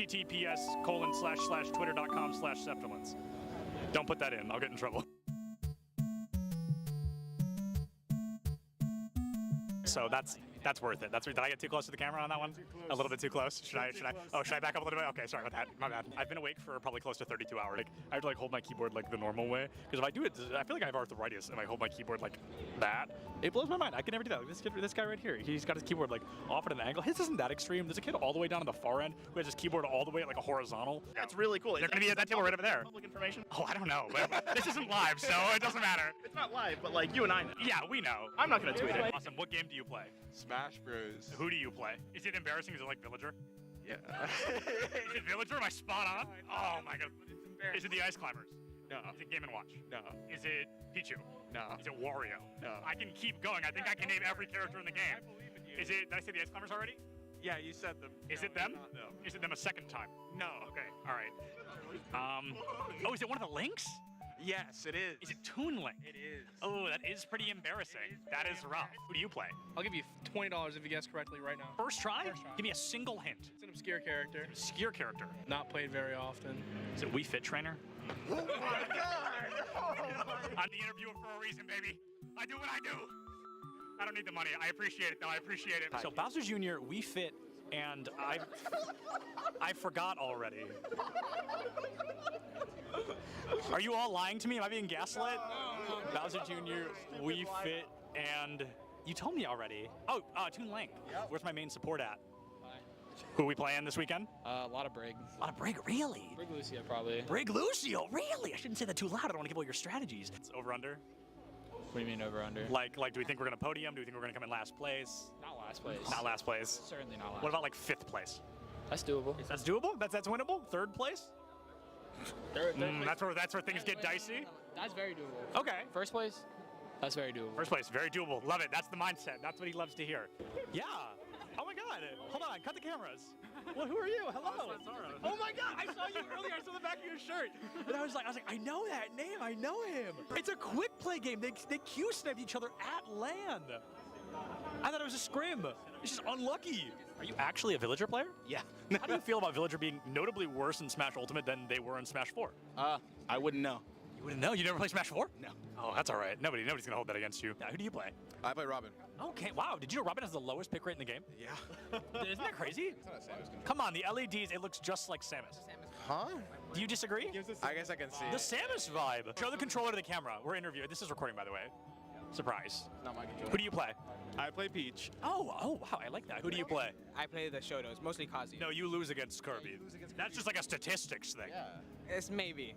https://twitter.com/Septilence. Don't put that in. I'll get in trouble. So that's worth it. Did I get too close to the camera on that one? A little bit too close? Should I back up a little bit? Okay, sorry about that. My bad. I've been awake for probably close to 32 hours. Like, I have to hold my keyboard the normal way, because if I do it, I feel like I have arthritis if I hold my keyboard like that. It blows my mind. I can never do that. This guy right here, he's got his keyboard off at an angle. His isn't that extreme. There's a kid all the way down to the far end who has his keyboard all the way at a horizontal. That's really cool. They're going to be at that table right over there. Public information? Oh, I don't know. But this isn't live, so it doesn't matter. It's not live, but you and I know. Yeah, we know. I'm not going to tweet it. Awesome. What game do you play? Smash Bros. Who do you play? Is it embarrassing? Is it like Villager? Yeah. Is it Villager? Am I spot on? Oh my god. Is it the Ice Climbers? No. Is it Game & Watch? No. Is it Pichu? No. Is it Wario? No. I can keep going. I think I can name every character in the game. I believe in you. Is it, did I say the Ice Climbers already? Yeah, you said them. Is No, it them? Not them. Is it them a second time? No. Okay, alright. Oh, is it one of the Links? Yes, it is. Is it Toon Link? It is. Oh, that is pretty embarrassing. That is rough. Who do you play? I'll give you $20 if you guess correctly right now. First try? First try. Give me a single hint. It's an obscure character. Obscure character. Not played very often. Is it Wii Fit Trainer? Oh my god! Oh my. I'm the interviewer for a reason, baby. I do what I do. I don't need the money. I appreciate it, though. I appreciate it. So Bowser Jr., Wii Fit, and I forgot already. Are you all lying to me? Am I being gaslit? No. Bowser Jr., Wii Fit, and you told me already. Oh, Toon Link. Yep. Where's my main support at? Who are we playing this weekend? A lot of Brig. A lot of Brig, really? Brig Lucio, probably. Brig Lucio, really? I shouldn't say that too loud. I don't want to give away your strategies. It's over under. What do you mean over under? Like, do we think we're gonna podium? Do we think we're gonna come in last place? Not last place. Not last place. Certainly not last. What about 5th place? That's doable. That's doable? That's winnable? 3rd place? Third place. That's where things get dicey. That's very doable. Okay. First place? That's very doable. First place, very doable. Love it. That's the mindset. That's what he loves to hear. Yeah. Oh my God. Hold on. Cut the cameras. Well, who are you? Hello. Oh my God. I saw you earlier. I saw the back of your shirt. And I was like, I know that name. I know him. It's a quick play game. They Q-sniped each other at land. I thought it was a scrim. It's just unlucky. Are you actually a Villager player? Yeah. How do you feel about Villager being notably worse in Smash Ultimate than they were in Smash 4? I wouldn't know. You wouldn't know? You never played Smash 4? No. Oh, that's all right. Nobody's gonna hold that against you. Now, who do you play? I play Robin. Okay, wow. Did you know Robin has the lowest pick rate in the game? Yeah. Isn't that crazy? Come on, the LEDs, it looks just like Samus. Huh? Do you disagree? I guess I can see. The Samus vibe. Show the controller to the camera. We're interviewing. This is recording, by the way. Surprise. Not my controller. Who do you play? I play Peach. Oh, wow. I like that. Who do you play? I play the Shotos, mostly Kazuya. No, you lose against Kirby. That's just like a statistics thing. Yeah. It's maybe.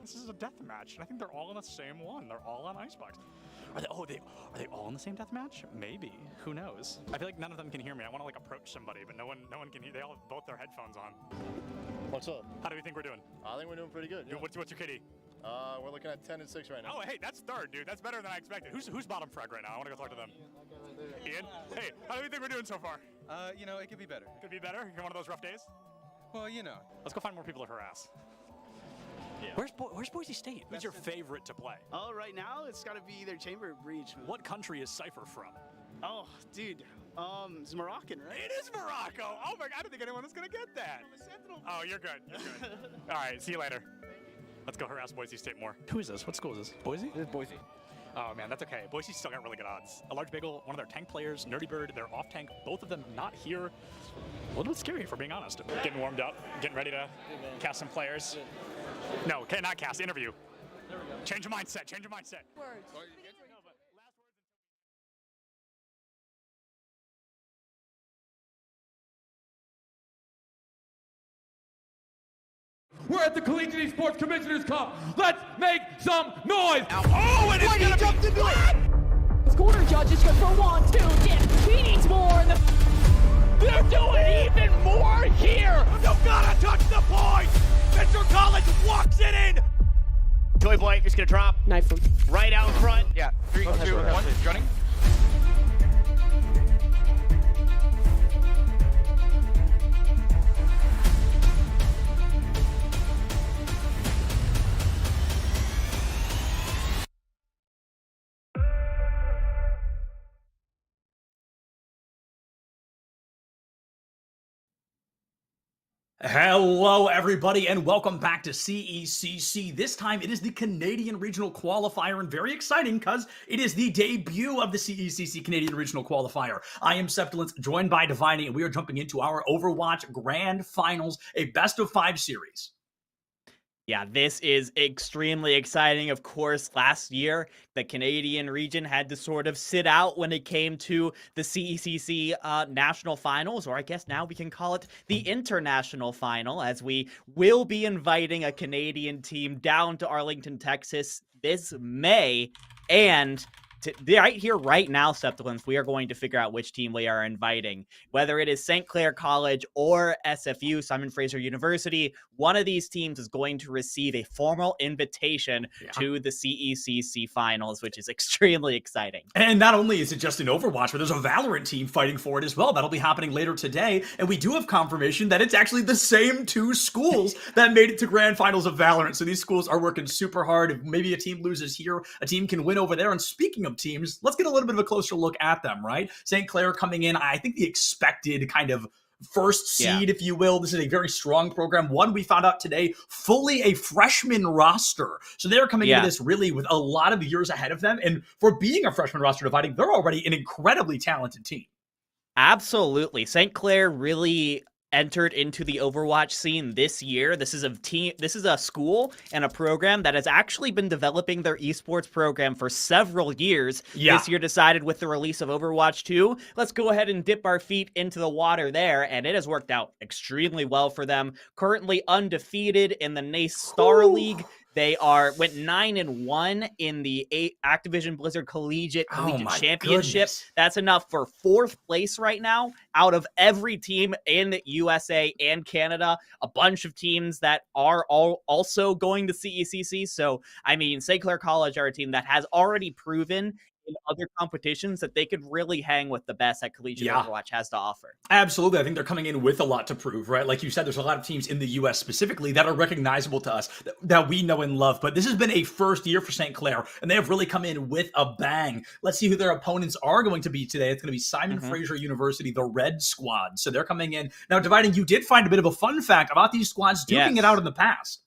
This is a death match, and I think they're all in the same one. They're all on Icebox. Are they all in the same death match? Maybe. Who knows? I feel like none of them can hear me. I want to approach somebody, but no one can hear. They all have both their headphones on. What's up? How do we think we're doing? I think we're doing pretty good. Yeah. What's your kitty? We're looking at 10 and 6 right now. Oh, hey, that's 3rd, dude. That's better than I expected. Who's bottom frag right now? I want to go talk to them. Ian? Hey, how do you think we're doing so far? It could be better. Could be better? You're one of those rough days? Well, Let's go find more people to harass. Yeah. Where's Boise State? Who's your favorite to play? Oh, right now it's got to be either Chamber or Breach. What country is Cypher from? Oh, dude. It's Moroccan, right? It is Morocco. Oh my God, I don't think anyone is gonna get that. Oh, you're good. You're good. All right, see you later. Let's go harass Boise State more. Who is this? What school is this? Boise? This is Boise. Oh man, that's okay. Boise's still got really good odds. A Large Bagel, one of their tank players, Nerdy Bird, they're off tank. Both of them not here. A little bit scary, if we're being honest. Getting warmed up, getting ready to cast some players. No, okay, not cast, interview. There we go. Change your mindset, change your mindset. Words. We're at the Collegiate Esports Commissioners Cup. Let's make some noise. Oh, and it's gonna jumped into it. Corner judges go for 1, 2, yeah. He needs more. They're doing even more here. You gotta touch the point. Mr. College walks it in. Toy Boy is going to drop. Knife him. Right out in front. Yeah. 3, 2, 1. Running. Hello, everybody, and welcome back to CECC. This time, it is the Canadian Regional Qualifier, and very exciting because it is the debut of the CECC Canadian Regional Qualifier. I am Septilence, joined by Divining, and we are jumping into our Overwatch Grand Finals, a best-of-5 series. Yeah, this is extremely exciting. Of course, last year, the Canadian region had to sort of sit out when it came to the CECC National Finals, or I guess now we can call it the International Final, as we will be inviting a Canadian team down to Arlington, Texas this May, and right here, right now, Septilence, we are going to figure out which team we are inviting. Whether it is St. Clair College or SFU, Simon Fraser University, one of these teams is going to receive a formal invitation to the CECC Finals, which is extremely exciting. And not only is it just an Overwatch, but there's a Valorant team fighting for it as well. That'll be happening later today. And we do have confirmation that it's actually the same two schools that made it to Grand Finals of Valorant. So these schools are working super hard. If maybe a team loses here, a team can win over there. And speaking of teams, let's get a little bit of a closer look at them, right? St. Clair coming in, I think the expected kind of first seed, if you will. This is a very strong program. One, we found out today, fully a freshman roster. So they're coming into this really with a lot of years ahead of them. And for being a freshman roster Dividing, they're already an incredibly talented team. Absolutely. St. Clair really entered into the Overwatch scene this year. This is a school and a program that has actually been developing their esports program for several years. This year decided with the release of Overwatch 2, let's go ahead and dip our feet into the water there, and it has worked out extremely well for them. Currently undefeated in the NACE Star League. They went 9-1 in the Activision Blizzard Collegiate Championship. Goodness. That's enough for 4th place right now out of every team in the USA and Canada. A bunch of teams that are also going to CECC. So, I mean, St. Clair College are a team that has already proven in other competitions that they could really hang with the best that Collegiate Overwatch has to offer. Absolutely. I think they're coming in with a lot to prove, right? Like you said, there's a lot of teams in the U.S. specifically that are recognizable to us that we know and love. But this has been a first year for St. Clair, and they have really come in with a bang. Let's see who their opponents are going to be today. It's going to be Simon Fraser University, the Red Squad. So they're coming in. Now, Dividing, you did find a bit of a fun fact about these squads duking it out in the past.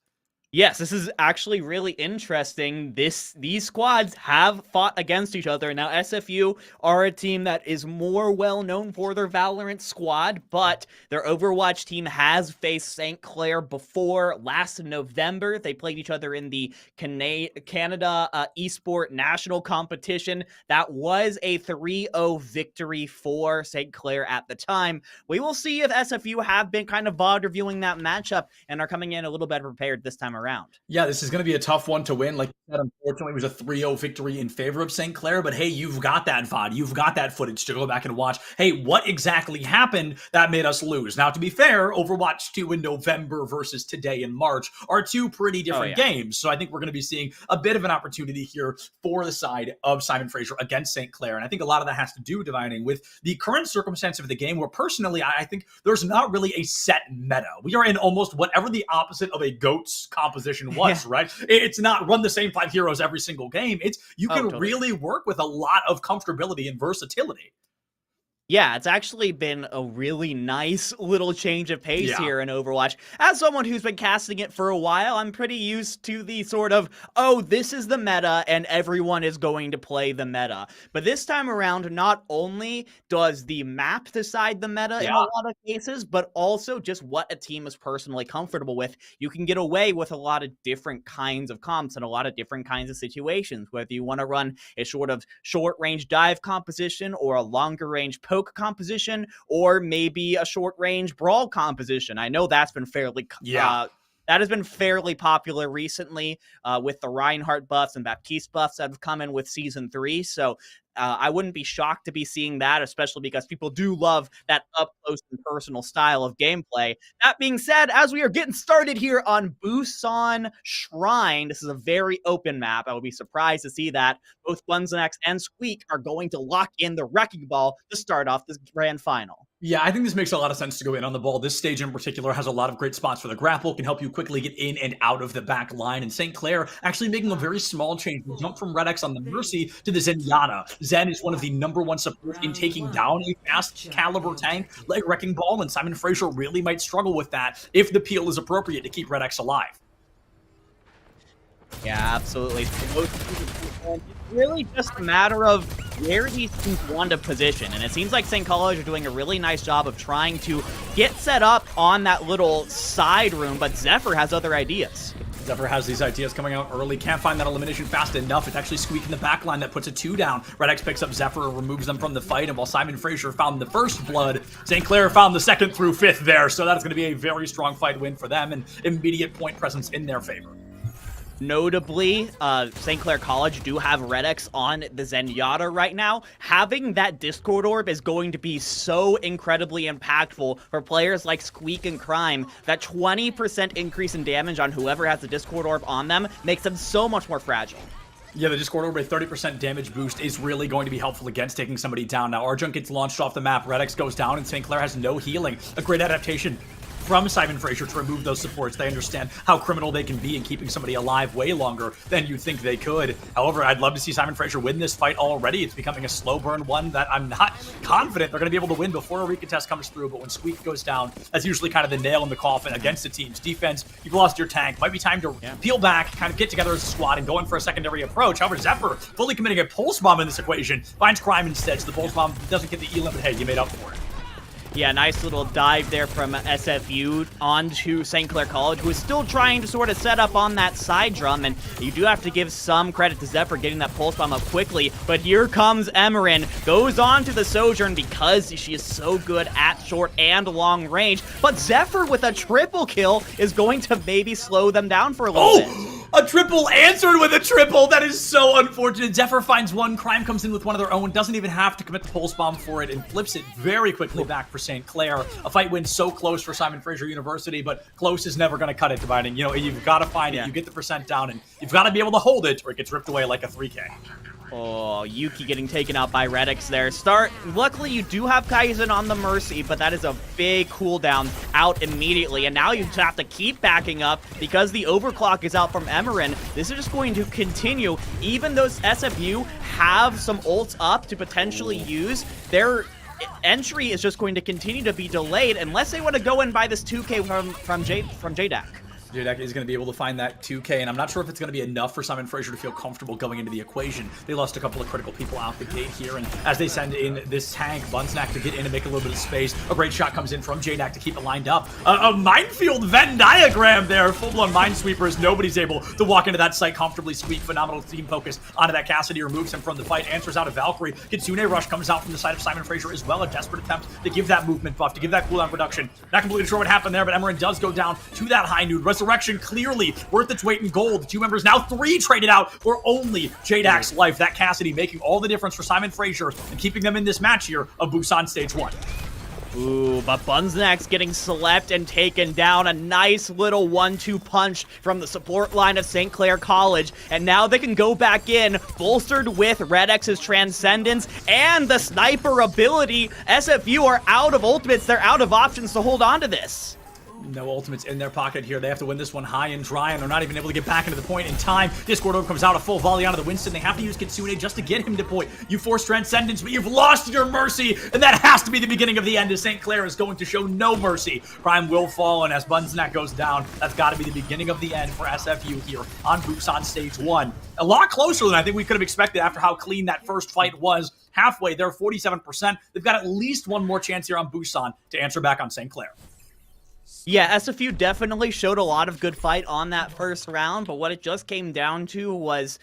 Yes, this is actually really interesting. These squads have fought against each other. Now, SFU are a team that is more well-known for their Valorant squad, but their Overwatch team has faced St. Clair before. Last November, they played each other in the Canada Esports National Competition. That was a 3-0 victory for St. Clair at the time. We will see if SFU have been kind of VOD reviewing that matchup and are coming in a little better prepared this time around. Yeah, this is going to be a tough one to win. Like you said, unfortunately, it was a 3-0 victory in favor of St. Clair. But hey, you've got that VOD. You've got that footage to go back and watch. Hey, what exactly happened that made us lose? Now, to be fair, Overwatch 2 in November versus today in March are two pretty different games. So I think we're going to be seeing a bit of an opportunity here for the side of Simon Fraser against St. Clair. And I think a lot of that has to do, Dividing, with the current circumstance of the game, where personally, I think there's not really a set meta. We are in almost whatever the opposite of a GOAT's composition was, right? It's not run the same 5 heroes every single game. It's you can really work with a lot of comfortability and versatility. Yeah, it's actually been a really nice little change of pace here in Overwatch. As someone who's been casting it for a while, I'm pretty used to the sort of, oh, this is the meta and everyone is going to play the meta. But this time around, not only does the map decide the meta in a lot of cases, but also just what a team is personally comfortable with. You can get away with a lot of different kinds of comps and a lot of different kinds of situations, whether you want to run a sort of short-range dive composition or a longer-range poke composition, or maybe a short-range brawl composition. I know that's been fairly that has been fairly popular recently with the Reinhardt buffs and Baptiste buffs that have come in with Season 3. So I wouldn't be shocked to be seeing that, especially because people do love that up-close and personal style of gameplay. That being said, as we are getting started here on Busan Shrine, this is a very open map. I would be surprised to see that both Bunzenex and Squeak are going to lock in the Wrecking Ball to start off this grand final. Yeah, I think this makes a lot of sense to go in on the ball. This stage in particular has a lot of great spots for the grapple, can help you quickly get in and out of the back line. And St. Clair actually making a very small change. We jump from Red X on the Mercy to the Zenyatta. Zen is one of the #1 supports in taking down a fast caliber tank. a wrecking ball, and Simon Fraser really might struggle with that if the peel is appropriate to keep Red X alive. Yeah, absolutely. It's really just a matter of where these teams want to position, and it seems like St. College are doing a really nice job of trying to get set up on that little side room, but Zephyr has other ideas. Zephyr has these ideas coming out early, can't find that elimination fast enough. It's actually Squeak in the back line that puts a 2 down. Red X picks up Zephyr and removes them from the fight, and while Simon Fraser found the first blood, St. Clair found the 2nd through 5th there, so that's going to be a very strong fight win for them and immediate point presence in their favor. Notably, St. Clair College do have Red X on the Zenyatta right now. Having that Discord Orb is going to be so incredibly impactful for players like Squeak and Crime. That 20% increase in damage on whoever has the Discord Orb on them makes them so much more fragile. Yeah, the Discord Orb, a 30% damage boost is really going to be helpful against taking somebody down. Now, Arjun gets launched off the map, Red X goes down, and St. Clair has no healing. A great adaptation from Simon Fraser to remove those supports. They understand how criminal they can be in keeping somebody alive way longer than you think they could. However, I'd love to see Simon Fraser win this fight already. It's becoming a slow burn one that I'm not confident they're going to be able to win before a recontest comes through, but when Squeak goes down, that's usually kind of the nail in the coffin against the team's defense. You've lost your tank. Might be time to peel back, kind of get together as a squad and go in for a secondary approach. However, Zephyr fully committing a pulse bomb in this equation, finds Crime instead, so the pulse bomb doesn't get the elim, but hey, you made up for it. Yeah, nice little dive there from SFU onto St. Clair College, who is still trying to sort of set up on that side drum, and you do have to give some credit to Zephyr getting that pulse bomb up quickly, but here comes Emerin, goes on to the Sojourn because she is so good at short and long range, but Zephyr with a triple kill is going to maybe slow them down for a little bit. A triple answered with a triple. That is so unfortunate. Zephyr finds one. Crime comes in with one of their own. Doesn't even have to commit the pulse bomb for it and flips it very quickly back for St. Clair. A fight win so close for Simon Fraser University, but close is never going to cut it, Dividing. You know, you've got to find it. You get the percent down, and you've got to be able to hold it, or it gets ripped away like a 3K. Oh, Yuki getting taken out by Red X there. Luckily, you do have Kaizen on the Mercy, but that is a big cooldown out immediately. And now you have to keep backing up because the overclock is out from Emerin. This is just going to continue. Even though SFU have some ults up to potentially use, their entry is just going to continue to be delayed unless they want to go and buy this 2K from JDAC. JDAC is going to be able to find that 2K, and I'm not sure if it's going to be enough for Simon Fraser to feel comfortable going into the equation. They lost a couple of critical people out the gate here, and as they send in this tank, Bunsnack to get in and make a little bit of space, a great shot comes in from JDAC to keep it lined up. A minefield Venn diagram there, full-blown minesweepers. Nobody's able to walk into that site comfortably. Squeak, phenomenal team focus onto that. Cassidy removes him from the fight, answers out of Valkyrie. Kitsune Rush comes out from the side of Simon Fraser as well, a desperate attempt to give that movement buff, to give that cooldown reduction. Not completely sure what happened there, but Emerin does go down to that high nude. Resurrection clearly worth its weight in gold. The two members now 3 traded out for only JDAC's life. That Cassidy making all the difference for Simon Fraser and keeping them in this match here of Busan Stage 1. Ooh, but Bunsnack's getting slept and taken down. A nice little 1-2 punch from the support line of St. Clair College. And now they can go back in, bolstered with Red X's Transcendence and the sniper ability. SFU are out of ultimates. They're out of options to hold on to this. No ultimates in their pocket here. They have to win this one high and dry, and they're not even able to get back into the point in time. Discord Orb comes out, a full volley onto the Winston. They have to use Kitsune just to get him to point. You force Transcendence, but you've lost your Mercy, and that has to be the beginning of the end, as St. Clair is going to show no mercy. Prime will fall, and as Bunsnack goes down, that's got to be the beginning of the end for SFU here on Busan Stage 1. A lot closer than I think we could have expected after how clean that first fight was. Halfway, they're 47%. They've got at least one more chance here on Busan to answer back on St. Clair. Yeah, SFU definitely showed a lot of good fight on that first round, but what it just came down to was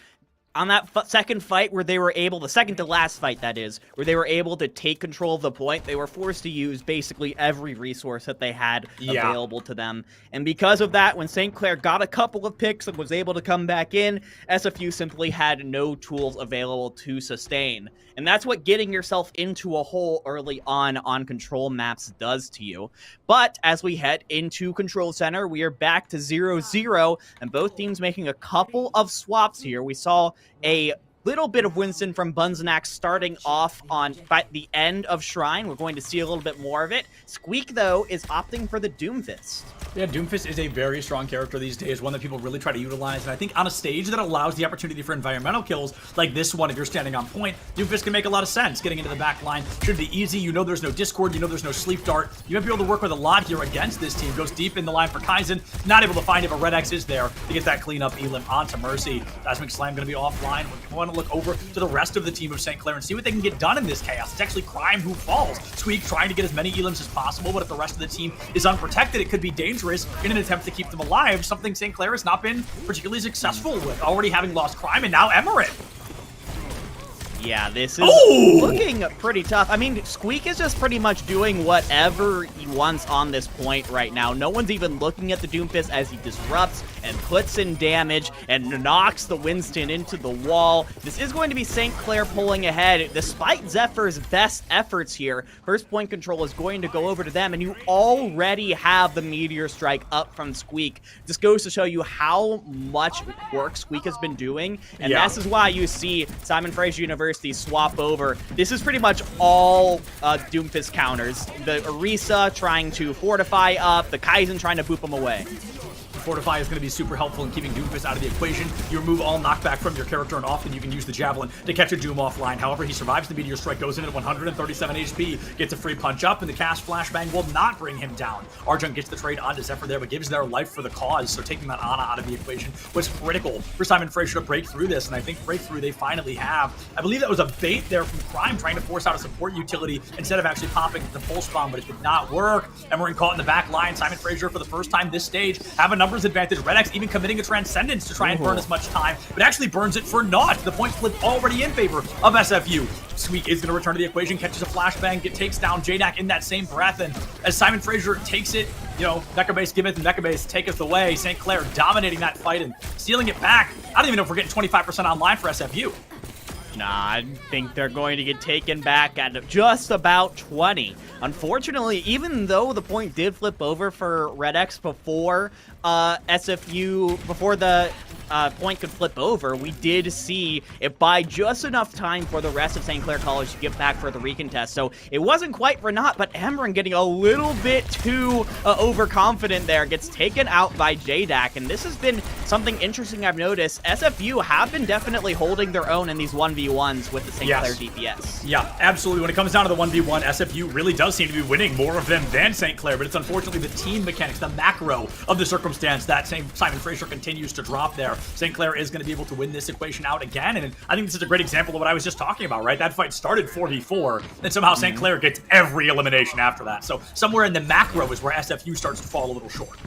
on that second fight where they were able, the second to last fight that is, where they were able to take control of the point, they were forced to use basically every resource that they had available to them. And because of that, when St. Clair got a couple of picks and was able to come back in, SFU simply had no tools available to sustain. And that's what getting yourself into a hole early on control maps does to you. But as we head into Control Center, we are back to 0-0, and both teams making a couple of swaps here. We saw a little bit of Winston from Bunzenax starting off on the end of Shrine. We're going to see a little bit more of it. Squeak, though, is opting for the Doomfist. Yeah, Doomfist is a very strong character these days, one that people really try to utilize, and I think on a stage that allows the opportunity for environmental kills like this one, if you're standing on point, Doomfist can make a lot of sense. Getting into the back line should be easy. You know there's no Discord, you know there's no Sleep Dart. You might be able to work with a lot here against this team. Goes deep in the line for Kaizen, not able to find it, but Red X is there to get that clean up Elim onto Mercy. Dasmic Slam going to be offline. We want to look over to the rest of the team of St. Clair and see what they can get done in this chaos. It's actually Crime who falls. Squeak trying to get as many Elims as possible, but if the rest of the team is unprotected, it could be dangerous in an attempt to keep them alive, something St. Clair has not been particularly successful with, already having lost Crime and now Emerit. Yeah, this is looking pretty tough. I mean, Squeak is just pretty much doing whatever he wants on this point right now. No one's even looking at the Doomfist as he disrupts and puts in damage and knocks the Winston into the wall. This is going to be St. Clair pulling ahead. Despite Zephyr's best efforts here, first point control is going to go over to them, and you already have the Meteor Strike up from Squeak. This goes to show you how much work Squeak has been doing, and this is why you see Simon Fraser University swap over. This is pretty much all Doomfist counters. The Orisa trying to fortify up, the Kaizen trying to boop them away. Fortify is going to be super helpful in keeping Doomfist out of the equation. You remove all knockback from your character, and often you can use the Javelin to catch a Doom offline. However, he survives the Meteor Strike, goes in at 137 HP, gets a free punch up, and the cast Flashbang will not bring him down. Arjun gets the trade onto Zephyr there, but gives their life for the cause, so taking that Ana out of the equation was critical for Simon Fraser to break through this, and I think breakthrough they finally have. I believe that was a bait there from Crime, trying to force out a support utility instead of actually popping the Pulse Bomb, but it did not work. Emerin caught in the back line. Simon Fraser, for the first time this stage, have a numbers advantage. Red X even committing a Transcendence to try and burn as much time, but actually burns it for naught. The point split already in favor of SFU. Squeak is going to return to the equation, catches a Flashbang, takes down JDAC in that same breath, and as Simon Fraser takes it, you know, Mecha Base giveth and Mecha Base taketh away. St. Clair dominating that fight and stealing it back. I don't even know if we're getting 25% online for SFU. Nah, I think they're going to get taken back at just about 20. Unfortunately, even though the point did flip over for Red X before SFU, before the point could flip over, we did see it buy just enough time for the rest of St. Clair College to get back for the recontest. So it wasn't quite for naught, but Emerin getting a little bit too overconfident there, gets taken out by JDAC, and this has been something interesting I've noticed. SFU have been definitely holding their own in these 1v1s with the St. Clair DPS. Yeah, absolutely. When it comes down to the 1v1, SFU really does seem to be winning more of them than St. Clair, but it's unfortunately the team mechanics, the macro of the circumstance that Simon Fraser continues to drop there. St. Clair is going to be able to win this equation out again, and I think this is a great example of what I was just talking about, right? That fight started 4v4, and somehow St. Clair gets every elimination after that. So somewhere in the macro is where SFU starts to fall a little short.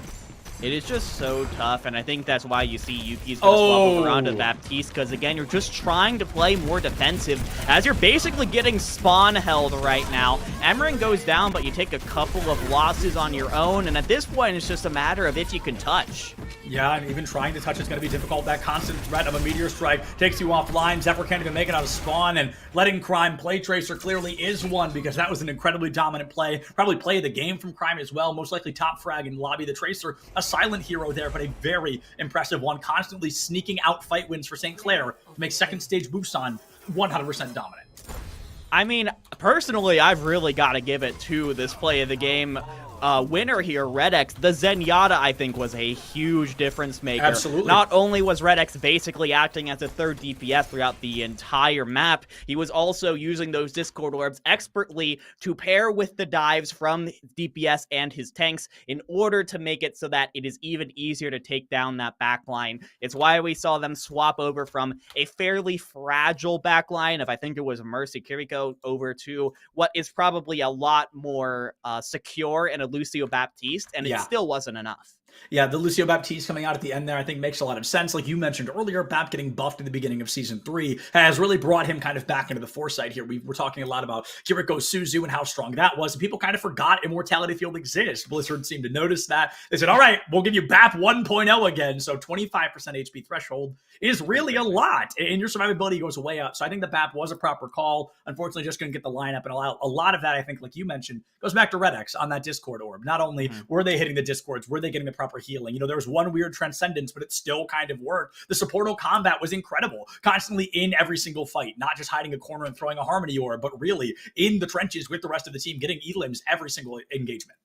It is just so tough, and I think that's why you see Yuki's going to swap over onto Baptiste, because again, you're just trying to play more defensive, as you're basically getting spawn held right now. Emerin goes down, but you take a couple of losses on your own, and at this point, it's just a matter of if you can touch. Yeah, and even trying to touch is going to be difficult. That constant threat of a Meteor Strike takes you offline. Zephyr can't even make it out of spawn, and letting Crime play Tracer clearly is one, because that was an incredibly dominant play. Probably play of the game from Crime as well. Most likely top frag in lobby. The Tracer, a silent hero there, but a very impressive one. Constantly sneaking out fight wins for St. Clair to make second stage Busan 100% dominant. I mean, personally, I've really got to give it to this play of the game winner here, Red X. The Zenyatta, I think, was a huge difference maker. Absolutely. Not only was Red X basically acting as a third DPS throughout the entire map, he was also using those Discord Orbs expertly to pair with the dives from DPS and his tanks in order to make it so that it is even easier to take down that backline. It's why we saw them swap over from a fairly fragile backline of, I think it was Mercy Kiriko, over to what is probably a lot more secure and a Lucio Baptiste, and it still wasn't enough. Yeah, the Lucio Baptiste coming out at the end there, I think makes a lot of sense. Like you mentioned earlier, Bap getting buffed at the beginning of Season 3 has really brought him kind of back into the foresight here. We were talking a lot about Kiriko Suzu and how strong that was, and people kind of forgot Immortality Field exists. Blizzard seemed to notice that. They said, all right, we'll give you Bap 1.0 again, so 25% HP threshold is really a lot, and your survivability goes way up. So I think the Bap was a proper call. Unfortunately, just going to get the lineup, and a lot of that, I think, like you mentioned, goes back to Red X on that Discord orb. Not only were they hitting the Discords, were they getting the proper healing. There was one weird transcendence, but it still kind of worked. The supportal combat was incredible, constantly in every single fight, not just hiding a corner and throwing a Harmony orb, but really in the trenches with the rest of the team, getting elims every single engagement.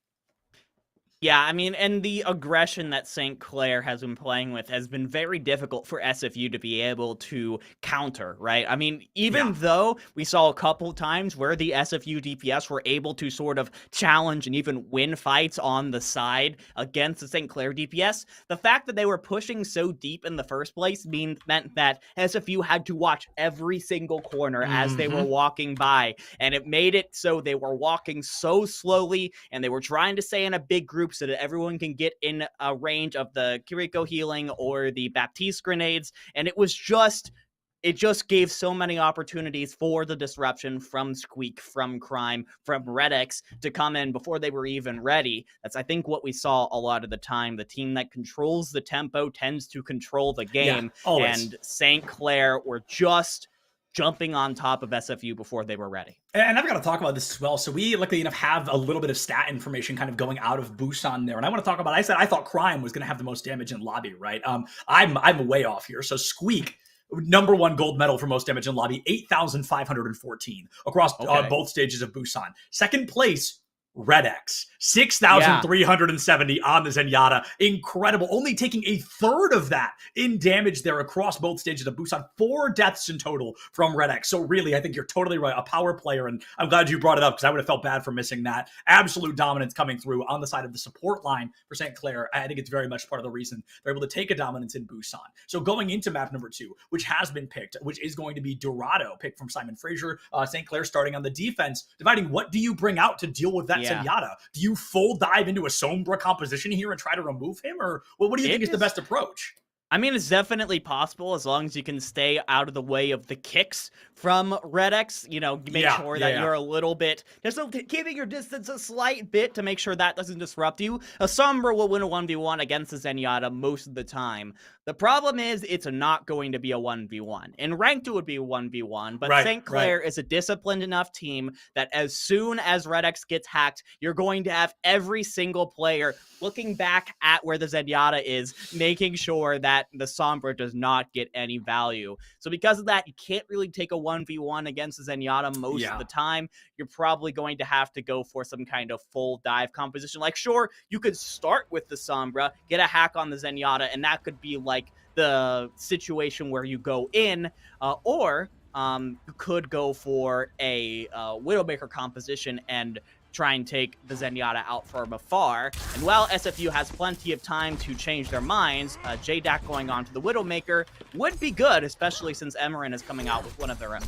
Yeah, I mean, and the aggression that St. Clair has been playing with has been very difficult for SFU to be able to counter, right? I mean, even though we saw a couple times where the SFU DPS were able to sort of challenge and even win fights on the side against the St. Clair DPS, the fact that they were pushing so deep in the first place meant that SFU had to watch every single corner as they were walking by, and it made it so they were walking so slowly, and they were trying to stay in a big group so that everyone can get in a range of the Kiriko healing or the Baptiste grenades. And it just gave so many opportunities for the disruption from Squeak, from Crime, from Red X to come in before they were even ready. That's, I think, what we saw a lot of the time. The team that controls the tempo tends to control the game. And St. Clair were just jumping on top of SFU before they were ready. And I've got to talk about this as well. So we, luckily enough, have a little bit of stat information kind of going out of Busan there. And I want to talk about, I thought Crime was going to have the most damage in lobby, right? I'm way off here. So Squeak, #1 gold medal for most damage in lobby, 8,514 across both stages of Busan. Second place, Red X, 6,370 on the Zenyatta. Incredible. Only taking a third of that in damage there across both stages of Busan. 4 deaths in total from Red X. So really, I think you're totally right. A power player, and I'm glad you brought it up because I would have felt bad for missing that. Absolute dominance coming through on the side of the support line for St. Clair. I think it's very much part of the reason they're able to take a dominance in Busan. So going into map number 2, which has been picked, which is going to be Dorado, picked from Simon Fraser. St. Clair starting on the defense, dividing what do you bring out to deal with that Zenyatta? Do you full dive into a Sombra composition here and try to remove him? Or what do you think is the best approach? I mean, it's definitely possible as long as you can stay out of the way of the kicks from Red X. Make sure that you're a little bit, just keeping your distance a slight bit to make sure that doesn't disrupt you. A Sombra will win a 1v1 against the Zenyatta most of the time. The problem is it's not going to be a 1v1. In Ranked, it would be a 1v1, but St. Clair is a disciplined enough team that as soon as Red X gets hacked, you're going to have every single player looking back at where the Zenyatta is, making sure that the Sombra does not get any value. So because of that, you can't really take a 1v1 against the Zenyatta most of the time. You're probably going to have to go for some kind of full dive composition. Like, sure, you could start with the Sombra, get a hack on the Zenyatta, and that could be like the situation where you go in, or you could go for a Widowmaker composition and try and take the Zenyatta out from afar. And while SFU has plenty of time to change their minds, JDAC going on to the Widowmaker would be good, especially since Emerin is coming out with one of their own.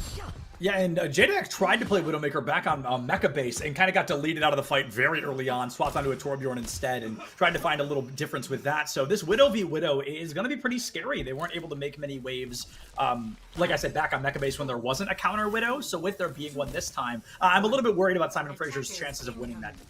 Yeah, and JDAC tried to play Widowmaker back on Mecha base and kind of got deleted out of the fight very early on, swapped onto a Torbjorn instead, and tried to find a little difference with that. So this Widow v Widow is going to be pretty scary. They weren't able to make many waves, like I said, back on Mecha base when there wasn't a counter Widow. So with there being one this time, I'm a little bit worried about Simon Fraser's chances of winning that duel.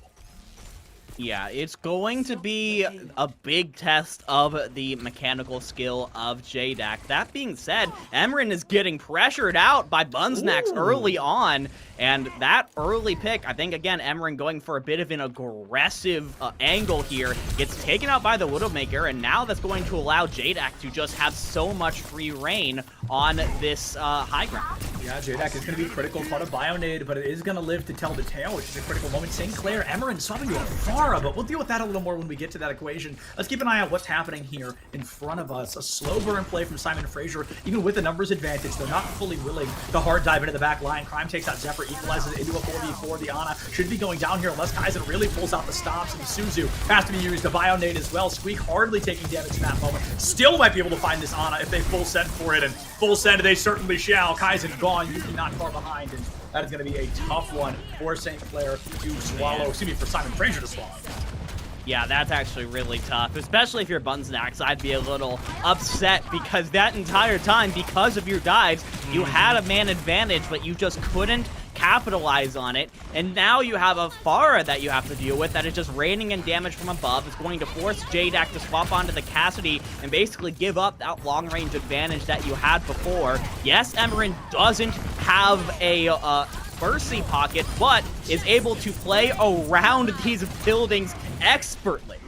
Yeah, it's going to be a big test of the mechanical skill of JDAC. That being said, Emerin is getting pressured out by Bunsnax early on, and that early pick, I think, again, Emerin going for a bit of an aggressive angle here, gets taken out by the Widowmaker, and now that's going to allow JDAC to just have so much free reign on this high ground. Yeah, JDAC is going to be critical, caught a Bionade, but it is going to live to tell the tale, which is a critical moment. St. Clair, Emerin swapping to a Pharah, but we'll deal with that a little more when we get to that equation. Let's keep an eye on what's happening here in front of us. A slow burn play from Simon Fraser, even with the numbers advantage. They're not fully willing to hard dive into the back line. Crime takes out Zephyr, equalizes it into a 4v4. The Ana should be going down here unless Kaizen really pulls out the stops, and Suzu has to be used. The Bionade as well. Squeak hardly taking damage in that moment. Still might be able to find this Ana if they full send for it, and full send they certainly shall. Kaizen gone, Yuki not far behind, and that is going to be a tough one for St. Clair to swallow. Excuse me, for Simon Fraser to swallow. Yeah, that's actually really tough, especially if you're Bunsnax. I'd be a little upset because that entire time, because of your dives, you had a man advantage, but you just couldn't capitalize on it. And now you have a Pharah that you have to deal with that is just raining in damage from above. It's going to force JDAC to swap onto the Cassidy and basically give up that long-range advantage that you had before. Yes, Emerin doesn't have a Mercy pocket, but is able to play around these buildings expertly.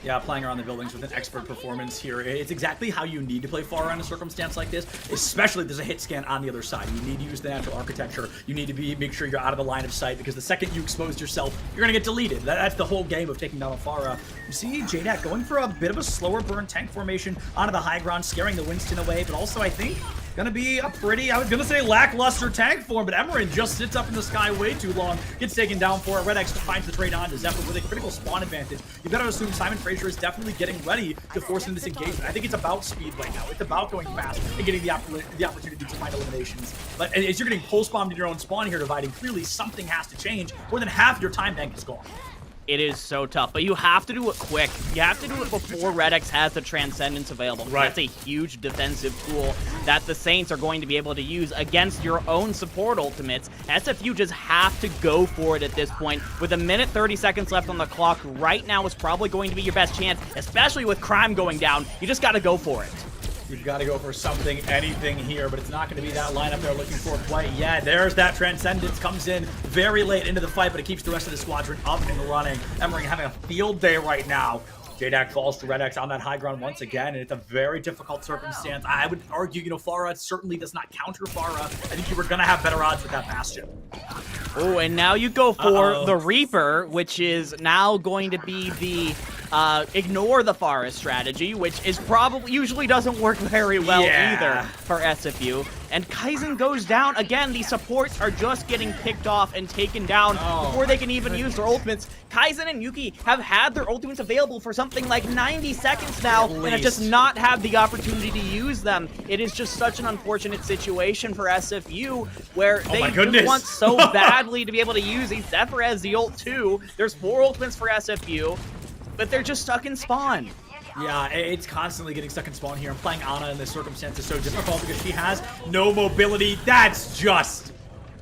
Yeah, playing around the buildings with an expert performance here. It's exactly how you need to play Pharah in a circumstance like this, especially if there's a hit scan on the other side. You need to use the natural architecture. You need to make sure you're out of the line of sight, because the second you expose yourself, you're going to get deleted. That's the whole game of taking down a Pharah. You see JDAC going for a bit of a slower burn tank formation onto the high ground, scaring the Winston away, but also I think gonna be a pretty, I was gonna say lackluster tank form, but Emerin just sits up in the sky way too long, gets taken down for it. Red X finds the trade on to Zephyr with a critical spawn advantage. You gotta assume Simon Fraser is definitely getting ready to force in this engagement. I think it's about speed right now. It's about going fast and getting the opportunity to find eliminations. But as you're getting pulse bombed in your own spawn here, dividing, clearly something has to change. More than half your time bank is gone. It is so tough, but you have to do it quick. You have to do it before Red X has the Transcendence available. Right. That's a huge defensive tool that the Saints are going to be able to use against your own support ultimates. SFU just have to go for it at this point. With 1 minute 30 seconds left on the clock, right now is probably going to be your best chance, especially with Crime going down. You just got to go for it. You've got to go for something, anything here, but it's not going to be that lineup they're looking for quite yet. There's that Transcendence, comes in very late into the fight, but it keeps the rest of the squadron up and running. Emery having a field day right now. JDAC falls to Red X on that high ground once again, and it's a very difficult circumstance. I would argue, Pharah certainly does not counter Pharah. I think you were going to have better odds with that Bastion. Oh, and now you go for the Reaper, which is now going to be the ignore the Pharah strategy, which is probably usually doesn't work very well either for SFU. And Kaizen goes down. Again, these supports are just getting picked off and taken down before they can even use their ultimates. Kaizen and Yuki have had their ultimates available for something like 90 seconds now and have just not had the opportunity to use them. It is just such an unfortunate situation for SFU where they just want so badly to be able to use a Zephyr as the ult too. There's 4 ultimates for SFU, but they're just stuck in spawn. Yeah, it's constantly getting stuck in spawn here. And playing Ana in this circumstance is so difficult because she has no mobility. That's just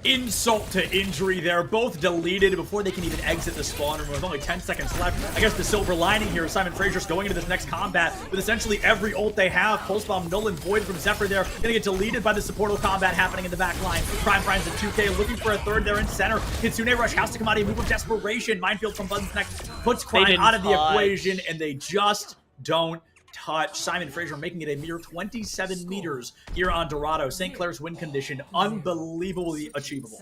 insult to injury there. Both deleted before they can even exit the spawn room with only 10 seconds left. I guess the silver lining here is Simon Fraser's going into this next combat with essentially every ult they have. Pulse Bomb, null and void from Zephyr there. Gonna get deleted by the supportal combat happening in the back line. Prime finds the 2K, looking for a third there in center. Kitsune Rush has to come out, a move of desperation. Minefield from Buttons next puts Crime out of the equation, and they just don't touch. Simon Fraser making it a mere 27 meters here on Dorado. St. Clair's win condition, unbelievably achievable.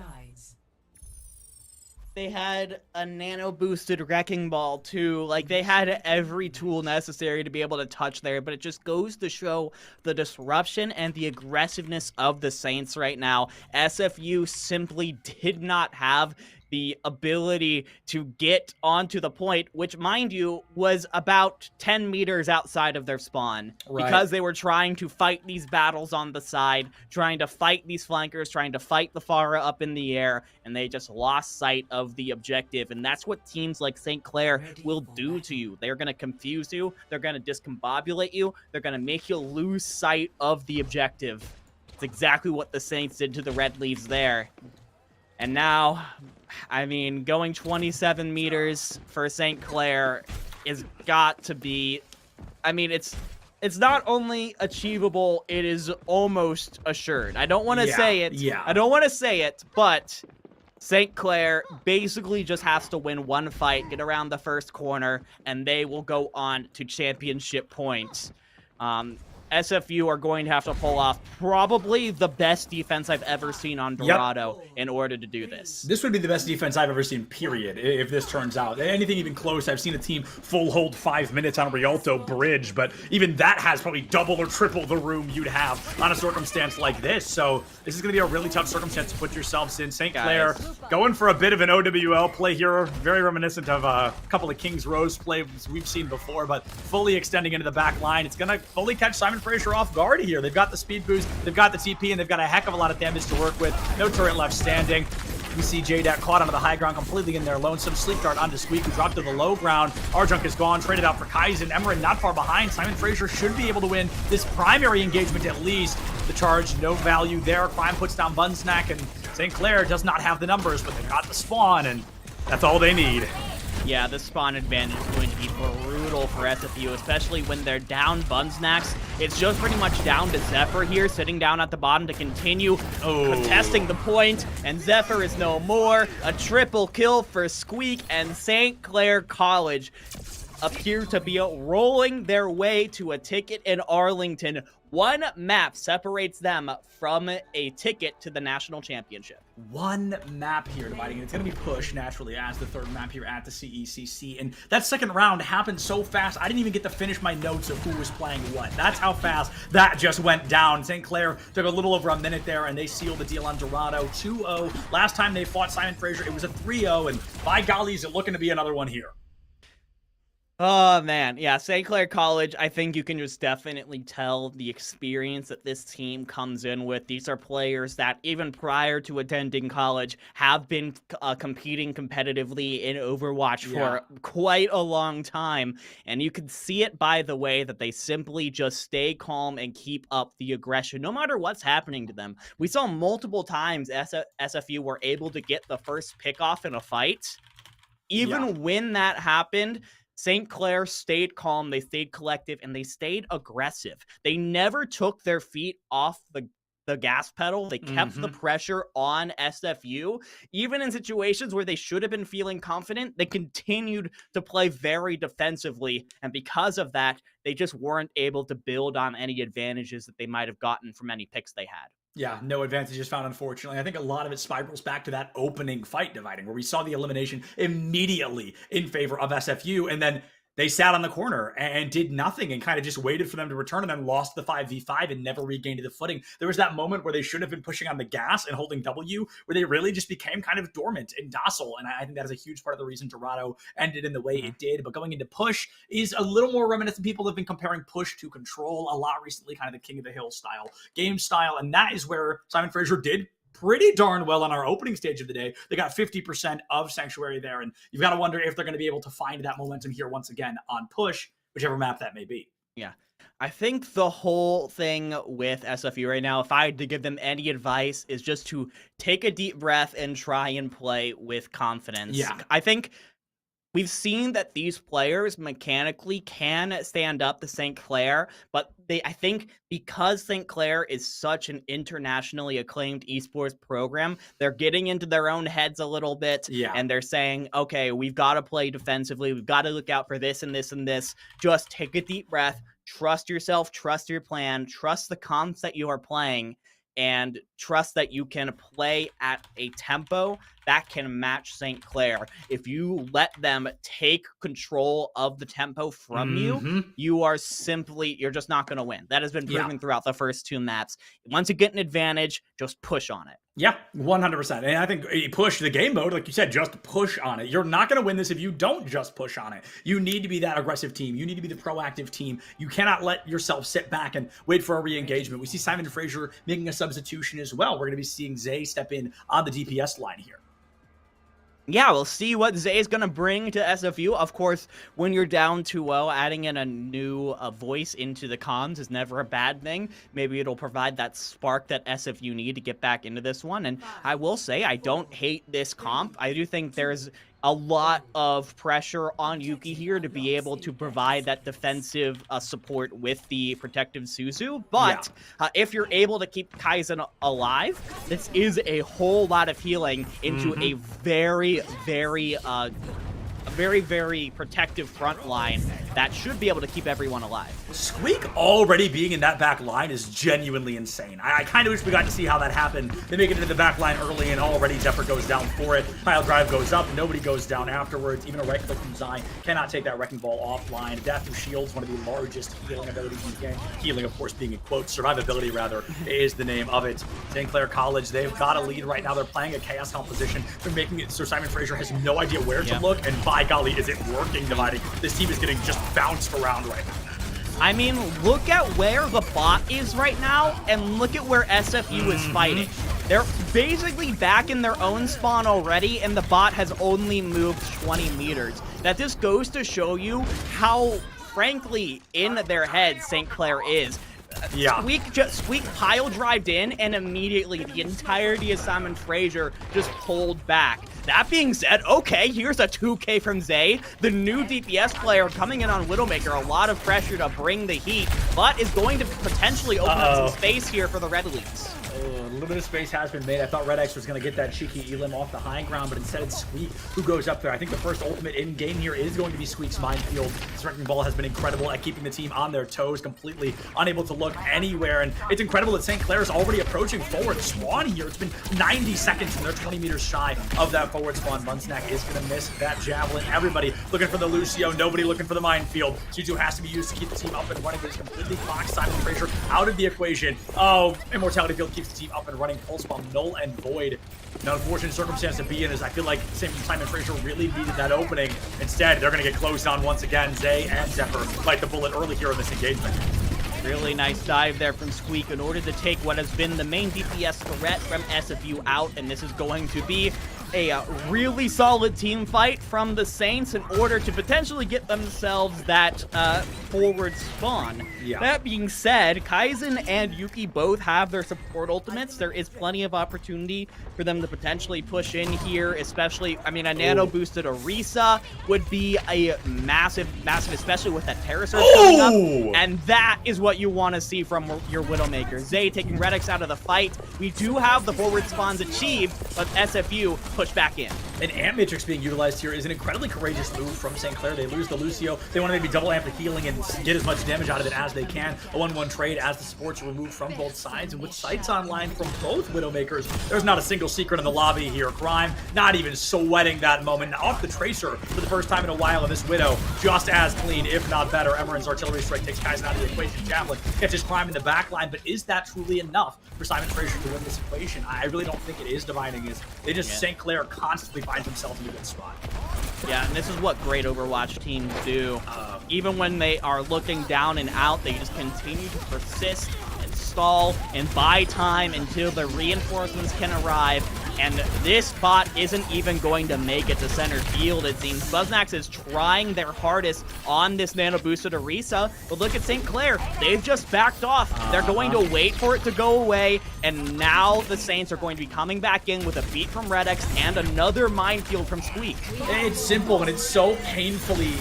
They had a nano-boosted Wrecking Ball, too. Like, they had every tool necessary to be able to touch there, but it just goes to show the disruption and the aggressiveness of the Saints right now. SFU simply did not have the ability to get onto the point, which, mind you, was about 10 meters outside of their spawn. Because they were trying to fight these battles on the side, trying to fight these flankers, trying to fight the Pharah up in the air, and they just lost sight of the objective. And that's what teams like St. Clair will do to you. They're going to confuse you. They're going to discombobulate you. They're going to make you lose sight of the objective. It's exactly what the Saints did to the Red Leaves there. And now, I mean, going 27 meters for St. Clair is got to be, I mean, it's not only achievable, it is almost assured. I don't want to say it. I don't want to say it, but St. Clair basically just has to win one fight, get around the first corner, and they will go on to championship points. SFU are going to have to pull off probably the best defense I've ever seen on Dorado in order to do this. This would be the best defense I've ever seen, period, if this turns out. Anything even close, I've seen a team full hold 5 minutes on Rialto Bridge, but even that has probably double or triple the room you'd have on a circumstance like this. So this is going to be a really tough circumstance to put yourselves in. St. Clair going for a bit of an OWL play here, very reminiscent of a couple of King's Rose plays we've seen before, but fully extending into the back line. It's going to fully catch Simon Fraser off guard here. They've got the speed boost, they've got the TP, and they've got a heck of a lot of damage to work with. No turret left standing. We see JDAC caught onto the high ground, completely in there. Lonesome Sleep Dart onto Squeak, who dropped to the low ground. Arjunk is gone, traded out for Kaizen. Emerin not far behind. Simon Fraser should be able to win this primary engagement at least. The charge, no value there. Crime puts down Bunsnack, and St. Clair does not have the numbers, but they've got the spawn, and that's all they need. Yeah, the spawn advantage is going to be brutal for SFU, especially when they're down Bunsnacks. It's just pretty much down to Zephyr here, sitting down at the bottom to continue contesting the point, and Zephyr is no more. A triple kill for Squeak, and St. Clair College appear to be rolling their way to a ticket in Arlington. One map separates them from a ticket to the national championship. One map here dividing, and it's going to be Push naturally as the third map here at the CECC. And that second round happened so fast, I didn't even get to finish my notes of who was playing what. That's how fast that just went down. St. Clair took a little over a minute there, and they sealed the deal on Dorado 2-0. Last time they fought Simon Fraser, it was a 3-0, and by golly, is it looking to be another one here. Oh, man. Yeah, St. Clair College, I think you can just definitely tell the experience that this team comes in with. These are players that, even prior to attending college, have been competing competitively in Overwatch for quite a long time. And you can see it by the way that they simply just stay calm and keep up the aggression, no matter what's happening to them. We saw multiple times SFU were able to get the first pick off in a fight. Even when that happened, St. Clair stayed calm, they stayed collective, and they stayed aggressive. They never took their feet off the gas pedal. They kept the pressure on SFU. Even in situations where they should have been feeling confident, they continued to play very defensively. And because of that, they just weren't able to build on any advantages that they might have gotten from any picks they had. Yeah, no advantages found, unfortunately. I think a lot of it spirals back to that opening fight dividing, where we saw the elimination immediately in favor of SFU, and then they sat on the corner and did nothing and kind of just waited for them to return and then lost the 5v5 and never regained the footing. There was that moment where they should have been pushing on the gas and holding W, where they really just became kind of dormant and docile. And I think that is a huge part of the reason Dorado ended in the way it did. But going into Push is a little more reminiscent. People have been comparing Push to Control a lot recently, kind of the King of the Hill style, game style. And that is where Simon Fraser did pretty darn well on our opening stage of the day. They got 50% of Sanctuary there, and you've got to wonder if they're going to be able to find that momentum here once again on Push, whichever map that may be. Yeah. I think the whole thing with SFU right now, if I had to give them any advice, is just to take a deep breath and try and play with confidence. Yeah. I think we've seen that these players mechanically can stand up to St. Clair, but I think because St. Clair is such an internationally acclaimed esports program, they're getting into their own heads a little bit, and they're saying, okay, we've got to play defensively, we've got to look out for this and this and this. Just take a deep breath, trust yourself, trust your plan, trust the comps that you are playing, and trust that you can play at a tempo that can match St. Clair. If you let them take control of the tempo from you, you're just not going to win. That has been proven throughout the first two maps. Once you get an advantage, just push on it. Yeah, 100%. And I think Push, the game mode, like you said, just push on it. You're not going to win this if you don't just push on it. You need to be that aggressive team. You need to be the proactive team. You cannot let yourself sit back and wait for a re-engagement. We see Simon Fraser making a substitution as well. We're going to be seeing Zay step in on the DPS line here. Yeah, we'll see what Zay is going to bring to SFU. Of course, when you're down 2-0, adding in a new voice into the comms is never a bad thing. Maybe it'll provide that spark that SFU need to get back into this one. And I will say, I don't hate this comp. I do think there's a lot of pressure on Yuki here to be able to provide that defensive support with the protective Suzu. But if you're able to keep Kaizen alive, this is a whole lot of healing into a very, very protective front line that should be able to keep everyone alive. Squeak already being in that back line is genuinely insane. I kind of wish we got to see how that happened. They make it into the back line early, and already Zephyr goes down for it. Pile drive goes up. Nobody goes down afterwards. Even a right click from Zai cannot take that Wrecking Ball offline. Death through Shields, one of the largest healing abilities in the game. Healing, of course, being in quotes. Survivability, rather, is the name of it. St. Clair College, they've got a lead right now. They're playing a Chaos composition. They're making it so Simon Fraser has no idea where to look, and by golly, is it working, dividing. This team is getting just bounced around right now. I mean, look at where the bot is right now, and look at where SFU is fighting. They're basically back in their own spawn already, and the bot has only moved 20 meters. That just goes to show you how, frankly, in their head St. Clair is. Squeak pile drived in, and immediately the entirety of Simon Fraser just pulled back. That being said, okay, here's a 2K from Zay, the new DPS player coming in on Widowmaker. A lot of pressure to bring the heat, but is going to potentially open up some space here for the Red Elites. a little bit of space has been made. I thought Red X was going to get that cheeky Elim off the high ground, but instead it's Squeak who goes up there. I think the first ultimate in game here is going to be Squeak's minefield. This Wrecking Ball has been incredible at keeping the team on their toes, completely unable to look anywhere. And it's incredible that St. Clair is already approaching forward spawn here. It's been 90 seconds and they're 20 meters shy of that forward spawn. Munsnack is going to miss that javelin. Everybody looking for the Lucio, nobody looking for the minefield. Suzu has to be used to keep the team up and running, but it's completely clocked Simon Fraser out of the equation. Oh, Immortality Field keeps the team up and running. Pulse Bomb null and void. An unfortunate circumstance to be in, is I feel like Simon Fraser really needed that opening. Instead, they're going to get closed on once again. Zay and Zephyr bite the bullet early here in this engagement. Really nice dive there from Squeak in order to take what has been the main DPS threat from SFU out, and this is going to be a really solid team fight from the Saints in order to potentially get themselves that forward spawn. Yeah. That being said, Kaizen and Yuki both have their support ultimates. There is plenty of opportunity for them to potentially push in here, especially, I mean, a nano boosted Orisa would be a massive, especially with that Terror Surge coming up. And that is what you want to see from your Widowmaker. Zay taking Red X out of the fight. We do have the forward spawns achieved, but SFU push back in. An Amp Matrix being utilized here is an incredibly courageous move from St. Clair. They lose the Lucio. They want to maybe double amp the healing and get as much damage out of it as they can. A 1-1 trade as the supports are removed from both sides. And with sights online from both Widowmakers, there's not a single secret in the lobby here. Crime not even sweating that moment. Off the Tracer for the first time in a while, and this Widow just as clean, if not better. Emeren's artillery strike takes Kaizen out of the equation. Javelin catches Crime in the back line, but is that truly enough for Simon Fraser to win this equation? I really don't think it is. Divining is. They just, St. Clair constantly finds themselves in a good spot. Yeah, and this is what great Overwatch teams do. Even when they are looking down and out, they just continue to persist and stall and buy time until the reinforcements can arrive. And this bot isn't even going to make it to center field, it seems. Buznax is trying their hardest on this nano boosted Orisa, but look at St. Clair. They've just backed off. They're going to wait for it to go away, and now the Saints are going to be coming back in with a beat from Red X and another minefield from Squeak. It's simple, and it's so painfully,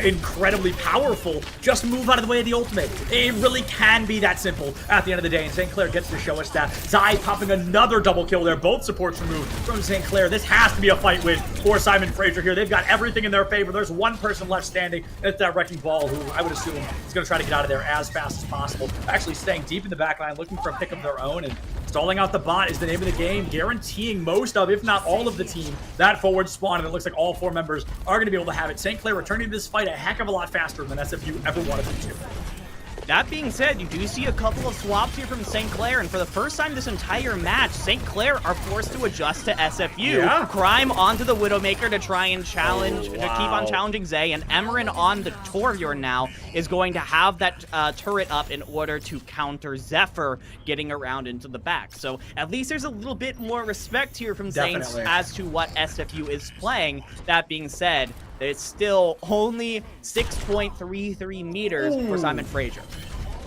incredibly powerful. Just move out of the way of the ultimate. It really can be that simple at the end of the day, and St. Clair gets to show us that. Zai popping another double kill there. Both supports removed from St. Clair. This has to be a fight win for Simon Fraser here. They've got everything in their favor. There's one person left standing, and it's that Wrecking Ball, who I would assume is going to try to get out of there as fast as possible. Actually staying deep in the backline, looking for a pick of their own, and stalling out the bot is the name of the game, guaranteeing most of, if not all of the team, that forward spawn, and it looks like all four members are going to be able to have it. St. Clair returning to this fight a heck of a lot faster than SFU ever wanted them to. That being said, you do see a couple of swaps here from St. Clair, and for the first time this entire match, St. Clair are forced to adjust to SFU. Yeah. Crime onto the Widowmaker to try and challenge, to keep on challenging Zay, and Emeren on the Torbjorn now is going to have that turret up in order to counter Zephyr getting around into the back. So at least there's a little bit more respect here from Saints as to what SFU is playing. That being said, it's still only 6.33 meters for Simon Fraser.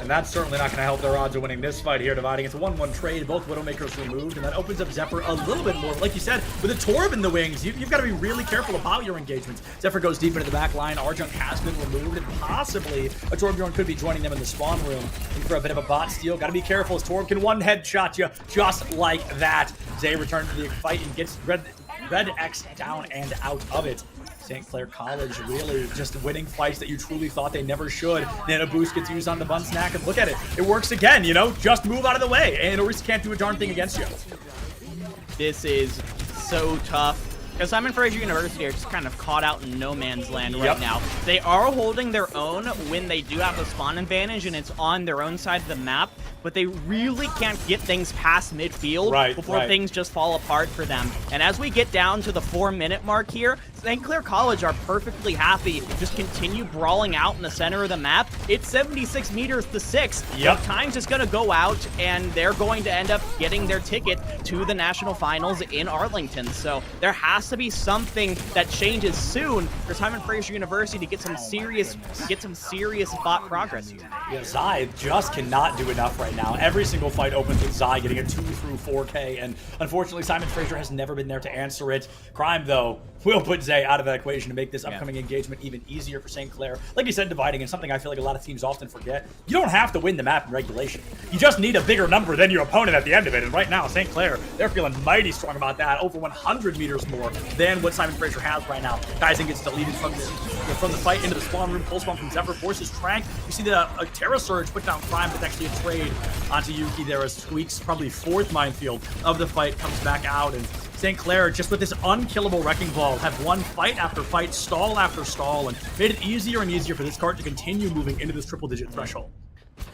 And that's certainly not going to help their odds of winning this fight here, Dividing. It's a 1-1 trade, both Widowmakers removed, and that opens up Zephyr a little bit more. Like you said, with a Torb in the wings, you've got to be really careful about your engagements. Zephyr goes deep into the back line, Arjunk has been removed, and possibly a Torbjorn could be joining them in the spawn room. And for a bit of a bot steal, got to be careful as Torb can one headshot you just like that. Zay returns to the fight and gets Red X down and out of it. St. Clair College really just winning fights that you truly thought they never should. Nano Boost gets used on the Bunsnack, and look at it. It works again, you know? Just move out of the way, and Orisa can't do a darn thing against you. This is so tough. Because Simon Fraser University are just kind of caught out in no man's land right now. They are holding their own when they do have the spawn advantage, and it's on their own side of the map, but they really can't get things past midfield before things just fall apart for them. And as we get down to the 4-minute mark here, St. Clair College are perfectly happy to just continue brawling out in the center of the map. It's 76 meters to 6. Time's just going to go out, and they're going to end up getting their ticket to the national finals in Arlington. So there has to be something that changes soon for Simon Fraser University to get some serious bot progress here. Yeah, Zai just cannot do enough right now. Every single fight opens with Zai getting a 2 through 4K, and unfortunately Simon Fraser has never been there to answer it. Crime, though, will put Zay out of that equation to make this upcoming engagement even easier for St. Clair. Like you said, dividing is something I feel like a lot of teams often forget. You don't have to win the map in regulation. You just need a bigger number than your opponent at the end of it. And right now, St. Clair, they're feeling mighty strong about that. Over 100 meters more than what Simon Fraser has right now. Kaizen gets deleted from the fight into the spawn room. Pull spawn from Zephyr forces Trank. You see the Terra Surge put down Prime, but actually a trade onto Yuki there as Squeak's probably 4th minefield of the fight comes back out. And St. Clair, just with this unkillable Wrecking Ball, have won fight after fight, stall after stall, and made it easier and easier for this card to continue moving into this triple-digit threshold.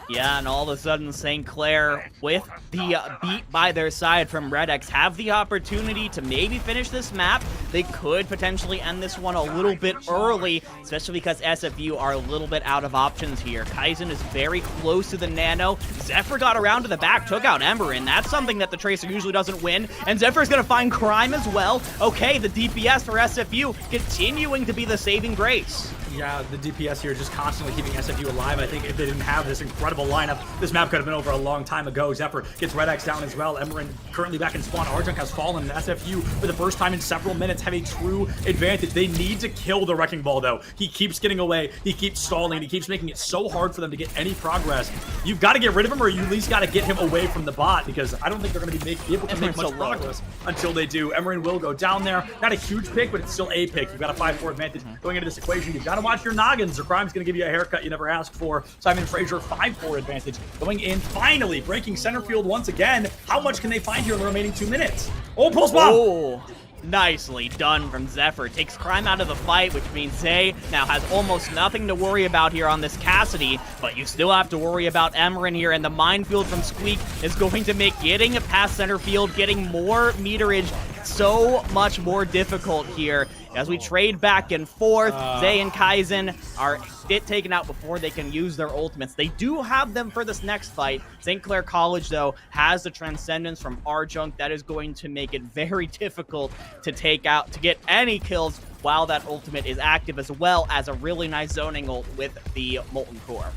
Yeah, and all of a sudden, St. Clair, with the beat by their side from Red X, have the opportunity to maybe finish this map. They could potentially end this one a little bit early, especially because SFU are a little bit out of options here. Kaizen is very close to the Nano. Zephyr got around to the back, took out Emberin. That's something that the Tracer usually doesn't win, and Zephyr's going to find Crime as well. Okay, the DPS for SFU continuing to be the saving grace. Yeah, the DPS here just constantly keeping SFU alive. I think if they didn't have this incredible lineup, this map could have been over a long time ago. Zephyr gets Red X down as well. Emerin currently back in spawn. Arjunk has fallen, and SFU, for the first time in several minutes, have a true advantage. They need to kill the Wrecking Ball, though. He keeps getting away. He keeps stalling. He keeps making it so hard for them to get any progress. You've got to get rid of him, or you at least got to get him away from the bot, because I don't think they're going to be able to make much progress until they do. Emerin will go down there. Not a huge pick, but it's still a pick. You've got a 5-4 advantage going into this equation. You've got to watch your noggins, or Crime's going to give you a haircut you never asked for. Simon Fraser, 5-4 advantage. Going in, finally breaking center field once again. How much can they find here in the remaining 2 minutes? Oh, pulse bomb! Oh, nicely done from Zephyr. Takes Crime out of the fight, which means Zay now has almost nothing to worry about here on this Cassidy, but you still have to worry about Emerin here, and the minefield from Squeak is going to make getting past center field, getting more meterage so much more difficult here. As we trade back and forth, Zay and Kaizen are taken out before they can use their ultimates. They do have them for this next fight. St. Clair College, though, has the Transcendence from Arjunk. That is going to make it very difficult to get any kills while that ultimate is active, as well as a really nice zoning ult with the Molten Core.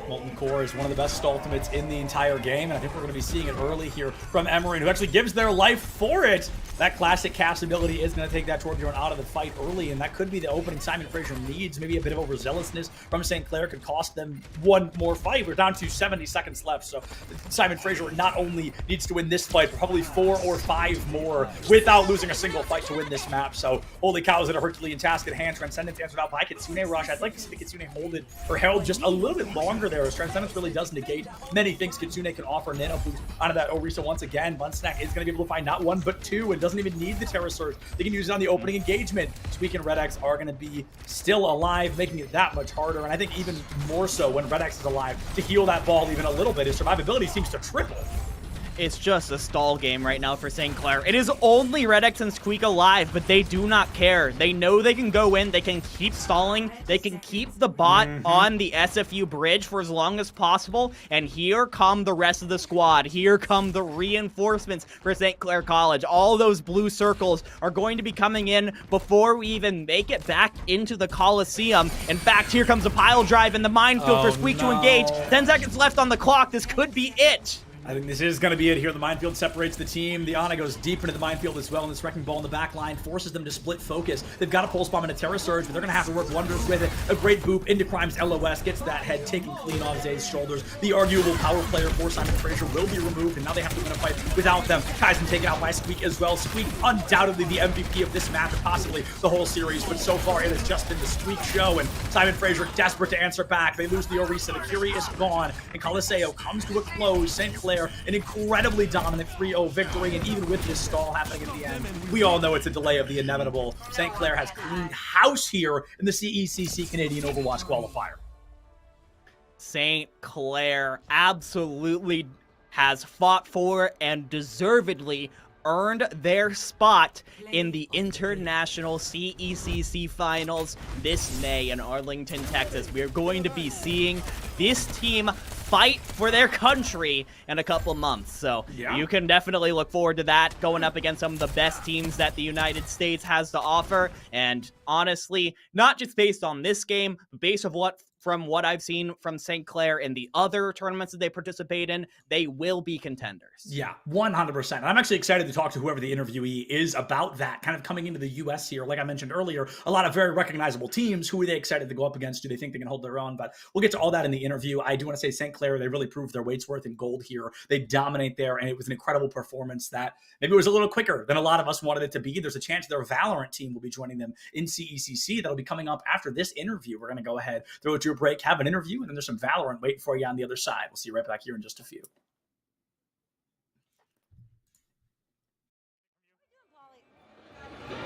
Molten Core is one of the best ultimates in the entire game, and I think we're going to be seeing it early here from Emerin, who actually gives their life for it. That classic cast ability is going to take that Torbjorn out of the fight early, and that could be the opening Simon Fraser needs. Maybe a bit of overzealousness from St. Clair could cost them one more fight. We're down to 70 seconds left, so Simon Fraser not only needs to win this fight, but probably 4 or 5 more without losing a single fight to win this map. So holy cow, is it a Herculean task at hand. Transcendence answered out by Kitsune Rush. I'd like to see the Kitsune held just a little bit longer there, as Transcendence really does negate many things Kitsune can offer. Nano boost onto that Orisa once again. Bunsnack is going to be able to find not 1, but 2, and doesn't even need the Terra Surge. They can use it on the opening engagement. Squeak and Red X are going to be still alive, making it that much harder, and I think even more so when Red X is alive, to heal that ball even a little bit. His survivability seems to triple. It's just a stall game right now for St. Clair. It is only Red X and Squeak alive, but they do not care. They know they can go in, they can keep stalling, they can keep the bot on the SFU bridge for as long as possible, and here come the rest of the squad. Here come the reinforcements for St. Clair College. All those blue circles are going to be coming in before we even make it back into the Coliseum. In fact, here comes a pile drive in the minefield for Squeak to engage. 10 seconds left on the clock. This could be it. I think this is going to be it here. The minefield separates the team. The Ana goes deep into the minefield as well, and this Wrecking Ball in the back line forces them to split focus. They've got a Pulse Bomb and a Terra Surge, but they're going to have to work wonders with it. A great boop into Crime's LOS, gets that head taken clean off Zay's shoulders. The arguable power player for Simon Fraser will be removed, and now they have to win a fight without them. Kaizen taken out by Squeak as well. Squeak undoubtedly the MVP of this match, and possibly the whole series, but so far it has just been the Squeak show, and Simon Fraser desperate to answer back. They lose the Orisa, the Curie is gone, and Coliseo comes to a close. St. Clair, an incredibly dominant 3-0 victory, and even with this stall happening at the end, we all know it's a delay of the inevitable. St. Clair has cleaned house here in the CECC Canadian Overwatch qualifier. St. Clair absolutely has fought for and deservedly earned their spot in the International CECC Finals this May in Arlington, Texas. We are going to be seeing this team fight for their country in a couple months. So you can definitely look forward to that, going up against some of the best teams that the United States has to offer. And honestly, not just based on this game, but based on what from what I've seen from St. Clair in the other tournaments that they participate in, they will be contenders. Yeah, 100%. I'm actually excited to talk to whoever the interviewee is about that, kind of coming into the U.S. here. Like I mentioned earlier, a lot of very recognizable teams. Who are they excited to go up against? Do they think they can hold their own? But we'll get to all that in the interview. I do want to say St. Clair, they really proved their weight's worth in gold here. They dominate there, and it was an incredible performance that maybe was a little quicker than a lot of us wanted it to be. There's a chance their Valorant team will be joining them in CECC. That'll be coming up after this interview. We're going to go ahead, throw it to a break, have an interview, and then there's some Valorant waiting for you on the other side. We'll see you right back here in just a few.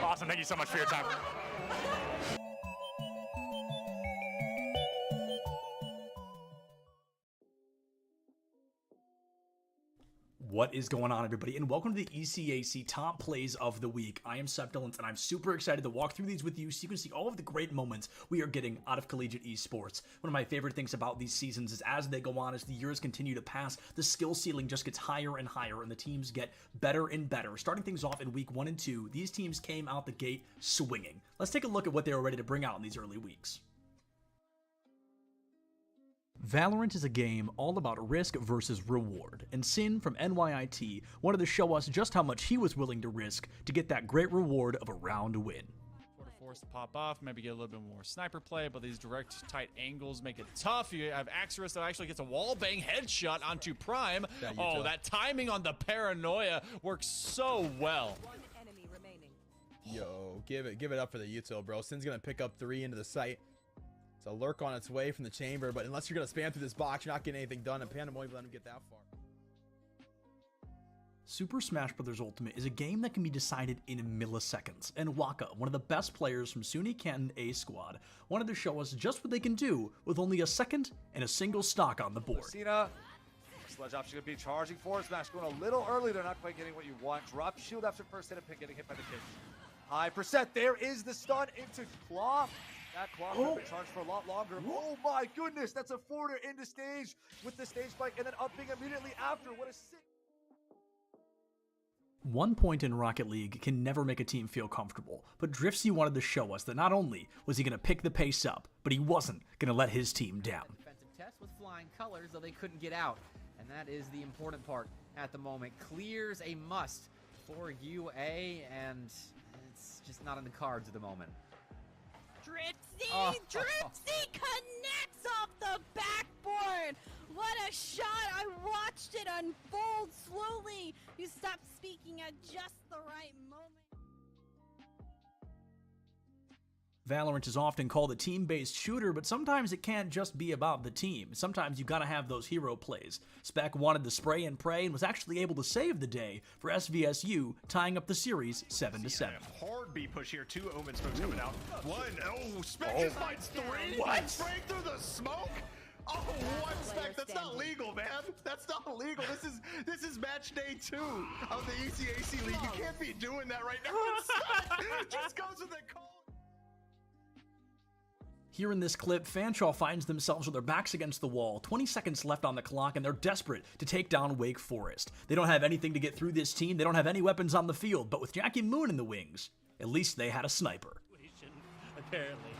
Awesome. Thank you so much for your time. What is going on, everybody, and welcome to the ECAC Top Plays of the Week. I am Septilence, and I'm super excited to walk through these with you so you can see all of the great moments we are getting out of collegiate esports. One of my favorite things about these seasons is as they go on, as the years continue to pass, the skill ceiling just gets higher and higher, and the teams get better and better. Starting things off in week 1 and 2, these teams came out the gate swinging. Let's take a look at what they were ready to bring out in these early weeks. Valorant is a game all about risk versus reward, and Sin from NYIT wanted to show us just how much he was willing to risk to get that great reward of a round win. Sort of forced to pop off, maybe get a little bit more sniper play, but these direct, tight angles make it tough. You have Axorus that actually gets a wallbang headshot onto Prime. Oh, that timing on the paranoia works so well. Yo, give it up for the util, bro. Sin's gonna pick up 3 into the site. It's a lurk on its way from the chamber, but unless you're going to spam through this box, you're not getting anything done, and Panda won't even let him get that far. Super Smash Bros. Ultimate is a game that can be decided in milliseconds, and Waka, one of the best players from SUNY Canton A Squad, wanted to show us just what they can do with only a second and a single stock on the board. Sledge option going to be charging forward smash, going a little early. They're not quite getting what you want. Drop shield after first hit and pick, getting hit by the kid. High percent. There is the stun into Claw. That clock has been charged for a lot longer. Oh my goodness, that's a forwarder into stage with the stage spike and then upping immediately after. What a sick. 1 point in Rocket League can never make a team feel comfortable, but Driftsy wanted to show us that not only was he going to pick the pace up, but he wasn't going to let his team down. Defensive test with flying colors, though they couldn't get out, and that is the important part at the moment. Clears a must for UA, and it's just not in the cards at the moment. Dripsy connects off the backboard. What a shot. I watched it unfold slowly. You stopped speaking at just the right moment. Valorant is often called a team-based shooter, but sometimes it can't just be about the team. Sometimes you gotta have those hero plays. Spec wanted to spray and pray and was actually able to save the day for SVSU, tying up the series 7-7. Hard B push here, 2 Omen smokes coming out. 1, Spec Oh just finds 3. What? Spraying through the smoke? Oh, what, Spec? That's not legal, man. That's not legal. This is match day 2 of the ECAC League. You can't be doing that right now. Spec just goes with the call. Here in this clip, Fanshawe finds themselves with their backs against the wall, 20 seconds left on the clock, and they're desperate to take down Wake Forest. They don't have anything to get through this team, they don't have any weapons on the field, but with Jackie Moon in the wings, at least they had a sniper. Apparently.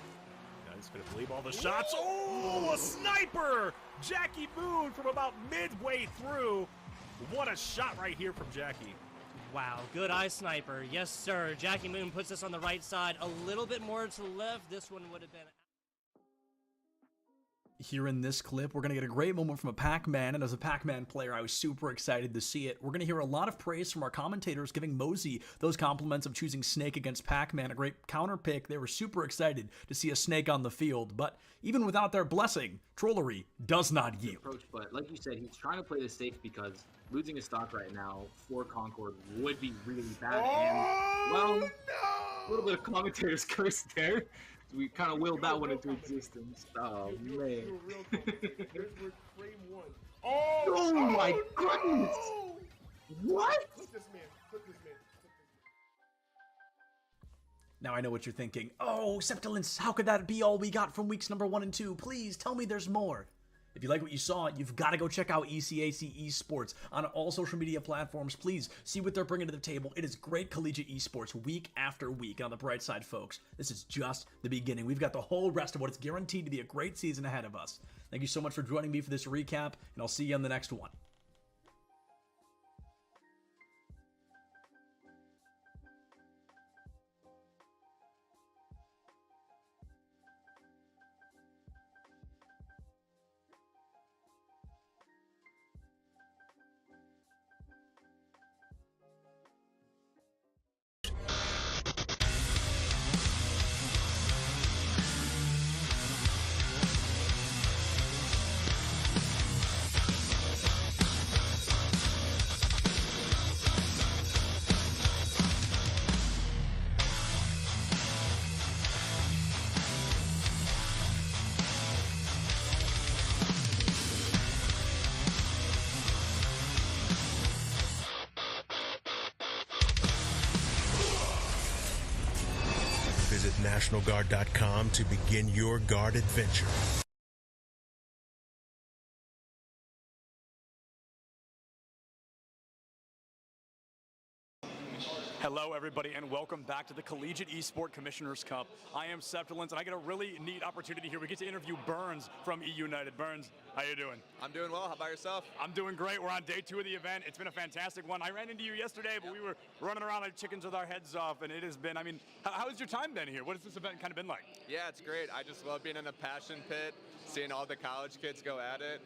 Guys gonna believe all the shots. Oh, a sniper! Jackie Moon from about midway through. What a shot right here from Jackie. Wow, good eye sniper. Yes, sir. Jackie Moon puts us on the right side. A little bit more to the left. This one would have been... Here in this clip, we're going to get a great moment from a Pac-Man, and as a Pac-Man player, I was super excited to see it. We're going to hear a lot of praise from our commentators giving Mosey those compliments of choosing Snake against Pac-Man, a great counter pick. They were super excited to see a Snake on the field, but even without their blessing, Trollery does not yield. Approach, but like you said, he's trying to play this safe because losing a stock right now for Concord would be really bad, and, well, a little bit of commentator's curse there. We kind of willed that one into existence. Oh, man. Oh my goodness! What? Now I know what you're thinking. Oh, Septilence, how could that be all we got from weeks number 1 and 2? Please tell me there's more. If you like what you saw, you've got to go check out ECAC Esports on all social media platforms. Please see what they're bringing to the table. It is great collegiate esports week after week. And on the bright side, folks, this is just the beginning. We've got the whole rest of what is guaranteed to be a great season ahead of us. Thank you so much for joining me for this recap, and I'll see you on the next one. Visit NationalGuard.com to begin your guard adventure. Hello, everybody, and welcome back to the Collegiate Esport Commissioners Cup. I am Septilins, and I get a really neat opportunity here. We get to interview Burns from E United. Burns, how you doing? I'm doing well. How about yourself? I'm doing great. We're on day 2 of the event. It's been a fantastic one. I ran into you yesterday, but we were running around like chickens with our heads off, and it has been, I mean, how has your time been here? What has this event kind of been like? Yeah, it's great. I just love being in the passion pit, seeing all the college kids go at it.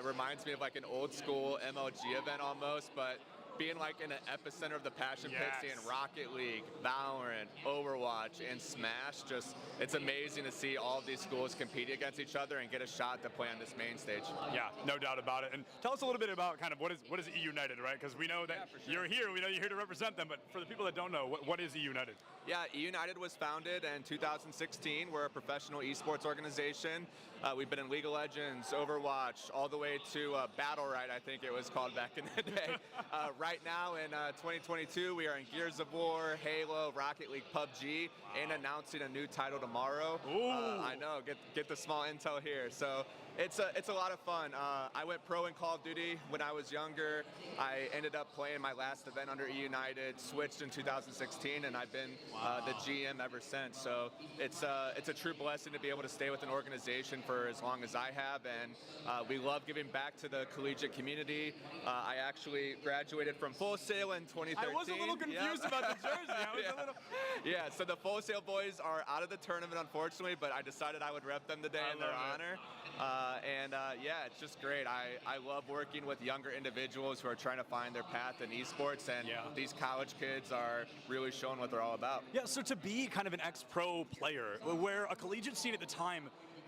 Reminds me of like an old school MLG event almost, but being like in the epicenter of the passion pit, seeing Rocket League, Valorant, Overwatch, and Smash, just it's amazing to see all of these schools compete against each other and get a shot to play on this main stage. Yeah, no doubt about it. And tell us a little bit about kind of what is E United, right? Because we know that you're here, we know you're here to represent them, but for the people that don't know, what is E United? Yeah, E United was founded in 2016. We're a professional esports organization. We've been in League of Legends, Overwatch, all the way to Battle Right, I think it was called back in the day. Right now in 2022, we are in Gears of War, Halo, Rocket League, PUBG, and announcing a new title tomorrow. I know, get the small intel here. So it's a lot of fun. I went pro in Call of Duty when I was younger. I ended up playing my last event under E United, switched in 2016, and I've been the GM ever since. So it's a true blessing to be able to stay with an organization for as long as I have, and we love giving back to the collegiate community. I actually graduated from Full Sail in 2013. I was a little confused about the jersey. Yeah, so the Full Sail boys are out of the tournament, unfortunately, but I decided I would rep them today in their honor. Yeah, it's just great. I love working with younger individuals who are trying to find their path in esports, and these college kids are really showing what they're all about. Yeah, so to be kind of an ex-pro player, where a collegiate scene at the time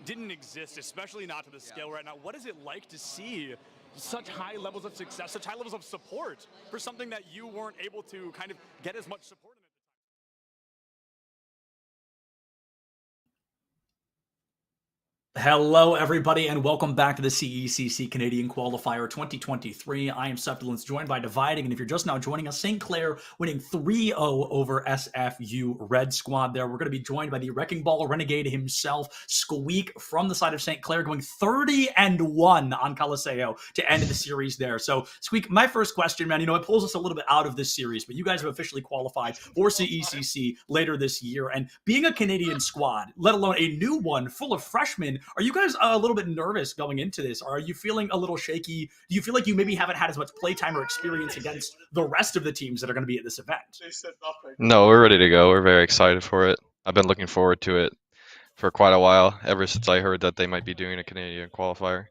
didn't exist, especially not to the scale right now, what is it like to see such high levels of success, such high levels of support for something that you weren't able to kind of get as much support in? Hello, everybody, and welcome back to the CECC Canadian Qualifier 2023. I am Septilins, joined by Dividing, and if you're just now joining us, St. Clair winning 3-0 over SFU Red Squad there. We're going to be joined by the Wrecking Ball Renegade himself, Squeak, from the side of St. Clair, going 30-1 on Coliseo to end the series there. So, Squeak, my first question, man, it pulls us a little bit out of this series, but you guys have officially qualified for CECC later this year, and being a Canadian squad, let alone a new one full of freshmen, are you guys a little bit nervous going into this? Are you feeling a little shaky? Do you feel like you maybe haven't had as much playtime or experience against the rest of the teams that are going to be at this event? No, we're ready to go. We're very excited for it. I've been looking forward to it for quite a while, ever since I heard that they might be doing a Canadian qualifier.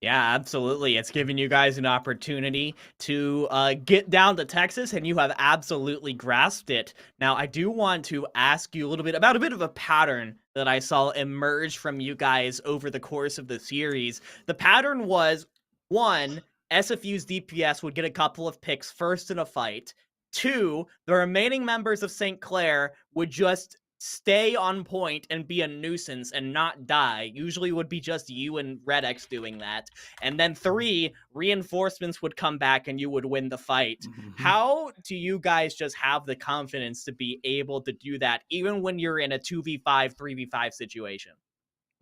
Yeah, absolutely. It's giving you guys an opportunity to get down to Texas, and you have absolutely grasped it. Now, I do want to ask you a little bit about a bit of a pattern that I saw emerge from you guys over the course of the series. The pattern was, 1, SFU's DPS would get a couple of picks first in a fight. 2, the remaining members of St. Clair would just stay on point and be a nuisance and not die. Usually would be just you and Red X doing that. And then 3, reinforcements would come back and you would win the fight. How do you guys just have the confidence to be able to do that even when you're in a 2v5, 3v5 situation?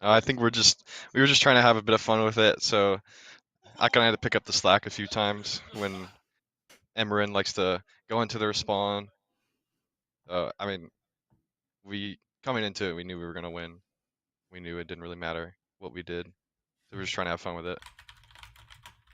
I think we were just trying to have a bit of fun with it. So I kind of had to pick up the slack a few times when Emerin likes to go into their spawn. I mean, coming into it, we knew we were gonna win. We knew it didn't really matter what we did. So we were just trying to have fun with it.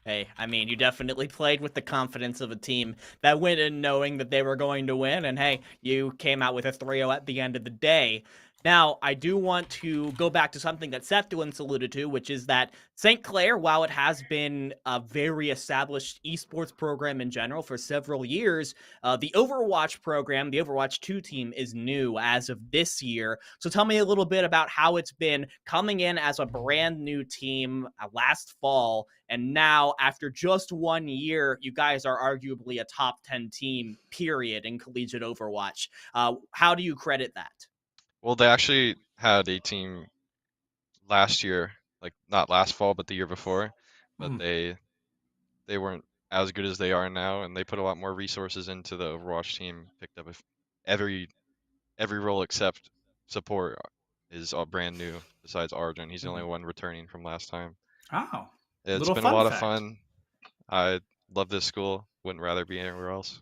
Hey, I mean, you definitely played with the confidence of a team that went in knowing that they were going to win, and hey, you came out with a 3-0 at the end of the day. Now, I do want to go back to something that Seth Dillons alluded to, which is that St. Clair, while it has been a very established esports program in general for several years, the Overwatch program, the Overwatch 2 team, is new as of this year. So tell me a little bit about how it's been coming in as a brand new team last fall, and now, after just 1 year, you guys are arguably a top 10 team, period, in collegiate Overwatch. How do you credit that? Well, they actually had a team last year, like not last fall, but the year before, but they weren't as good as they are now, and they put a lot more resources into the Overwatch team. Picked up every role except support is all brand new. Besides Arjun, he's the only one returning from last time. Oh, It's been a lot of fun. I love this school. Wouldn't rather be anywhere else.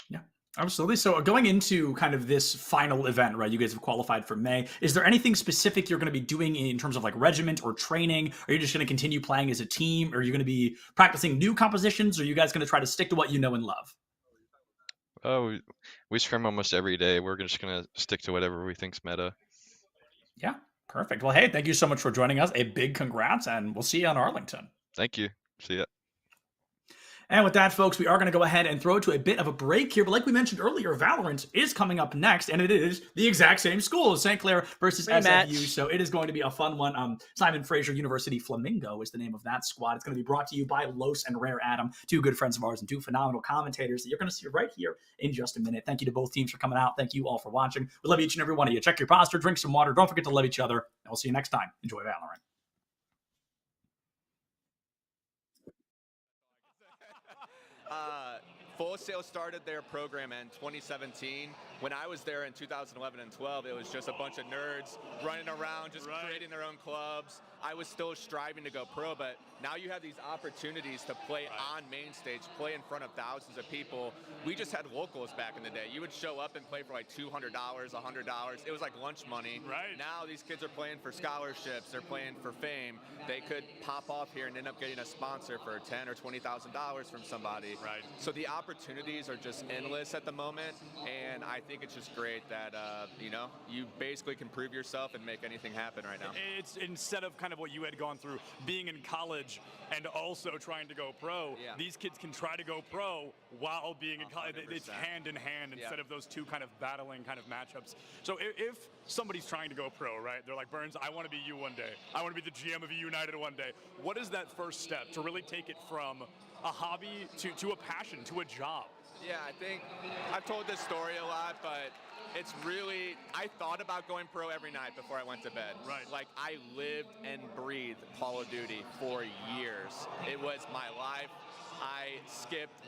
Yeah, absolutely. So going into kind of this final event, right? You guys have qualified for May. Is there anything specific you're going to be doing in terms of like regiment or training? Are you just going to continue playing as a team? Or are you going to be practicing new compositions? Or are you guys going to try to stick to what you know and love? Oh, we scrim almost every day. We're just going to stick to whatever we think's meta. Yeah, perfect. Well, hey, thank you so much for joining us. A big congrats, and we'll see you on Arlington. Thank you. See ya. And with that, folks, we are going to go ahead and throw to a bit of a break here. But like we mentioned earlier, Valorant is coming up next, and it is the exact same school, St. Clair versus SFU. So it is going to be a fun one. Simon Fraser University Flamingo is the name of that squad. It's going to be brought to you by Los and Rare Adam, two good friends of ours and two phenomenal commentators that you're going to see right here in just a minute. Thank you to both teams for coming out. Thank you all for watching. We love each and every one of you. Check your posture, drink some water. Don't forget to love each other. And we'll see you next time. Enjoy Valorant. Full Sail started their program in 2017. When I was there in 2011 and 12, it was just a bunch of nerds running around, just creating their own clubs. I was still striving to go pro, but now you have these opportunities to play on main stage, play in front of thousands of people. We just had locals back in the day. You would show up and play for like $200, $100. It was like lunch money. Now these kids are playing for scholarships. They're playing for fame. They could pop off here and end up getting a sponsor for $10,000 or $20,000 from somebody. So the opportunities are just endless at the moment, and I think it's just great that you know, you basically can prove yourself and make anything happen right now. It's instead of kind of what you had gone through, being in college and also trying to go pro, these kids can try to go pro while being in college. It's hand in hand instead of those two kind of battling kind of matchups. So if somebody's trying to go pro, right, they're like, Burns, I want to be you one day. I want to be the GM of United one day. What is that first step to really take it from a hobby to a passion, to a job? Yeah, I think I've told this story a lot, but it's really, I thought about going pro every night before I went to bed. Like, I lived and breathed Call of Duty for years. It was my life. I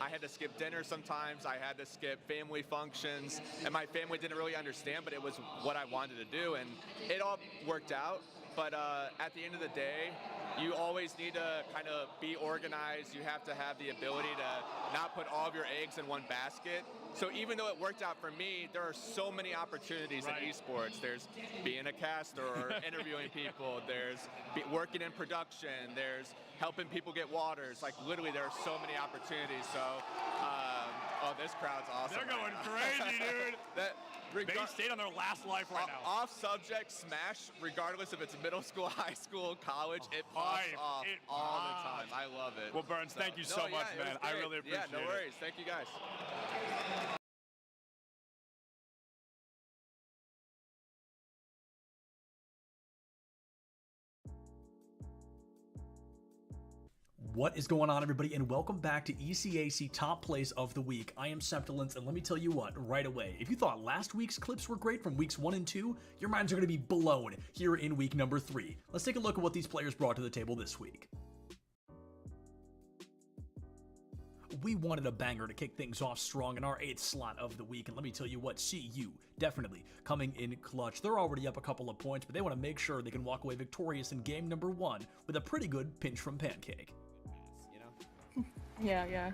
had to skip dinner sometimes. I had to skip family functions, and my family didn't really understand, but it was what I wanted to do, and it all worked out. But at the end of the day, you always need to kind of be organized. You have to have the ability to not put all of your eggs in one basket. So even though it worked out for me, there are so many opportunities in esports. There's being a caster or interviewing people. There's working in production. There's helping people get waters. Like, literally, there are so many opportunities. So, oh, this crowd's awesome. They're going crazy, dude. They stayed on their last life right now. Off subject, Smash, regardless if it's middle school, high school, college, it pops off all the time. I love it. Well, Burns, thank you so much, man. I really appreciate it. Yeah, no worries. Thank you, guys. What is going on, everybody, and welcome back to ECAC Top Plays of the Week. I am Septilence, and let me tell you what, right away, if you thought last week's clips were great from weeks 1 and 2, your minds are going to be blown here in week number 3. Let's take a look at what these players brought to the table this week. we wanted a banger to kick things off strong in our 8th slot of the week, and let me tell you what, CU definitely coming in clutch. They're already up a couple of points, but they want to make sure they can walk away victorious in game number 1 with a pretty good pinch from Pancake. Yeah.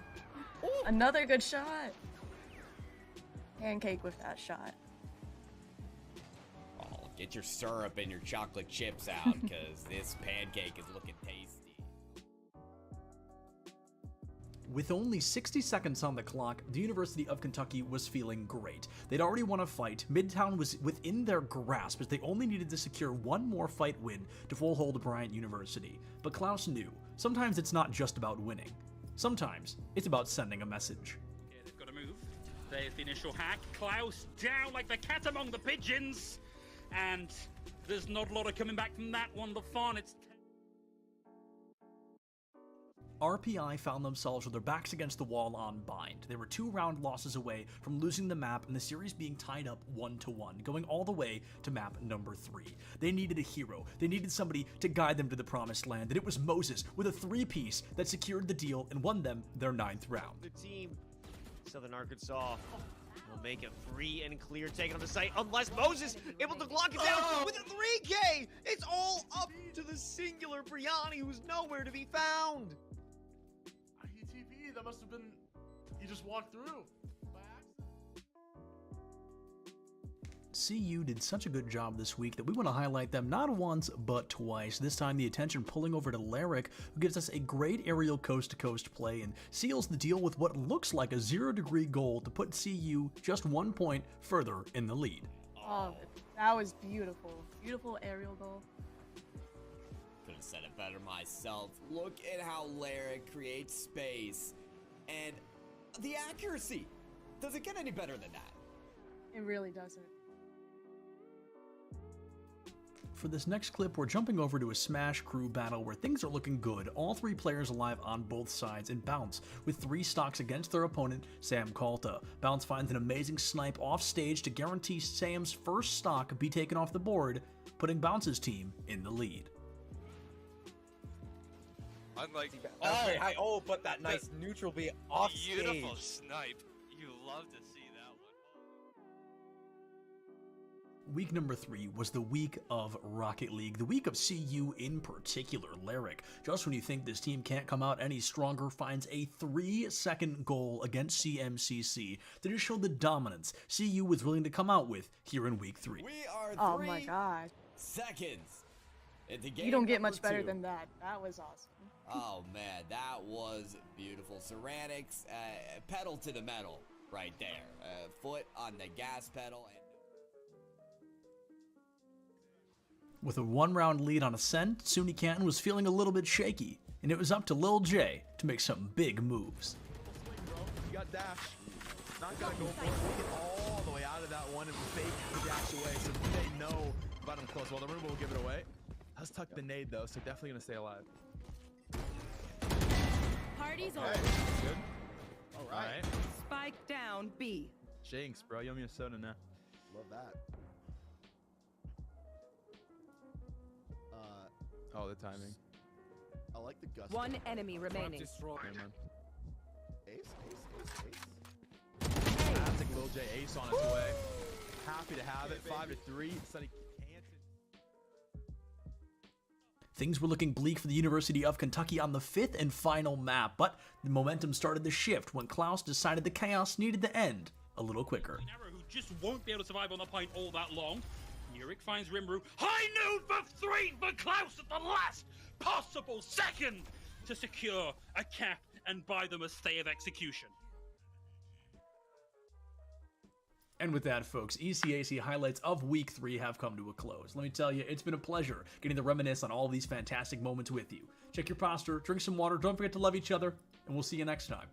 Another good shot. Pancake with that shot. Oh, get your syrup and your chocolate chips out, because this pancake is looking tasty. With only 60 seconds on the clock, the University of Kentucky was feeling great. They'd already won a fight, Midtown was within their grasp as they only needed to secure one more fight win to full hold Bryant University. But Klaus knew, sometimes it's not just about winning. Sometimes it's about sending a message. Okay, they've got to move. There's the initial hack. Klaus down like the cat among the pigeons. And there's not a lot of coming back from that one. The fun, it's... RPI found themselves with their backs against the wall on bind. They were 2-round losses away from losing the map and the series being tied up 1-1, going all the way to map number 3. They needed a hero. They needed somebody to guide them to the promised land, and it was Moses with a 3-piece that secured the deal and won them their 9th round. The team, Southern Arkansas, will make it free and clear, taking on the site, unless Moses able to lock it down with a 3K. It's all up to the singular Briani, who's nowhere to be found. That must have been, he just walked through. CU did such a good job this week that we want to highlight them not once, but twice. This time the attention pulling over to Lyric, who gives us a great aerial coast-to-coast play and seals the deal with what looks like a 0-degree goal to put CU just 1 point further in the lead. Oh, that was beautiful. Beautiful aerial goal. Could have said it better myself. Look at how Lyric creates space. And the accuracy. Does it get any better than that? It really doesn't. For this next clip, we're jumping over to a Smash crew battle where things are looking good. All 3 players alive on both sides, and Bounce with 3 stocks against their opponent, Sam Kalta. Bounce finds an amazing snipe off stage to guarantee Sam's first stock be taken off the board, putting Bounce's team in the lead. Unlike but that nice neutral be off beautiful stage. Snipe. You love to see that one. Week number 3 was the week of Rocket League, the week of CU in particular. Lyric, just when you think this team can't come out any stronger, finds a 3-second goal against CMCC that just showed the dominance CU was willing to come out with here in week 3. We are 3 Oh my god. seconds into game You don't get much number better 2. than that. That was awesome. Oh man, that was beautiful. Ceramics, pedal to the metal right there. Foot on the gas pedal. With a 1-round lead on Ascent, SUNY Canton was feeling a little bit shaky, and it was up to Lil J to make some big moves. You got dash. Not gonna go for it. We'll get all the way out of that one and fake the dash away so they know about him close. Well, the Rumble will give it away. Let's tuck the nade though, so definitely gonna stay alive. Party's over. Good. All right. Spike down B. Jinx, bro. Yummy a soda now. Love that. Oh, the timing. I like the gusto. One enemy remaining. Ace. Fantastic Lil J ace on its way. Happy to have it. 5-3. Sunny Canton. Things were looking bleak for the University of Kentucky on the 5th and final map, but the momentum started to shift when Klaus decided the chaos needed to end a little quicker. Who just won't be able to survive on the point all that long. Nurik finds Rimru. High noon for 3 for Klaus at the last possible second to secure a cap and buy them a stay of execution. And with that, folks, ECAC highlights of Week 3 have come to a close. Let me tell you, it's been a pleasure getting to reminisce on all of these fantastic moments with you. Check your posture, drink some water, don't forget to love each other, and we'll see you next time.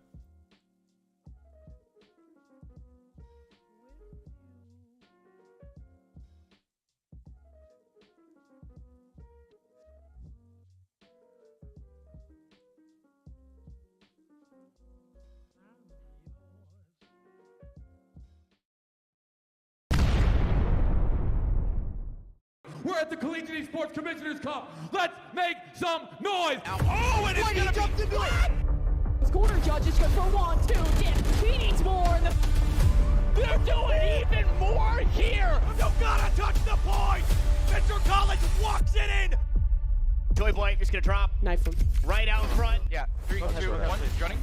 We're at the Collegiate Esports Commissioners Cup. Let's make some noise. Oh, and it's gonna be... Corner judges go for 1, 2, dip. He needs more in the... They're doing even more here! You gotta touch the point! Mr. Collins walks it in! Toy Boy is gonna drop. Knife him. Right out in front. Yeah, 3, 2, 1, running.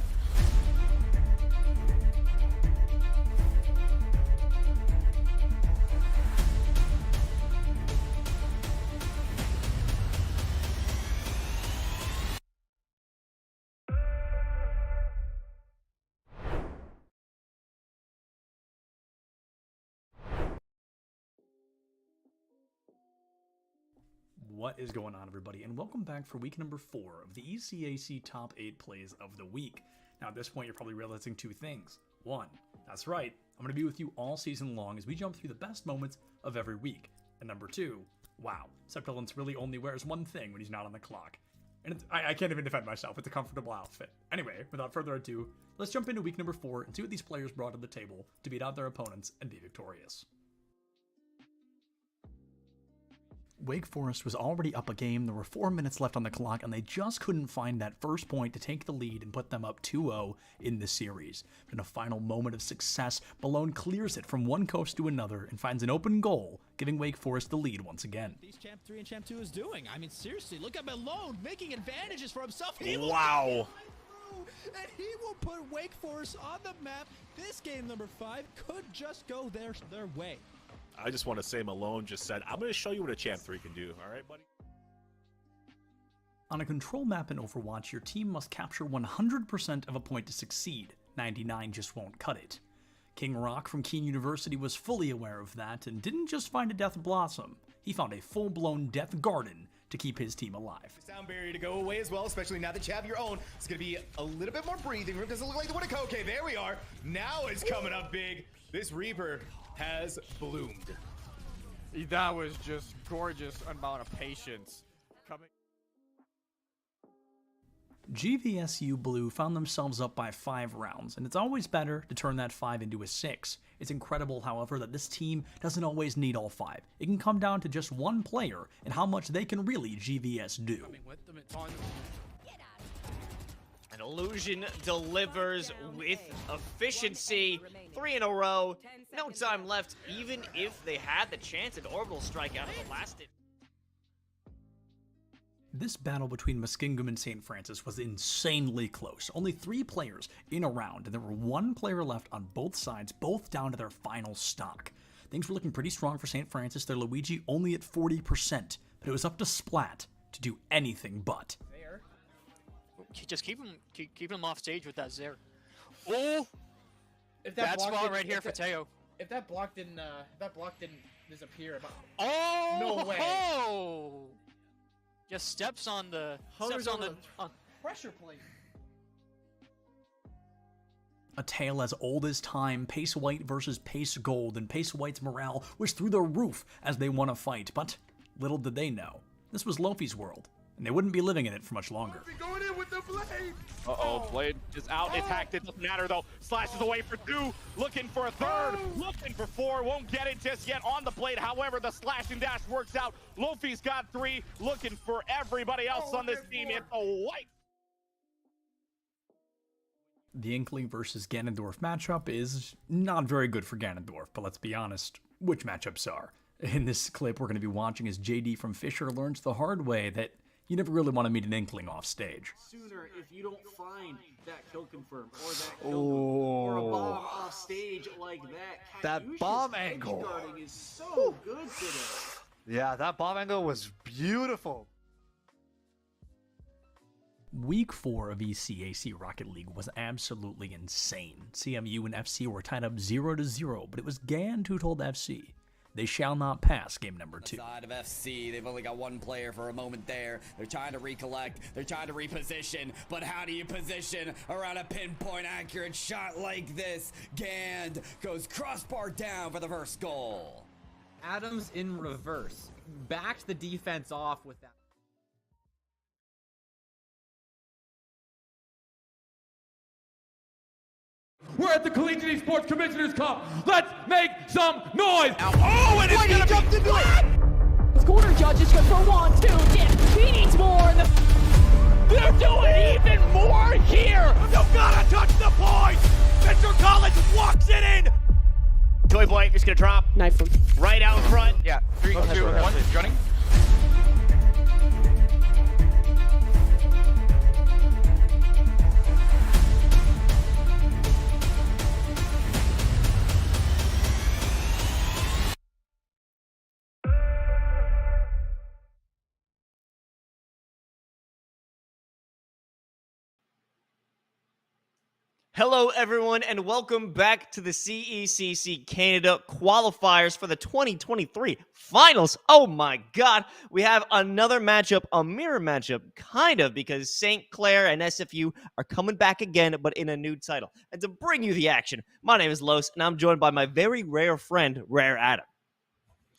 What is going on, everybody, and welcome back for week number 4 of the ECAC Top 8 Plays of the Week. Now, at this point, you're probably realizing 2 things. 1, that's right, I'm going to be with you all season long as we jump through the best moments of every week. And number 2, wow, Septilence really only wears one thing when he's not on the clock. And I can't even defend myself, it's a comfortable outfit. Anyway, without further ado, let's jump into week number 4 and see what these players brought to the table to beat out their opponents and be victorious. Wake Forest was already up a game, there were 4 minutes left on the clock, and they just couldn't find that first point to take the lead and put them up 2-0 in the series. But in a final moment of success, Malone clears it from one coast to another and finds an open goal, giving Wake Forest the lead once again. These Champ 3 and Champ 2 is doing. I mean, seriously, look at Malone making advantages for himself. Wow. And he will put Wake Forest on the map. This game number 5 could just go their way. I just want to say Malone just said, I'm going to show you what a Champ 3 can do. All right, buddy? On a control map in Overwatch, your team must capture 100% of a point to succeed. 99 just won't cut it. King Rock from Keene University was fully aware of that and didn't just find a Death Blossom. He found a full-blown Death Garden to keep his team alive. Sound barrier to go away as well, especially now that you have your own. It's going to be a little bit more breathing room. Doesn't look like the one. Okay, there we are. Now it's coming up big. This Reaper has bloomed. That was just gorgeous amount of patience. GVSU Blue found themselves up by 5 rounds, and it's always better to turn that 5 into a 6. It's incredible, however, that this team doesn't always need all 5. It can come down to just one player and how much they can really GVS do. An Illusion delivers with efficiency. 3 in a row. No time left, even if they had the chance at Orbital Strike out of the last. This battle between Muskingum and St. Francis was insanely close. Only 3 players in a round, and there were 1 player left on both sides, both down to their final stock. Things were looking pretty strong for St. Francis, their Luigi only at 40%, but it was up to Splat to do anything but. Just keep him off stage with that Zare. Oh! If that spot right here for Teo. If that block didn't disappear, oh no way! Oh! Just steps on the pressure plate. A tale as old as time, Pace White versus Pace Gold, and Pace White's morale was through the roof as they won a fight, but little did they know, this was Lofi's world, and they wouldn't be living in it for much longer. Going in with the blade. Uh-oh, Blade is out. It's hacked. It doesn't matter, though. Slashes away for 2. Looking for a 3rd. Looking for 4. Won't get it just yet on the Blade. However, the slash and dash works out. Luffy's got 3. Looking for everybody else on this team. It's a white. The Inkling versus Ganondorf matchup is not very good for Ganondorf, but let's be honest, which matchups are? In this clip, we're going to be watching as JD from Fisher learns the hard way that you never really want to meet an Inkling off stage. Sooner if you don't find that kill confirm or that kill or a bomb off stage like that. That bomb angle is so good today. Yeah, that bomb angle was beautiful. Week 4 of ECAC Rocket League was absolutely insane. CMU and FC were tied up 0-0, but it was Gand who told FC they shall not pass game number 2. Side of FC, they've only got 1 player for a moment there. They're trying to recollect, they're trying to reposition, but how do you position around a pinpoint accurate shot like this? Gand goes crossbar down for the first goal. Adams in reverse. Backed the defense off with that. We're at the Collegiate Esports Commissioners Cup. Let's make some noise. Oh, and it's he jumped into it. Corner judges go for 1, 2, dip. He needs more in the... They're doing even more here. You gotta touch the point. Mr. College walks it in. Toy Boy just gonna drop. Knife him. Right out in front. Yeah, 3, 2, 1, running. Hello, everyone, and welcome back to the CECC Canada qualifiers for the 2023 finals. Oh my god, we have another matchup, a mirror matchup, kind of, because St. Clair and SFU are coming back again, but in a new title. And to bring you the action, my name is Los, and I'm joined by my very rare friend, Rare Adam.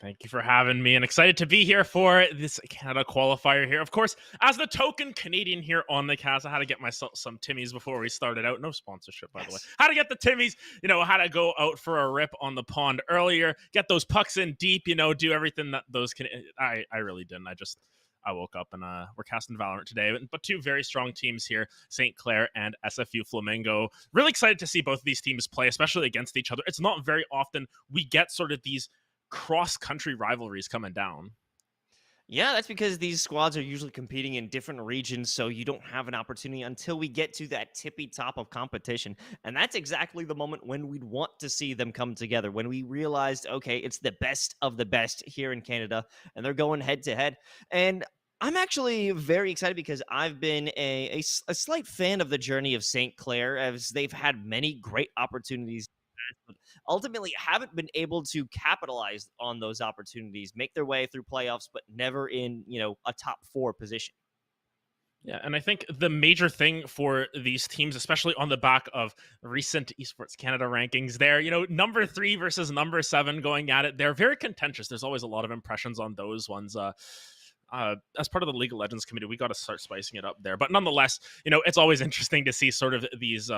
Thank you for having me, and excited to be here for this Canada qualifier here. Of course, as the token Canadian here on the cast, I had to get myself some Timmies before we started out. No sponsorship, by the way. How to get the Timmies, how to go out for a rip on the pond earlier, get those pucks in deep, do everything that those can. I really didn't. I woke up and we're casting Valorant today, but two very strong teams here, St. Clair and SFU Flamingo. Really excited to see both of these teams play, especially against each other. It's not very often we get sort of these cross-country rivalries coming down. Yeah, that's because these squads are usually competing in different regions, so you don't have an opportunity until we get to that tippy top of competition. And that's exactly the moment when we'd want to see them come together, when we realized, okay, it's the best of the best here in Canada, and they're going head-to-head. And I'm actually very excited because I've been a slight fan of the journey of St. Clair, as they've had many great opportunities, but ultimately haven't been able to capitalize on those opportunities, make their way through playoffs, but never in, a top 4 position. Yeah, and I think the major thing for these teams, especially on the back of recent Esports Canada rankings, they're, number 3 versus number 7 going at it. They're very contentious. There's always a lot of impressions on those ones. As part of the League of Legends committee, we got to start spicing it up there. But nonetheless, it's always interesting to see sort of these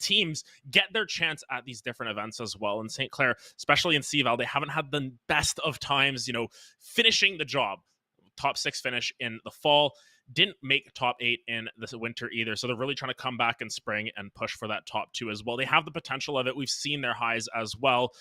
teams get their chance at these different events as well. And St. Clair, especially in CVAL, they haven't had the best of times, finishing the job. Top 6 finish in the fall, didn't make top 8 in the winter either. So they're really trying to come back in spring and push for that top 2 as well. They have the potential of it. We've seen their highs as well.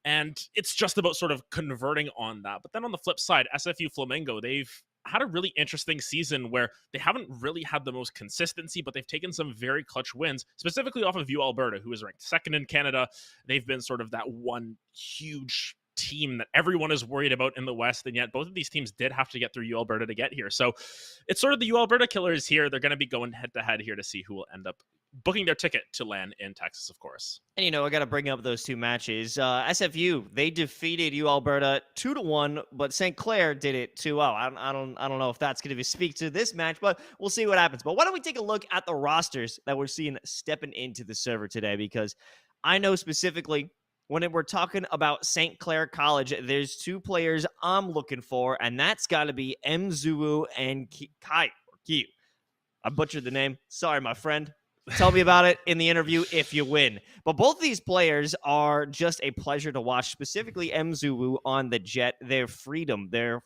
And it's just about sort of converting on that. But then on the flip side, SFU Flamingo, they've had a really interesting season where they haven't really had the most consistency, but they've taken some very clutch wins, specifically off of U Alberta, who is ranked 2nd in Canada. They've been sort of that one huge team that everyone is worried about in the West, and yet both of these teams did have to get through U Alberta to get here. So it's sort of the U Alberta killers here. They're going to be going head-to-head here to see who will end up booking their ticket to land in Texas, of course. And, I got to bring up those 2 matches. SFU, they defeated U Alberta 2-1, but St. Clair did it 2-0. I don't know if that's going to speak to this match, but we'll see what happens. But why don't we take a look at the rosters that we're seeing stepping into the server today, because I know specifically when we're talking about St. Clair College, there's 2 players I'm looking for, and that's got to be Mzuu and Kiyu. I butchered the name. Sorry, my friend. Tell me about it in the interview if you win. But both these players are just a pleasure to watch, specifically Mzuu on the Jet. Their freedom, their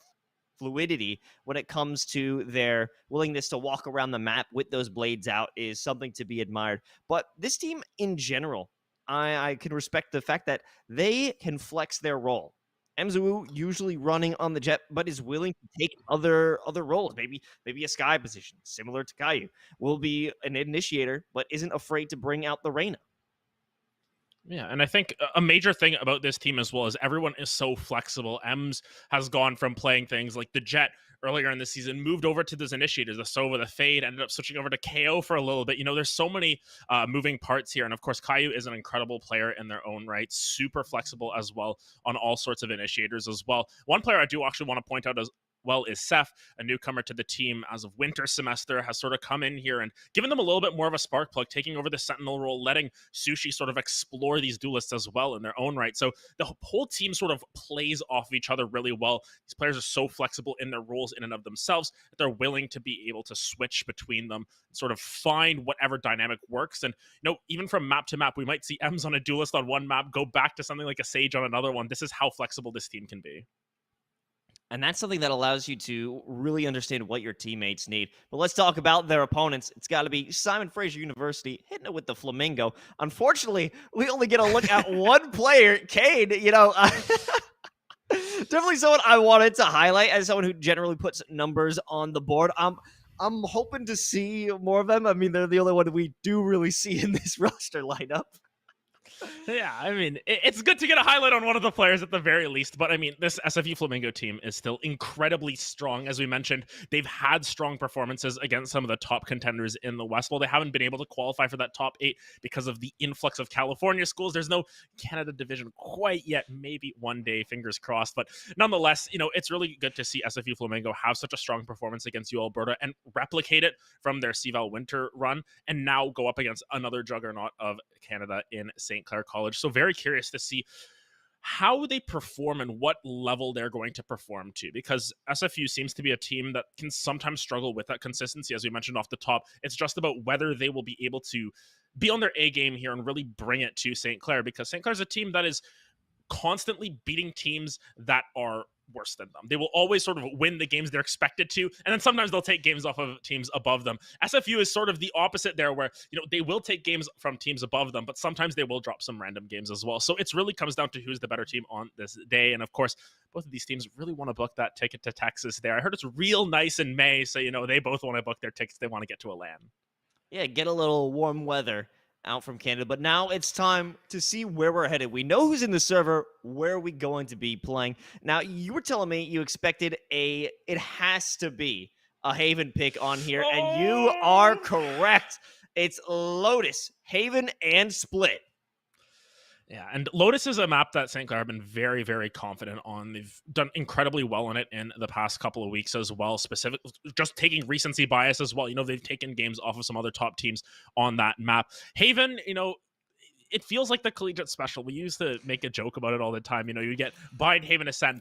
fluidity when it comes to their willingness to walk around the map with those blades out is something to be admired. But this team in general, I can respect the fact that they can flex their role. Mzuu usually running on the Jet, but is willing to take other roles. Maybe a Sky position, similar to Caillou. Will be an initiator, but isn't afraid to bring out the Reyna. Yeah, and I think a major thing about this team as well is everyone is so flexible. Ems has gone from playing things like the Jet earlier in the season, moved over to those initiators, the Sova, the Fade, ended up switching over to KO for a little bit. There's so many moving parts here. And of course, Caillou is an incredible player in their own right, super flexible as well on all sorts of initiators as well. One player I do actually want to point out as well is Seth, a newcomer to the team as of winter semester, has sort of come in here and given them a little bit more of a spark plug, taking over the Sentinel role, letting Sushi sort of explore these duelists as well in their own right. So the whole team sort of plays off of each other really well. These players are so flexible in their roles in and of themselves that they're willing to be able to switch between them, sort of find whatever dynamic works. And, even from map to map, we might see Ems on a duelist on one map, go back to something like a Sage on another one. This is how flexible this team can be. And that's something that allows you to really understand what your teammates need. But let's talk about their opponents. It's got to be Simon Fraser University hitting it with the Flamingo. Unfortunately, we only get a look at one player, Cade. You know, definitely someone I wanted to highlight as someone who generally puts numbers on the board. I'm hoping to see more of them. I mean, they're the only one we do really see in this roster lineup. Yeah, I mean, it's good to get a highlight on one of the players at the very least, but I mean, this SFU Flamingo team is still incredibly strong. As we mentioned, they've had strong performances against some of the top contenders in the West. While they haven't been able to qualify for that top 8 because of the influx of California schools, there's no Canada division quite yet. Maybe one day, fingers crossed. But nonetheless, you know, it's really good to see SFU Flamingo have such a strong performance against U Alberta and replicate it from their CVAL winter run, and now go up against another juggernaut of Canada in St. Clair College. So very curious to see how they perform and what level they're going to perform to, because SFU seems to be a team that can sometimes struggle with that consistency. As we mentioned off the top, it's just about whether they will be able to be on their A game here and really bring it to St. Clair, because St. Clair's a team that is constantly beating teams that are worse than them. They will always sort of win the games they're expected to, and then sometimes they'll take games off of teams above them. SFU is sort of the opposite there, where, you know, they will take games from teams above them, but sometimes they will drop some random games as well. So it's really comes down to who's the better team on this day. And of course, both of these teams really want to book that ticket to Texas there. I heard it's real nice in May, so, you know, they both want to book their tickets. They want to get to a LAN. Yeah, get a little warm weather out from Canada. But now it's time to see where we're headed. We know who's in the server. Where are we going to be playing? Now, you were telling me you expected it has to be a Haven pick on here, and you are correct. It's Lotus, Haven, and Split. Yeah, and Lotus is a map that St. Clair have been very, very confident on. They've done incredibly well on it in the past couple of weeks as well, specific, just taking recency bias as well. You know, they've taken games off of some other top teams on that map. Haven, you know, it feels like the collegiate special. We used to make a joke about it all the time. You know, you get Bind Haven Ascent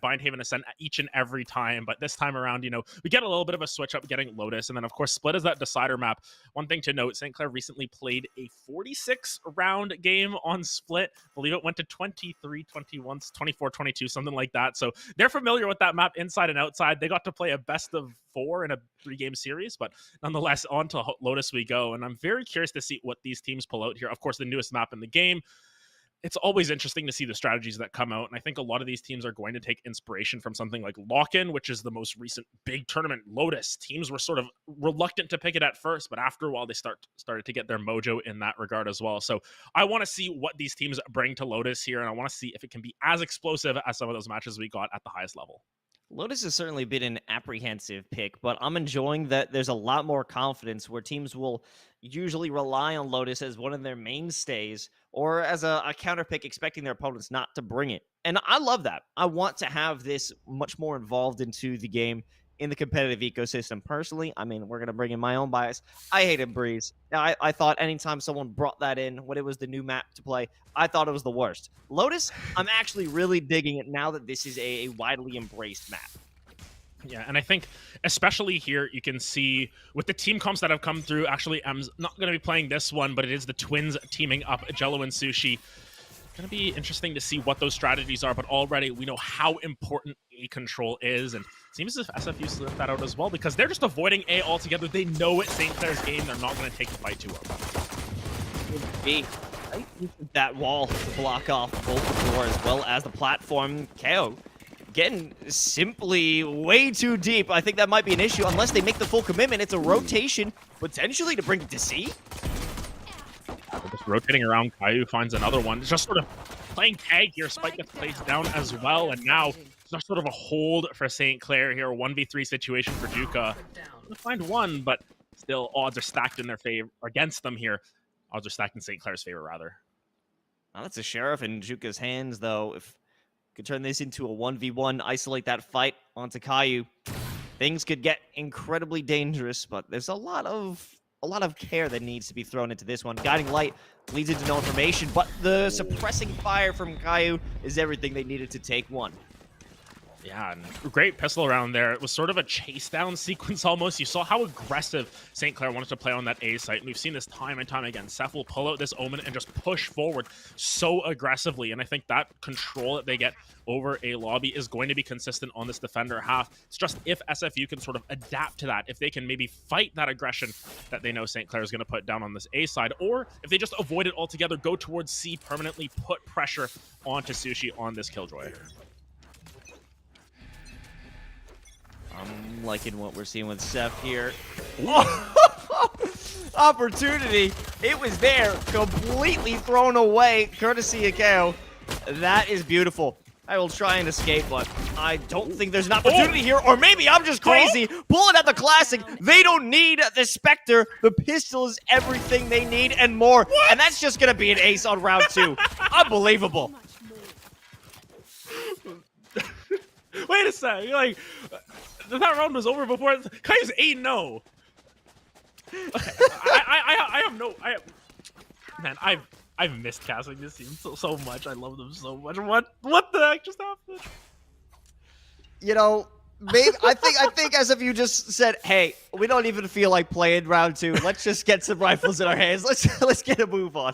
each and every time. But this time around, you know, we get a little bit of a switch up getting Lotus. And then, of course, Split is that decider map. One thing to note, St. Clair recently played a 46-round game on Split. I believe it went to 23-21, 24-22, something like that. So they're familiar with that map inside and outside. They got to play a best of 4 in a 3-game series. But nonetheless, on to Lotus we go. And I'm very curious to see what these teams pull out here. Of course, the newest map in the game. It's always interesting to see the strategies that come out, and I think a lot of these teams are going to take inspiration from something like Lock-In, which is the most recent big tournament. Lotus teams were sort of reluctant to pick it at first, but after a while they started to get their mojo in that regard as well. So I want to see what these teams bring to Lotus here, and I want to see if it can be as explosive as some of those matches we got at the highest level. Lotus has certainly been an apprehensive pick, but I'm enjoying that there's a lot more confidence where teams will usually rely on Lotus as one of their mainstays or as a counter pick, expecting their opponents not to bring it. And I love that. I want to have this much more involved into the game in the competitive ecosystem. Personally, I mean, we're going to bring in my own bias. I hated Breeze. I thought anytime someone brought that in when it was the new map to play, I thought it was the worst. Lotus, I'm actually really digging it now that this is a widely embraced map. Yeah, and I think especially here, you can see with the team comps that have come through, actually, I'm not going to be playing this one, but it is the Twins teaming up Jello and Sushi. Going to be interesting to see what those strategies are, but already we know how important A control is, and it seems as if SFU slipped that out as well, because they're just avoiding A altogether. They know it's St. Clair's game. They're not going to take the fight too well. That wall to block off both the door as well as the platform. KO getting simply way too deep. I think that might be an issue unless they make the full commitment. It's a rotation, potentially to bring it to C. Just rotating around, Caillou finds another one. Just sort of playing tag here. Spike gets placed down as well, and now just sort of a hold for St. Clair here. 1v3 situation for Duca. Gonna find one, but still odds are stacked in their favor, against them here. Odds are stacked in St. Clair's favor, rather. Now that's a Sheriff in Juka's hands, though. If could turn this into a 1v1, isolate that fight onto Caillou, things could get incredibly dangerous, but there's a lot of care that needs to be thrown into this one. Guiding Light leads into no information, but the suppressing fire from Caillou is everything they needed to take one. Yeah, and great pistol around there. It was sort of a chase down sequence almost. You saw how aggressive St. Clair wanted to play on that A site, and we've seen this time and time again. Seth will pull out this Omen and just push forward so aggressively, and I think that control that they get over a lobby is going to be consistent on this defender half. It's just if SFU can sort of adapt to that, if they can maybe fight that aggression that they know St. Clair is going to put down on this A side, or if they just avoid it altogether, go towards C, permanently put pressure onto Sushi on this Killjoy. I'm liking what we're seeing with Seth here. Opportunity. It was there, completely thrown away, courtesy of KO. That is beautiful. I will try and escape, but I don't think there's an opportunity here. Or maybe I'm just crazy. Pulling out the classic. They don't need the Spectre. The pistol is everything they need and more. And that's just going to be an ace on round 2. Unbelievable. Wait a sec. You're like, that round was over before. Kai's 8-0. Okay, I have no. Man, I've missed casting this team so much. I love them so much. What the heck just happened? You know, maybe I think as if you just said, "Hey, we don't even feel like playing round 2. Let's just get some rifles in our hands. Let's get a move on."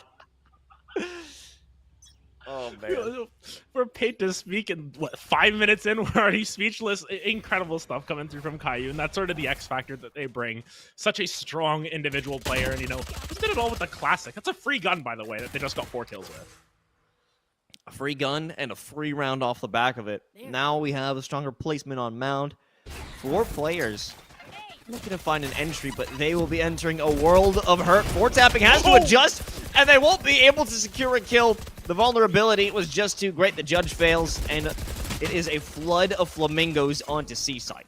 Oh man, we're paid to speak, and what, 5 minutes in, we're already speechless. Incredible stuff coming through from Caillou, and that's sort of the X factor that they bring. Such a strong individual player, and just did it all with the classic. That's a free gun, by the way, that they just got 4 kills with. A free gun and a free round off the back of it. Now we have a stronger placement on mound. 4 players looking to find an entry, but they will be entering a world of hurt. 4-tapping has to adjust, and they won't be able to secure a kill. The vulnerability was just too great. The judge fails, and it is a flood of flamingos onto C-side.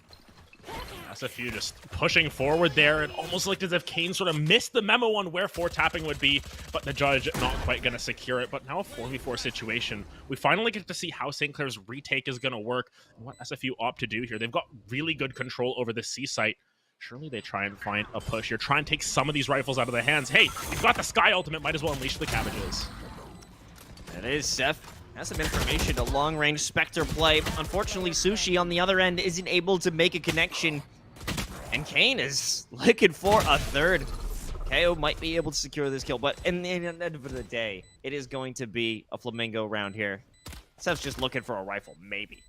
SFU just pushing forward there. It almost looked as if Kane sort of missed the memo on where 4-tapping would be, but the judge not quite going to secure it. But now a 4v4 situation. We finally get to see how St. Clair's retake is going to work and what SFU opt to do here. They've got really good control over the C site. Surely they try and find a push here. Try and take some of these rifles out of their hands. Hey, you've got the Sky ultimate. Might as well unleash the cabbages. That is Seth. Has some information, a long-range Spectre play. Unfortunately, Sushi on the other end isn't able to make a connection. And Kane is looking for a third. KO might be able to secure this kill, but in the end of the day, it is going to be a Flamingo round here. Seth's just looking for a rifle, maybe.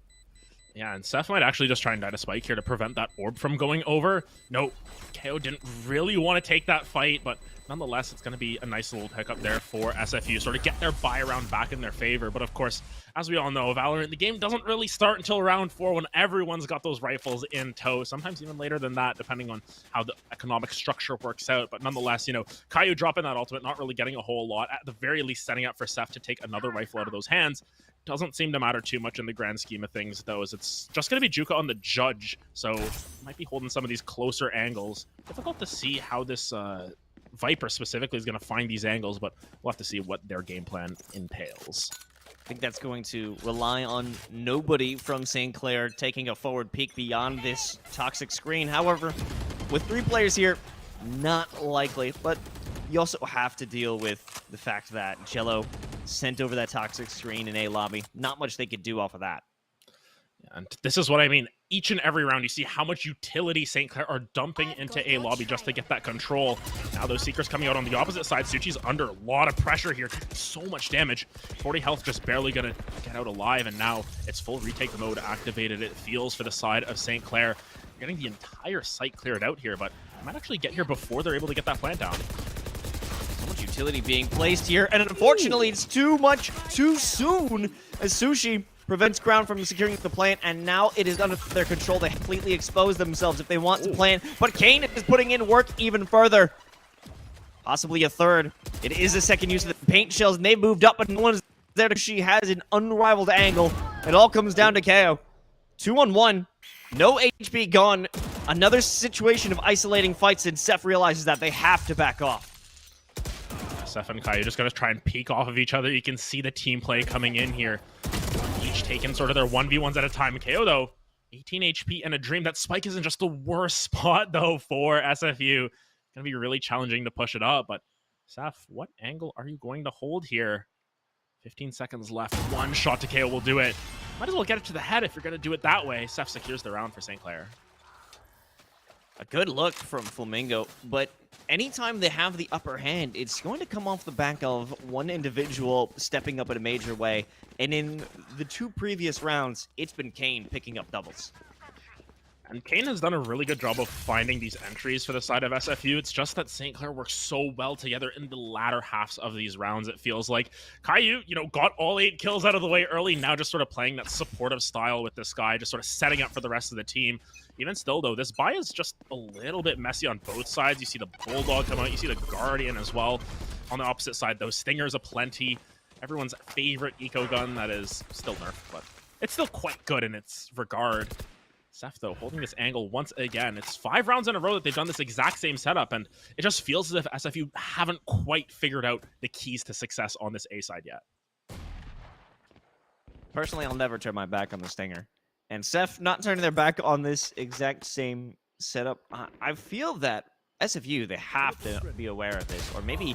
Yeah, and Seth might actually just try and die to Spike here to prevent that orb from going over. No, KO didn't really want to take that fight, but nonetheless, it's going to be a nice little pickup there for SFU, sort of get their buy round back in their favor. But of course, as we all know, Valorant, the game doesn't really start until round 4 when everyone's got those rifles in tow, sometimes even later than that, depending on how the economic structure works out. But nonetheless, Caillou dropping that ultimate, not really getting a whole lot, at the very least setting up for Seth to take another rifle out of those hands. Doesn't seem to matter too much in the grand scheme of things, though, as it's just going to be Juka on the judge, so might be holding some of these closer angles. Difficult to see how this Viper specifically is going to find these angles, but we'll have to see what their game plan entails. I think that's going to rely on nobody from St. Clair taking a forward peek beyond this toxic screen. However, with 3 players here, not likely, but you also have to deal with the fact that Jello sent over that toxic screen in A lobby. Not much they could do off of that. And this is what I mean. Each and every round, you see how much utility St. Clair are dumping into A lobby just to get that control. Now those Seekers coming out on the opposite side. Suchi's under a lot of pressure here. So much damage. 40 health, just barely going to get out alive. And now it's full retake mode activated. It feels for the side of St. Clair. Getting the entire site cleared out here, but I might actually get here before they're able to get that plant down. So much utility being placed here, and unfortunately, it's too much too soon as Sushi prevents Ground from securing the plant, and now it is under their control. They completely expose themselves if they want to plant, but Kane is putting in work even further. Possibly a third. It is a second use of the paint shells, and they moved up, but no one is there. She has an unrivaled angle. It all comes down to KO. 2-on-1. No HP gone. Another situation of isolating fights, and Seth realizes that they have to back off. Seth and Caillou just going to try and peek off of each other. You can see the team play coming in here. Each taking sort of their 1v1s at a time. KO, though, 18 HP and a dream. That Spike isn't just the worst spot, though, for SFU. Going to be really challenging to push it up. But, Seth, what angle are you going to hold here? 15 seconds left. One shot to KO will do it. Might as well get it to the head if you're going to do it that way. Seth secures the round for St. Clair. A good look from Flamingo, but anytime they have the upper hand, it's going to come off the back of one individual stepping up in a major way. And in the 2 previous rounds, it's been Kane picking up doubles. And Kane has done a really good job of finding these entries for the side of SFU. It's just that St. Clair works so well together in the latter halves of these rounds, it feels like. Caillou, got all 8 kills out of the way early, now just sort of playing that supportive style with this guy, just sort of setting up for the rest of the team. Even still, though, this buy is just a little bit messy on both sides. You see the Bulldog come out, you see the Guardian as well. On the opposite side, though, Stingers aplenty. Everyone's favorite eco gun that is still nerfed, but it's still quite good in its regard. Seth, though, holding this angle once again. It's 5 rounds in a row that they've done this exact same setup, and it just feels as if SFU haven't quite figured out the keys to success on this A side yet. Personally, I'll never turn my back on the Stinger. And Seth not turning their back on this exact same setup. I feel that SFU, they have to be aware of this, or maybe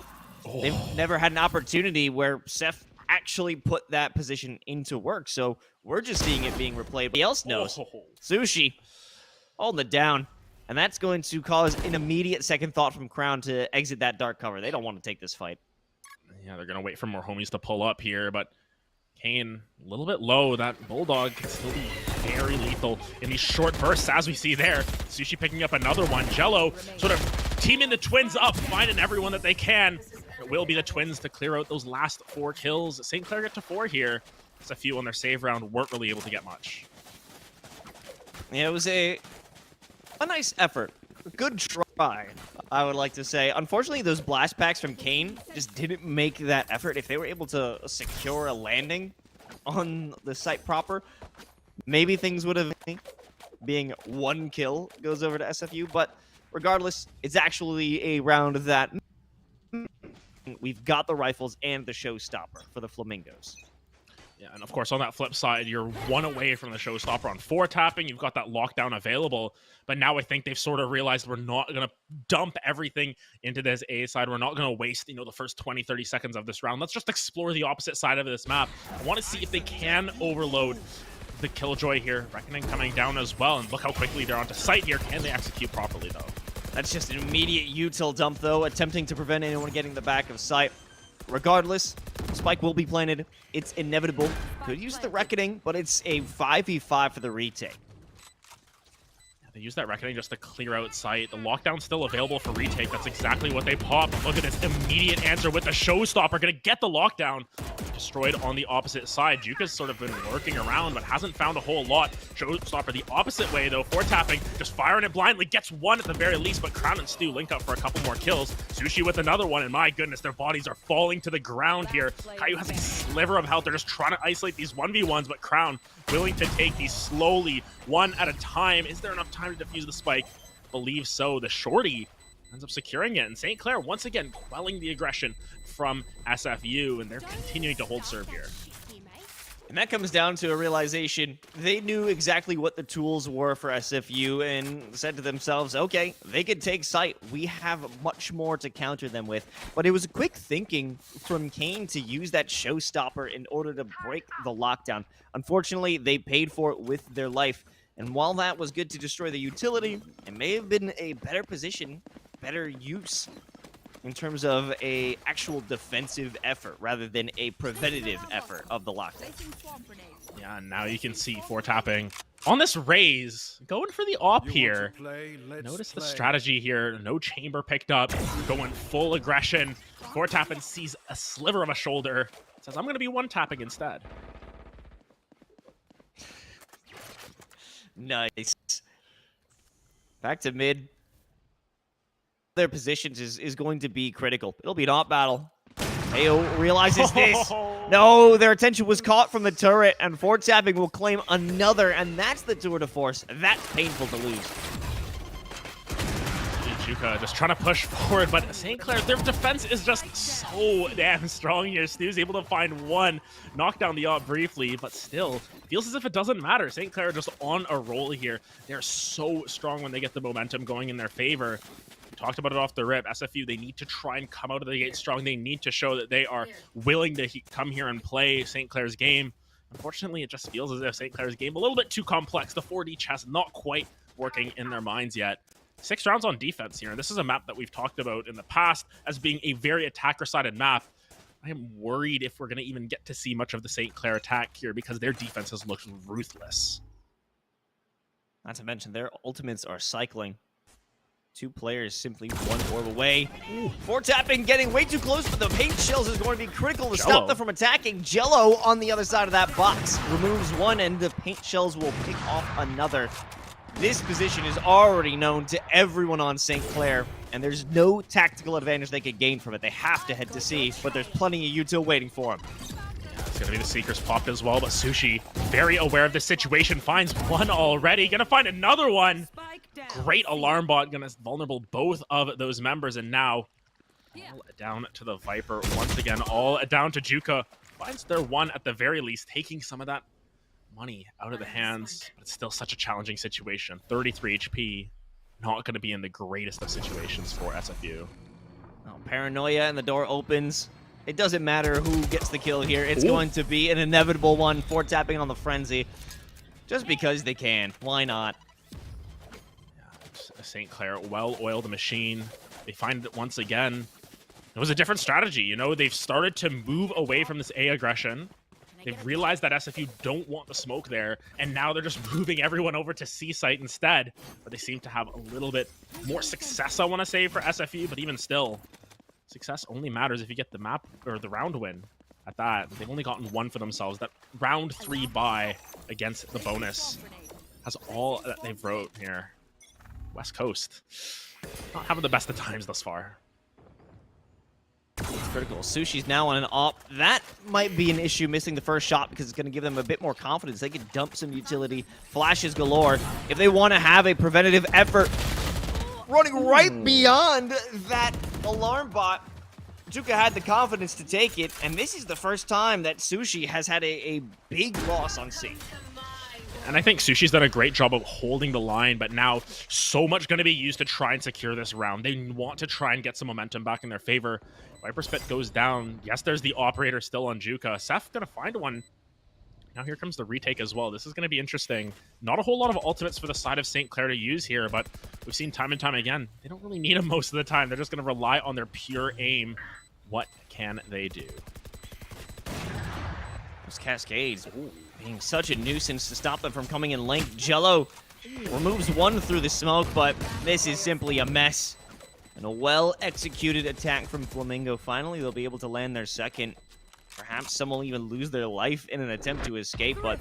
they've never had an opportunity where Seth actually put that position into work. So we're just seeing it being replayed. Nobody else knows. Sushi holding it down. And that's going to cause an immediate second thought from Crown to exit that dark cover. They don't want to take this fight. Yeah, they're going to wait for more homies to pull up here, but Kane a little bit low. That Bulldog can still be very lethal in these short bursts, as we see there. Sushi picking up another one. Jello sort of teaming the Twins up, finding everyone that they can. It will be the Twins to clear out those last 4 kills. St. Clair get to 4 here. It's a few on their save round, weren't really able to get much. Yeah, it was a nice effort. A good try, I would like to say. Unfortunately, those blast packs from Kane just didn't make that effort. If they were able to secure a landing on the site proper, maybe things would have been being 1 kill goes over to SFU. But regardless, it's actually a round that we've got the rifles and the showstopper for the Flamingos. Yeah, and of course, on that flip side, you're 1 away from the showstopper on 4 tapping. You've got that lockdown available. But now I think they've sort of realized we're not going to dump everything into this A side. We're not going to waste, the first 20, 30 seconds of this round. Let's just explore the opposite side of this map. I want to see if they can overload the Killjoy here. Reckoning coming down as well. And look how quickly they're onto site here. Can they execute properly, though? That's just an immediate util dump, though, attempting to prevent anyone getting the back of sight. Regardless, Spike will be planted. It's inevitable. Could use the Reckoning, but it's a 5v5 for the retake. They use that Reckoning just to clear out sight. The lockdown's still available for retake. That's exactly what they popped. Look at this immediate answer with the showstopper. Gonna get the lockdown. Destroyed on the opposite side. Juka's sort of been lurking around, but hasn't found a whole lot. Showstopper the opposite way, though. 4 tapping, just firing it blindly. Gets 1 at the very least, but Crown and Stu link up for a couple more kills. Sushi with another one, and my goodness, their bodies are falling to the ground here. Caillou has a sliver of health. They're just trying to isolate these 1v1s, but Crown willing to take these slowly, 1 at a time. Is there enough time to defuse the spike? Believe so. The shorty ends up securing it, and St. Clair once again quelling the aggression from SFU, and they're continuing to hold serve here. And that comes down to a realization. They knew exactly what the tools were for SFU and said to themselves, okay, they could take site. We have much more to counter them with. But it was a quick thinking from Kane to use that showstopper in order to break the lockdown. Unfortunately, they paid for it with their life. And while that was good to destroy the utility, it may have been a better position, better use in terms of a actual defensive effort rather than a preventative effort of the lockdown. Yeah, now you can see 4 tapping on this raise, going for the op here. Notice the strategy here. No chamber picked up, going full aggression. 4 tapping sees a sliver of a shoulder. Says, I'm going to be 1 tapping instead. Nice. Back to mid. Their positions is going to be critical. It'll be an op battle. AO realizes this. No, their attention was caught from the turret, and 4 tapping will claim another, and that's the tour de force. That's painful to lose. Juka just trying to push forward, but St. Clair, their defense is just so damn strong here. Stu's able to find 1, knock down the op briefly, but still feels as if it doesn't matter. St. Clair are just on a roll here. They're so strong when they get the momentum going in their favor. We talked about it off the rip. SFU, they need to try and come out of the gate strong. They need to show that they are willing to come here and play St. Clair's game. Unfortunately, it just feels as if St. Clair's game a little bit too complex. The 4D chess not quite working in their minds yet. 6 rounds on defense here, and this is a map that we've talked about in the past as being a very attacker-sided map. I am worried if we're going to even get to see much of the St. Clair attack here because their defense has looked ruthless. Not to mention, their ultimates are cycling. 2 players simply one orb away. Four tapping getting way too close, but the paint shells is going to be critical to stop them from attacking. Jello on the other side of that box removes one, and the paint shells will pick off another. This position is already known to everyone on St. Clair, and there's no tactical advantage they could gain from it. They have to head to C, but there's plenty of util waiting for them. It's going to be the Seekers popped as well, but Sushi, very aware of the situation, finds one already. Going to find another one. Great alarm bot, going to vulnerable both of those members, and now all down to the Viper once again, all down to Juka. Finds their one at the very least, taking some of that money out of the hands, but it's still such a challenging situation. 33 HP, not going to be in the greatest of situations for SFU. Oh, paranoia, and the door opens. It doesn't matter who gets the kill here. It's going to be an inevitable one. 4 tapping on the Frenzy. Just because they can. Why not? St. Clair, well-oiled machine. They find it once again. It was a different strategy. You know, they've started to move away from this A aggression. They've realized that SFU don't want the smoke there, and now they're just moving everyone over to C site instead. But they seem to have a little bit more success, I want to say, for SFU, but even still, success only matters if you get the map or the round win at that. They've only gotten one for themselves. That round 3 bye against the bonus has all that they've wrote here. West Coast, not having the best of times thus far. It's critical. Sushi's now on an op. That might be an issue, missing the first shot, because it's going to give them a bit more confidence. They can dump some utility, flashes galore, if they want to have a preventative effort. Running right beyond that alarm bot. Juka had the confidence to take it, and this is the first time that Sushi has had a big loss on C. And I think Sushi's done a great job of holding the line, but now so much going to be used to try and secure this round. They want to try and get some momentum back in their favor. Viper Spit goes down. Yes, there's the operator still on Juka. Seth going to find one. Now here comes the retake as well. This is going to be interesting. Not a whole lot of ultimates for the side of St. Clair to use here, but we've seen time and time again, they don't really need them most of the time. They're just going to rely on their pure aim. What can they do? Those cascades being such a nuisance to stop them from coming in length. Jello removes one through the smoke, but this is simply a mess. And a well-executed attack from Flamingo. Finally, they'll be able to land their second. Perhaps some will even lose their life in an attempt to escape, but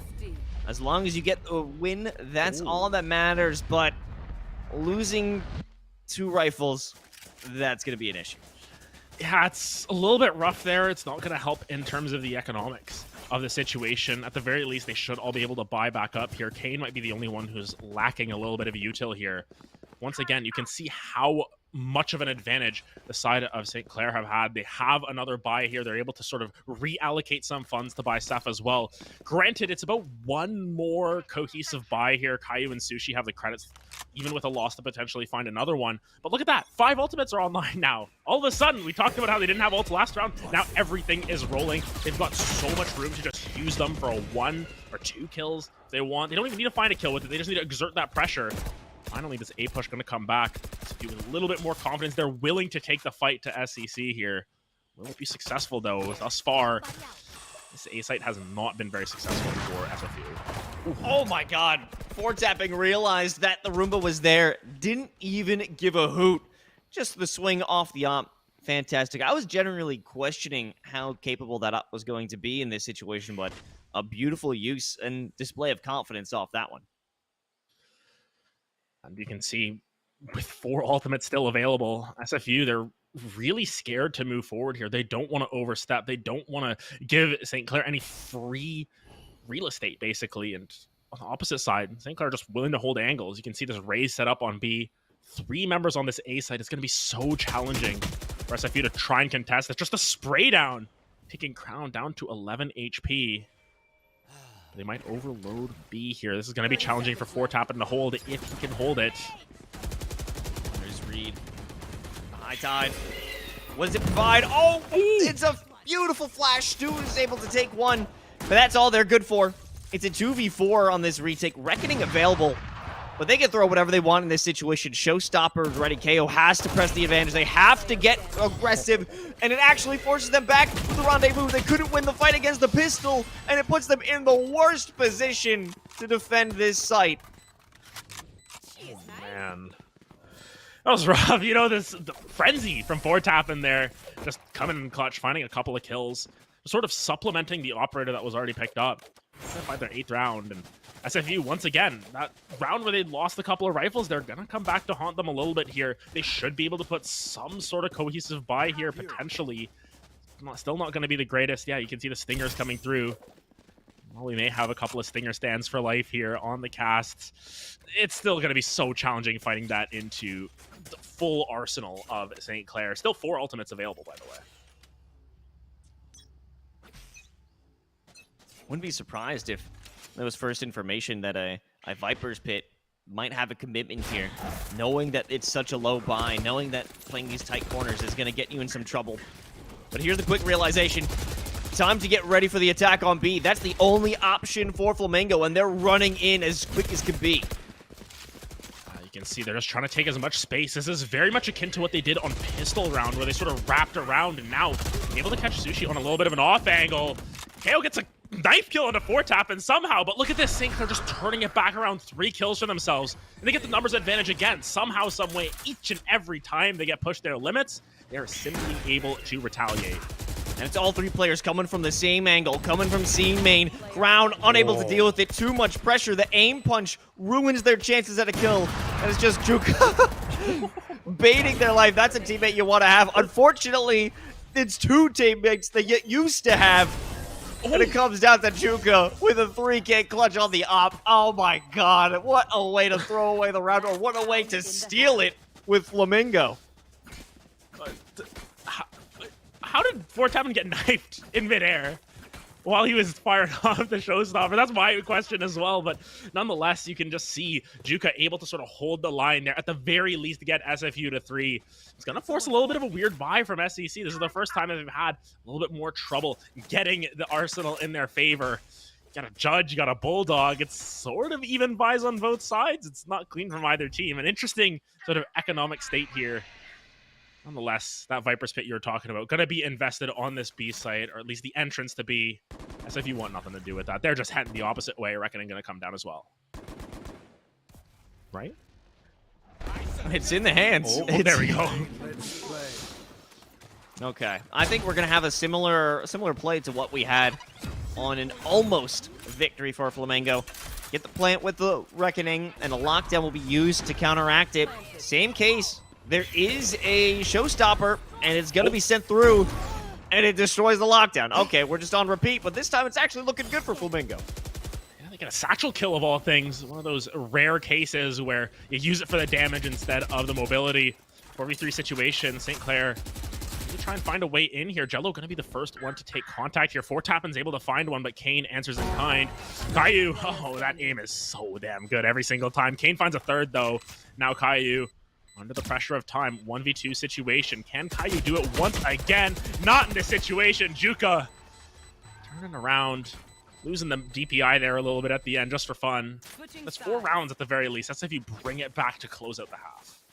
as long as you get a win, that's all that matters. But losing 2 rifles, that's going to be an issue. Yeah, it's a little bit rough there. It's not going to help in terms of the economics of the situation. At the very least, they should all be able to buy back up here. Kane might be the only one who's lacking a little bit of a util here. Once again, you can see how much of an advantage the side of St. Clair have had. They have another buy here. They're able to sort of reallocate some funds to buy stuff as well. Granted, it's about one more cohesive buy here. Caillou and Sushi have the credits, even with a loss, to potentially find another one. But look at that. 5 ultimates are online now. All of a sudden, we talked about how they didn't have ults last round. Now everything is rolling. They've got so much room to just use them for a 1 or 2 kills if they want. They don't even need to find a kill with it. They just need to exert that pressure. Finally, this A push going to come back. With a little bit more confidence, they're willing to take the fight to CECC here. Will it be successful, though? Thus far, this A site has not been very successful for SFU. Oh my god. 4 tapping realized that the Roomba was there. Didn't even give a hoot. Just the swing off the op. Fantastic. I was generally questioning how capable that op was going to be in this situation, but a beautiful use and display of confidence off that one. And you can see with 4 ultimates still available, SFU, they're really scared to move forward here. They don't want to overstep. They don't want to give St. Clair any free real estate, basically. And on the opposite side, St. Clair are just willing to hold angles. You can see this raise set up on B. 3 members on this A side. It's going to be so challenging for SFU to try and contest. It's just a spray down, taking Crown down to 11 HP. They might overload B here. This is going to be challenging for 4 tapping to hold if he can hold it. There's Reed. High tide. What does it provide? Oh, it's a beautiful flash. Stu is able to take one. But that's all they're good for. It's a 2v4 on this retake. Reckoning available. But they can throw whatever they want in this situation. Showstopper is ready. KO has to press the advantage. They have to get aggressive. And it actually forces them back with the rendezvous. They couldn't win the fight against the pistol. And it puts them in the worst position to defend this site. Oh, man. That was rough. You know, the frenzy from 4Tap in there. Just coming in clutch, finding a couple of kills. Sort of supplementing the operator that was already picked up. By their 8th round. And SFU, once again, that round where they lost a couple of rifles, they're going to come back to haunt them a little bit here. They should be able to put some sort of cohesive buy here, potentially. Still not going to be the greatest. Yeah, you can see the Stingers coming through. Well, we may have a couple of Stinger stands for life here on the casts. It's still going to be so challenging fighting that into the full arsenal of St. Clair. Still 4 ultimates available, by the way. Wouldn't be surprised if there was first information that a Viper's Pit might have a commitment here, knowing that it's such a low buy, knowing that playing these tight corners is going to get you in some trouble. But here's the quick realization. Time to get ready for the attack on B. That's the only option for Flamingo, and they're running in as quick as can be. You can see they're just trying to take as much space. This is very much akin to what they did on Pistol Round, where they sort of wrapped around and now able to catch Sushi on a little bit of an off angle. KO gets a knife kill into 4Tap, and somehow, but look at this, St. Clair just turning it back around, 3 kills for themselves, and they get the numbers advantage again, somehow, some way, each and every time they get pushed their limits, they are simply able to retaliate. And it's all 3 players coming from the same angle, coming from C main, Ground unable to deal with it, too much pressure, the aim punch ruins their chances at a kill, and it's just Juka baiting their life. That's a teammate you want to have. Unfortunately, it's 2 teammates that you used to have. And it comes down to Juka with a 3K clutch on the op. Oh my god, what a way to throw away the round, or what a way to steal it with Flamingo. How did 4Tap get knifed in midair while he was firing off the showstopper? That's my question as well, but nonetheless, you can just see Juka able to sort of hold the line there, at the very least to get SFU to 3. It's going to force a little bit of a weird buy from CECC. This is the first time they've had a little bit more trouble getting the arsenal in their favor. You got a Judge, you got a Bulldog. It's sort of even buys on both sides. It's not clean from either team. An interesting sort of economic state here. Nonetheless, that Viper's Pit you were talking about, going to be invested on this B site, or at least the entrance to B. SFU want nothing to do with that. They're just heading the opposite way. Reckoning going to come down as well. Right? It's in the hands. Oh, there we go. Okay, I think we're going to have a similar play to what we had on an almost victory for Flamengo. Get the plant with the Reckoning, and a lockdown will be used to counteract it. Same case. There is a showstopper, and it's going to be sent through, and it destroys the lockdown. Okay, we're just on repeat, but this time it's actually looking good for Flamingo. Yeah, they get a satchel kill of all things. One of those rare cases where you use it for the damage instead of the mobility. 4v3 situation, St. Clair need to try and find a way in here. Jello going to be the first one to take contact here. 4Tapin's able to find one, but Kane answers in kind. Caillou, oh, that aim is so damn good every single time. Kane finds a third, though. Now Caillou under the pressure of time, 1v2 situation. Can Caillou do it once again? Not in this situation. Juka turning around, losing the DPI there a little bit at the end just for fun. That's 4 rounds at the very least. That's if you bring it back to close out the half.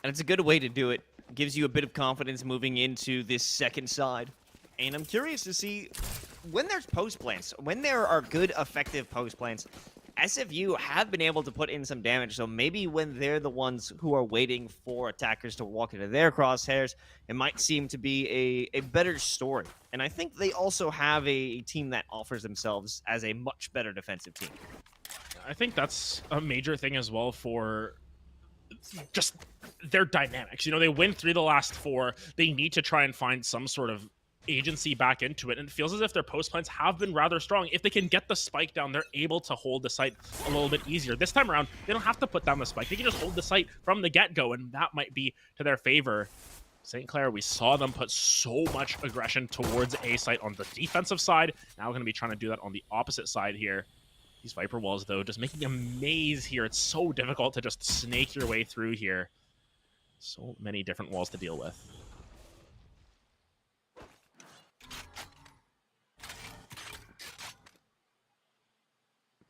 And it's a good way to do it. Gives you a bit of confidence moving into this second side. And I'm curious to see when there's post plants, when there are good, effective post plants, SFU have been able to put in some damage, so maybe when they're the ones who are waiting for attackers to walk into their crosshairs, it might seem to be a better story. And I think they also have a team that offers themselves as a much better defensive team. I think that's a major thing as well for just their dynamics. You know, they win 3 of the last 4. They need to try and find some sort of agency back into it, and it feels as if their post plants have been rather strong. If they can get the spike down, they're able to hold the site a little bit easier. This time around, they don't have to put down the spike. They can just hold the site from the get-go, and that might be to their favor. St. Clair, we saw them put so much aggression towards A site on the defensive side. Now we're going to be trying to do that on the opposite side here. These Viper walls, though, just making a maze here. It's so difficult to just snake your way through here. So many different walls to deal with.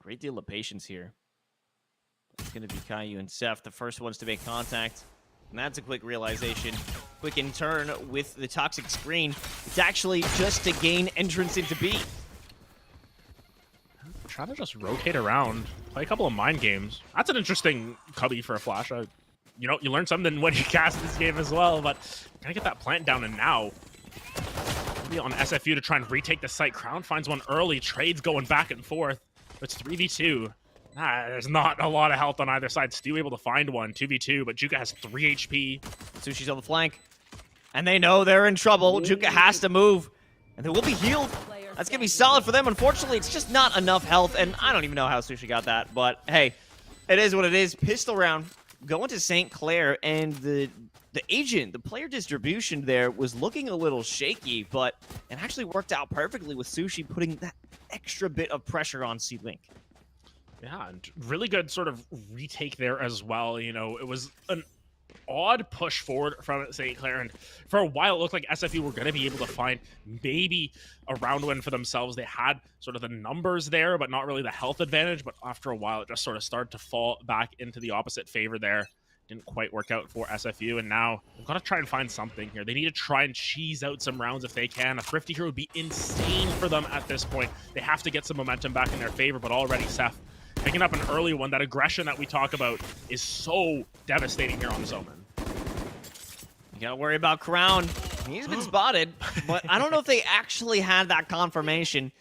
great deal of patience here. It's going to be Caillou and Seth, the first ones to make contact. And that's a quick realization. Quick in turn with the toxic screen. It's actually just to gain entrance into B. Try to just rotate around, play a couple of mind games. That's an interesting cubby for a flash. You know, you learn something when you cast this game as well, but gotta get that plant down, and now maybe on SFU to try and retake the site. Crown finds one early, trades going back and forth. It's 3v2. There's not a lot of health on either side. Stu able to find one, 2v2, but Juka has 3 HP. Sushi's on the flank, and they know they're in trouble. Juka has to move, and they will be healed. That's going to be solid for them. Unfortunately, it's just not enough health, and I don't even know how Sushi got that, but hey, it is what it is. Pistol round going to St. Clair, and the agent, the player distribution there was looking a little shaky, but it actually worked out perfectly with Sushi putting that extra bit of pressure on C-Link. Yeah, and really good sort of retake there as well. You know, it was an odd push forward from St. Clair, and for a while it looked like SFU were going to be able to find maybe a round win for themselves. They had sort of the numbers there, but not really the health advantage, but after a while it just sort of started to fall back into the opposite favor there. Didn't quite work out for SFU, and now they've got to try and find something here. They need to try and cheese out some rounds if they can. A Thrifty here would be insane for them at this point. They have to get some momentum back in their favor, but already Seth picking up an early one. That aggression that we talk about is so devastating here on Zoman. You gotta worry about Crown. He's been spotted, but I don't know if they actually had that confirmation.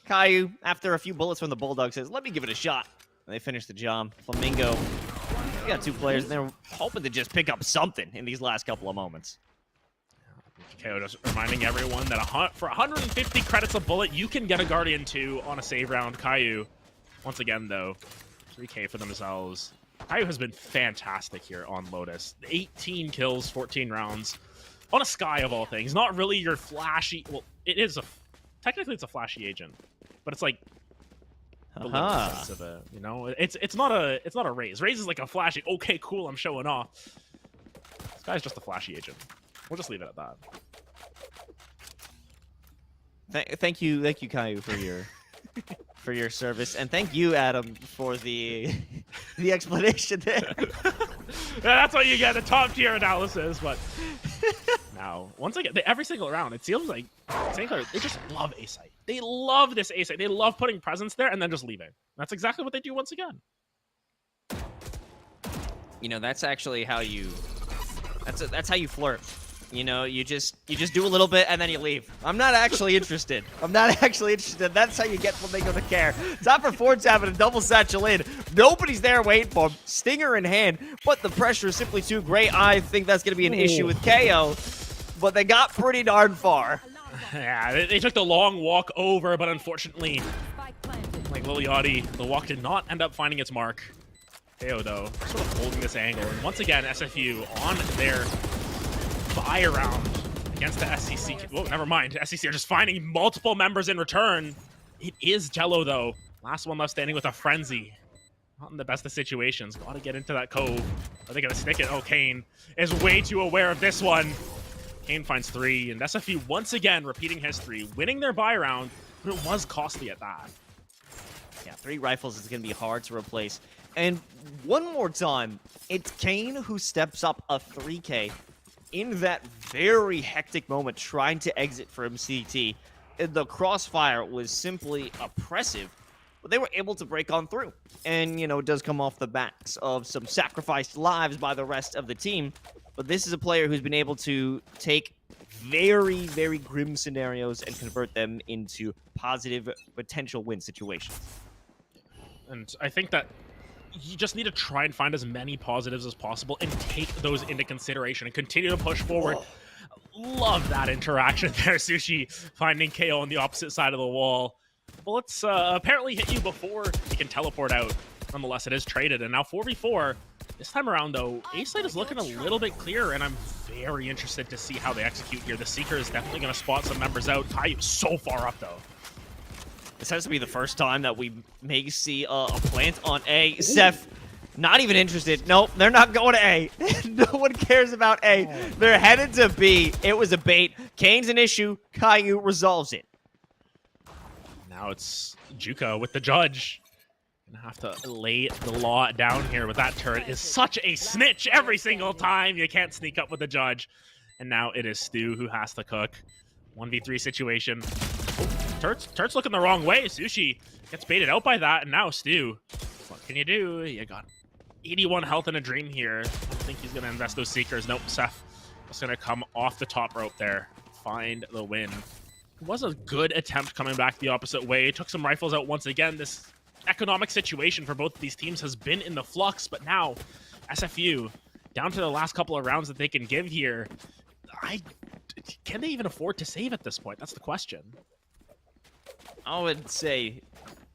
Caillou, after a few bullets from the Bulldog, says, let me give it a shot. And they finish the job. Flamingo, we got 2 players, and they're hoping to just pick up something in these last couple of moments. KO just reminding everyone that for 150 credits a bullet, you can get a Guardian 2 on a save round. Caillou, once again, though, 3K for themselves. Caillou has been fantastic here on Lotus. 18 kills, 14 rounds. On a Sky, of all things. Not really your flashy... Well, it is a... Technically, it's a flashy agent. But it's like... The sense of it, you know? It's not a Raze. Raze is like a flashy, okay, cool, I'm showing off. This guy's just a flashy agent. We'll just leave it at that. Thank you, Caillou, for your service, and thank you, Adam, for the explanation there. That's what you get, a top tier analysis. But now, once again, every single round, it seems like St. Clair, they just love A site. They love this A site. They love putting presence there and then just leaving. That's exactly what they do once again. You know, that's actually how you. That's how you flirt. You know, you just do a little bit and then you leave. I'm not actually interested. That's how you get Flamingo to care. Top for Ford's having a double satchel in. Nobody's there waiting for him. Stinger in hand, but the pressure is simply too great. I think that's going to be an issue with KO, but they got pretty darn far. Yeah, they took the long walk over, but unfortunately, like Liliati, the walk did not end up finding its mark. KO, though, sort of holding this angle. And once again, SFU on their buy around against the SCC. Oh, never mind. SCC are just finding multiple members in return. It is Jello, though. Last one left standing with a frenzy. Not in the best of situations. Got to get into that cove. Are they going to stick it? Oh, Kane is way too aware of this one. Kane finds 3, and SFU once again repeating history, winning their buy round, but it was costly at that. Yeah, 3 rifles is going to be hard to replace. And one more time, it's Kane who steps up a 3K in that very hectic moment trying to exit from CT. The crossfire was simply oppressive, but they were able to break on through. And, you know, it does come off the backs of some sacrificed lives by the rest of the team. But this is a player who's been able to take very, very grim scenarios and convert them into positive potential win situations. And I think that you just need to try and find as many positives as possible and take those into consideration and continue to push forward. Love that interaction there, Sushi, finding KO on the opposite side of the wall. Bullets apparently hit you before you can teleport out. Nonetheless, it is traded, and now 4v4. This time around, though, A-Site is looking a little bit clearer, and I'm very interested to see how they execute here. The Seeker is definitely going to spot some members out. Caillou's so far up, though. This has to be the first time that we may see a plant on A. Ooh. Seth, not even interested. Nope, they're not going to A. No one cares about A. They're headed to B. It was a bait. Kane's an issue. Caillou resolves it. Now it's Juka with the judge. Gonna have to lay the law down here with that turret. Is such a snitch every single time. You can't sneak up with the judge. And now it is Stu who has to cook. 1v3 situation. Oh, Turt's looking the wrong way. Sushi gets baited out by that, and now Stu. What can you do? You got 81 health in a dream here. I don't think he's gonna invest those Seekers. Nope, Seth is gonna come off the top rope there. Find the win. It was a good attempt coming back the opposite way. Took some rifles out once again. This economic situation for both of these teams has been in the flux, but now SFU down to the last couple of rounds that they can give here. Can they even afford to save at this point? That's the question. I would say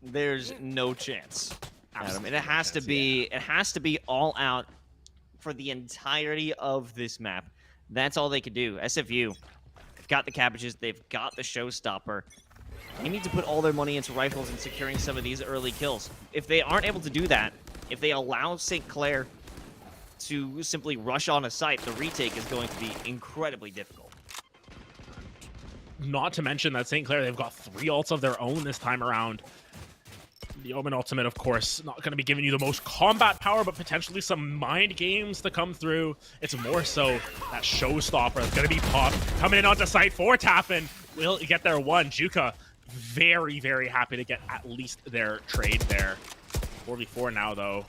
there's no chance, Adam. It has to be all out for the entirety of this map. That's all they could do. SFU, they've got the cabbages, they've got the showstopper. They need to put all their money into rifles and securing some of these early kills. If they aren't able to do that, if they allow St. Clair to simply rush on a site, the retake is going to be incredibly difficult. Not to mention that St. Clair, they've got 3 ults of their own this time around. The Omen Ultimate, of course, not going to be giving you the most combat power, but potentially some mind games to come through. It's more so that showstopper that's going to be popped. Coming in onto site for Tappin. Will get their one. Juka, very, very happy to get at least their trade there. 4v4 now, though.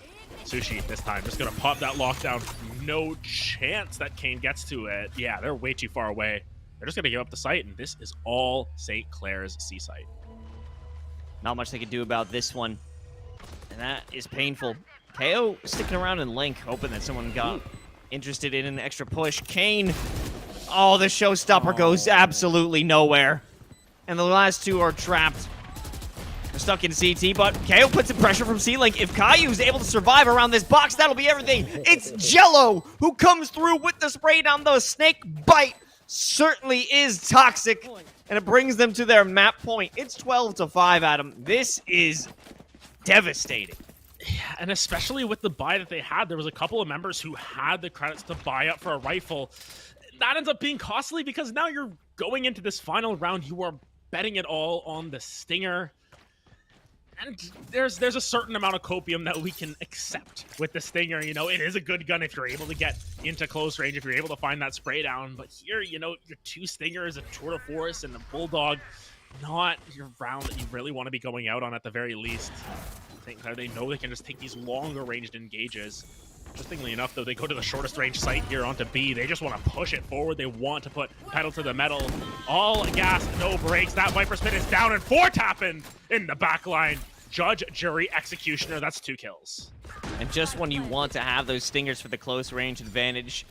Sushi this time just going to pop that lockdown. No chance that Kane gets to it. Yeah, they're way too far away. They're just going to give up the site, and this is all St. Clair's C site. Not much they can do about this one, and that is painful. KO sticking around in Link, hoping that someone got interested in an extra push. Kane, oh, the showstopper goes absolutely nowhere. And the last two are trapped. They're stuck in CT, but KO puts some pressure from C-Link. If Caillou's able to survive around this box, that'll be everything. It's Jello who comes through with the spray down. The snake bite certainly is toxic, and it brings them to their map point. It's 12-5, Adam. This is devastating. Yeah, and especially with the buy that they had, there was a couple of members who had the credits to buy up for a rifle. That ends up being costly because now you're going into this final round. You are betting it all on the Stinger. And there's a certain amount of copium that we can accept with the Stinger. You know, it is a good gun if you're able to get into close range, if you're able to find that spray down. But here, you know, your 2 Stingers, a Tour de Force, and the Bulldog, not your round that you really want to be going out on at the very least. I think they know they can just take these longer ranged engages. Interestingly enough, though, they go to the shortest range site here onto B. They just want to push it forward. They want to put pedal to the metal. All gas, no brakes. That Viper Spin is down, and 4 Tappin in the back line. Judge, jury, executioner. That's 2 kills. And just when you want to have those Stingers for the close range advantage,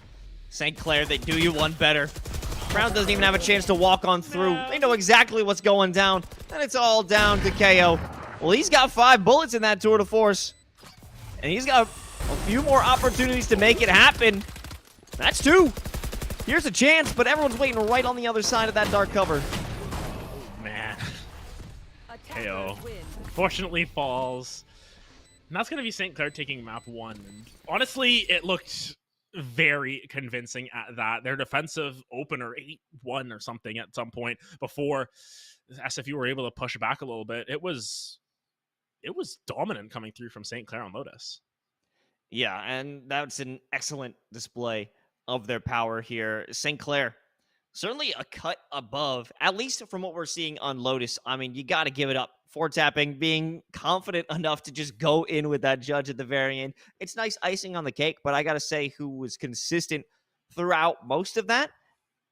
St. Clair, they do you one better. Brown doesn't even have a chance to walk on through. They know exactly what's going down, and it's all down to KO. Well, he's got 5 bullets in that Tour de Force, and he's got a few more opportunities to make it happen. That's 2. Here's a chance, but everyone's waiting right on the other side of that dark cover. Oh, man. KO unfortunately falls. And that's going to be St. Clair taking map 1. And honestly, it looked very convincing at that. Their defensive opener, 8-1 or something at some point before SFU were able to push back a little bit. It was dominant coming through from St. Clair on Lotus. Yeah, and that's an excellent display of their power here. St. Clair, certainly a cut above, at least from what we're seeing on Lotus. I mean, you got to give it up for Tapping, being confident enough to just go in with that judge at the very end. It's nice icing on the cake, but I got to say who was consistent throughout most of that,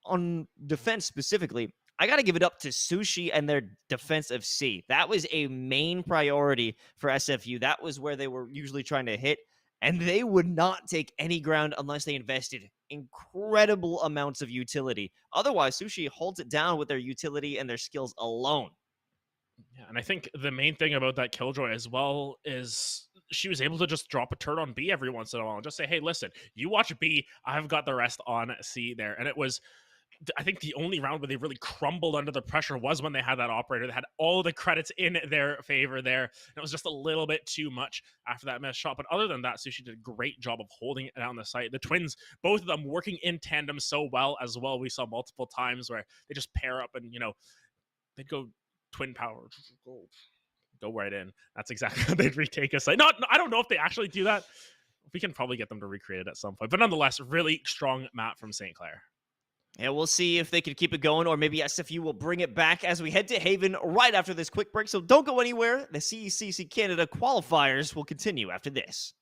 on defense specifically, I got to give it up to Sushi and their defense of C. That was a main priority for SFU. That was where they were usually trying to hit, and they would not take any ground unless they invested incredible amounts of utility. Otherwise, Sushi holds it down with their utility and their skills alone. Yeah, and I think the main thing about that Killjoy as well is she was able to just drop a turret on B every once in a while and just say, hey, listen, you watch B, I've got the rest on C there. And it was, I think, the only round where they really crumbled under the pressure was when they had that operator that had all the credits in their favor there. And it was just a little bit too much after that missed shot. But other than that, Sushi did a great job of holding it down the site. The twins, both of them working in tandem so well as well. We saw multiple times where they just pair up and, you know, they'd go twin power, go right in. That's exactly how they'd retake a site. Not, I don't know if they actually do that. We can probably get them to recreate it at some point. But nonetheless, really strong map from St. Clair. And we'll see if they can keep it going, or maybe SFU will bring it back as we head to Haven right after this quick break. So don't go anywhere. The CECC Canada qualifiers will continue after this.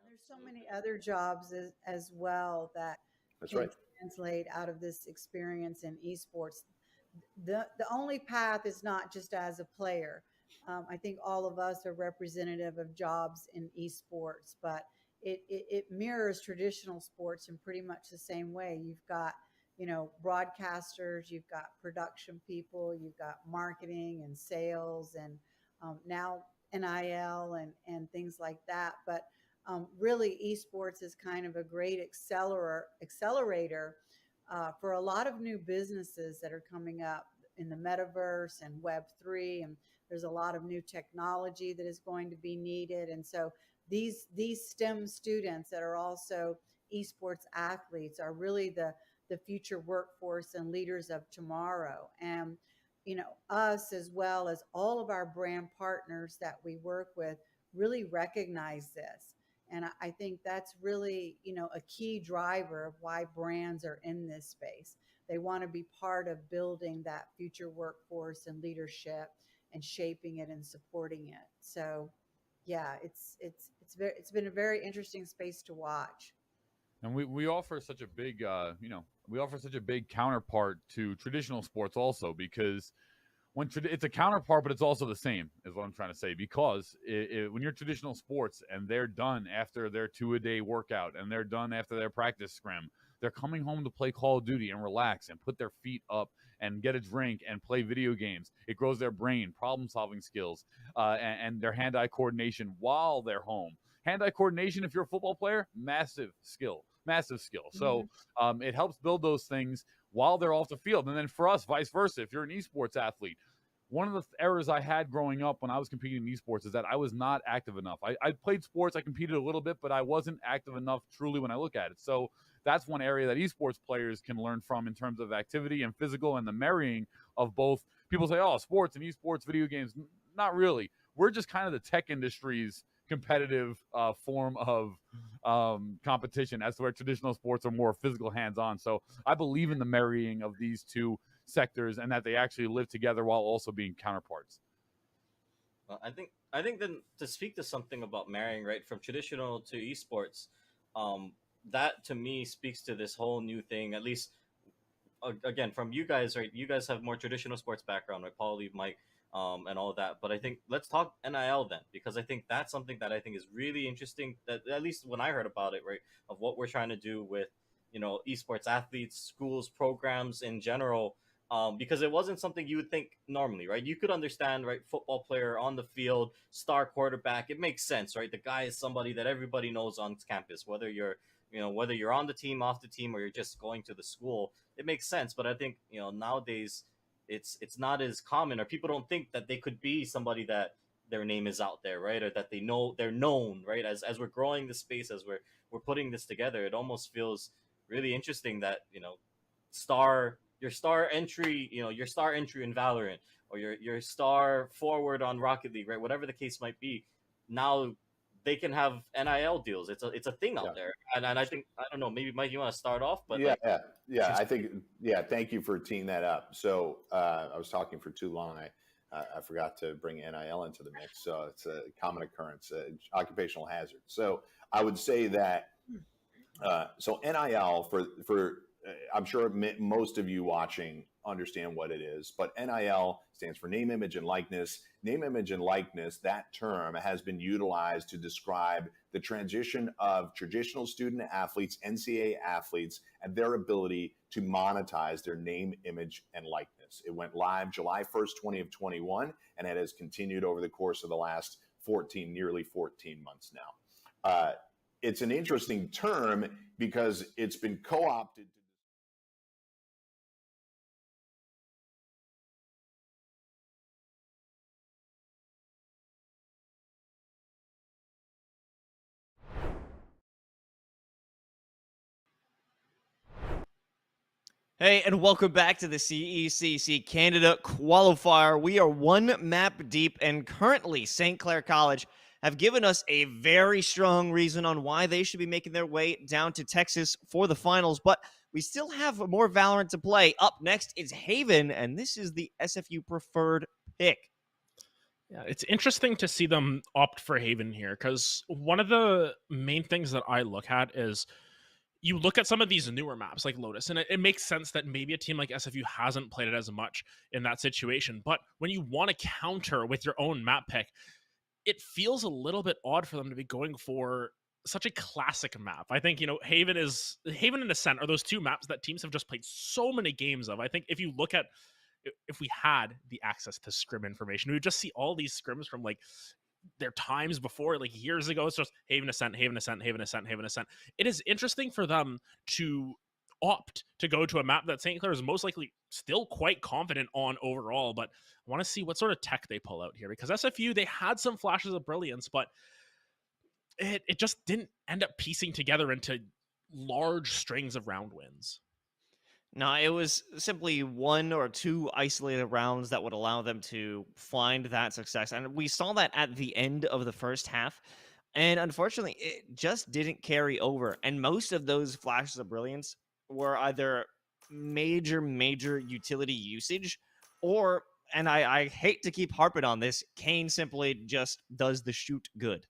There's so many other jobs as well that can translate out of this experience in esports. The only path is not just as a player. I think all of us are representative of jobs in esports, but it mirrors traditional sports in pretty much the same way. You've got, broadcasters, you've got production people, you've got marketing and sales, and now NIL and things like that. But really, esports is kind of a great accelerator for a lot of new businesses that are coming up in the metaverse and Web3, and there's a lot of new technology that is going to be needed. And so these STEM students that are also esports athletes are really the future workforce and leaders of tomorrow. And us, as well as all of our brand partners that we work with, really recognize this. And I think that's really, a key driver of why brands are in this space. They want to be part of building that future workforce and leadership and shaping it and supporting it. So, yeah, it's been a very interesting space to watch. And we offer such a big, we offer such a big counterpart to traditional sports also, because it's a counterpart, but it's also the same, is what I'm trying to say. Because when you're traditional sports and they're done after their 2-a-day workout and they're done after their practice scrim, they're coming home to play Call of Duty and relax and put their feet up and get a drink and play video games. It grows their brain, problem-solving skills, and their hand-eye coordination while they're home. Hand-eye coordination, if you're a football player, massive skill. So it helps build those things while they're off the field. And then for us, vice versa, if you're an esports athlete, one of the errors I had growing up when I was competing in esports is that I was not active enough. I played sports, I competed a little bit, but I wasn't active enough truly when I look at it. So that's one area that esports players can learn from in terms of activity and physical and the marrying of both. People say, oh, sports and esports, video games. Not really. We're just kind of the tech industry's competitive form of competition, as to where traditional sports are more physical, hands-on. So I believe in the marrying of these two sectors and that they actually live together while also being counterparts. Well, I think then to speak to something about marrying, right, from traditional to esports, that to me speaks to this whole new thing, at least again from you guys, right? You guys have more traditional sports background, right? Paul, Mike, and all of that. But I think let's talk NIL then, because I think that's something that I think is really interesting, that at least when I heard about it, right, of what we're trying to do with, esports athletes, schools, programs in general, because it wasn't something you would think normally, right? You could understand, right, football player on the field, star quarterback, it makes sense, right? The guy is somebody that everybody knows on campus, whether you're on the team, off the team, or you're just going to the school, it makes sense. But I think, nowadays it's not as common, or people don't think that they could be somebody that their name is out there, right? Or that they're known, right? As we're growing the space, as we're putting this together, it almost feels really interesting that, your star entry in Valorant, or your star forward on Rocket League, right? Whatever the case might be, now they can have NIL deals. It's a thing out there, and I think, I don't know, maybe Mike, you want to start off, but I think thank you for teeing that up. So I was talking for too long. I forgot to bring NIL into the mix. So it's a common occurrence, occupational hazard. So I would say that so NIL for I'm sure most of you watching understand what it is, but NIL stands for name, image, and likeness. Name, image, and likeness, that term has been utilized to describe the transition of traditional student athletes, NCAA athletes, and their ability to monetize their name, image, and likeness. It went live July 1st, 2021, and it has continued over the course of the last nearly 14 months now. It's an interesting term because it's been co-opted. Hey, and welcome back to the CECC Canada Qualifier. We are one map deep, and currently St. Clair College have given us a very strong reason on why they should be making their way down to Texas for the finals, but we still have more Valorant to play. Up next is Haven, and this is the SFU preferred pick. Yeah, it's interesting to see them opt for Haven here, because one of the main things that I look at is you look at some of these newer maps like Lotus, and it makes sense that maybe a team like SFU hasn't played it as much in that situation. But when you want to counter with your own map pick, it feels a little bit odd for them to be going for such a classic map. I think, Haven and Ascent are those two maps that teams have just played so many games of. I think if you look at, if we had the access to scrim information, we would just see all these scrims from like their times before, like years ago. It's just Haven Ascent, Haven Ascent, Haven Ascent, Haven Ascent. It is interesting for them to opt to go to a map that St. Clair is most likely still quite confident on overall, but I want to see what sort of tech they pull out here, because SFU, they had some flashes of brilliance, but it just didn't end up piecing together into large strings of round wins. No, it was simply one or two isolated rounds that would allow them to find that success. And we saw that at the end of the first half. And unfortunately, it just didn't carry over. And most of those flashes of brilliance were either major utility usage, or, and I hate to keep harping on this, Kane simply just does the shoot good.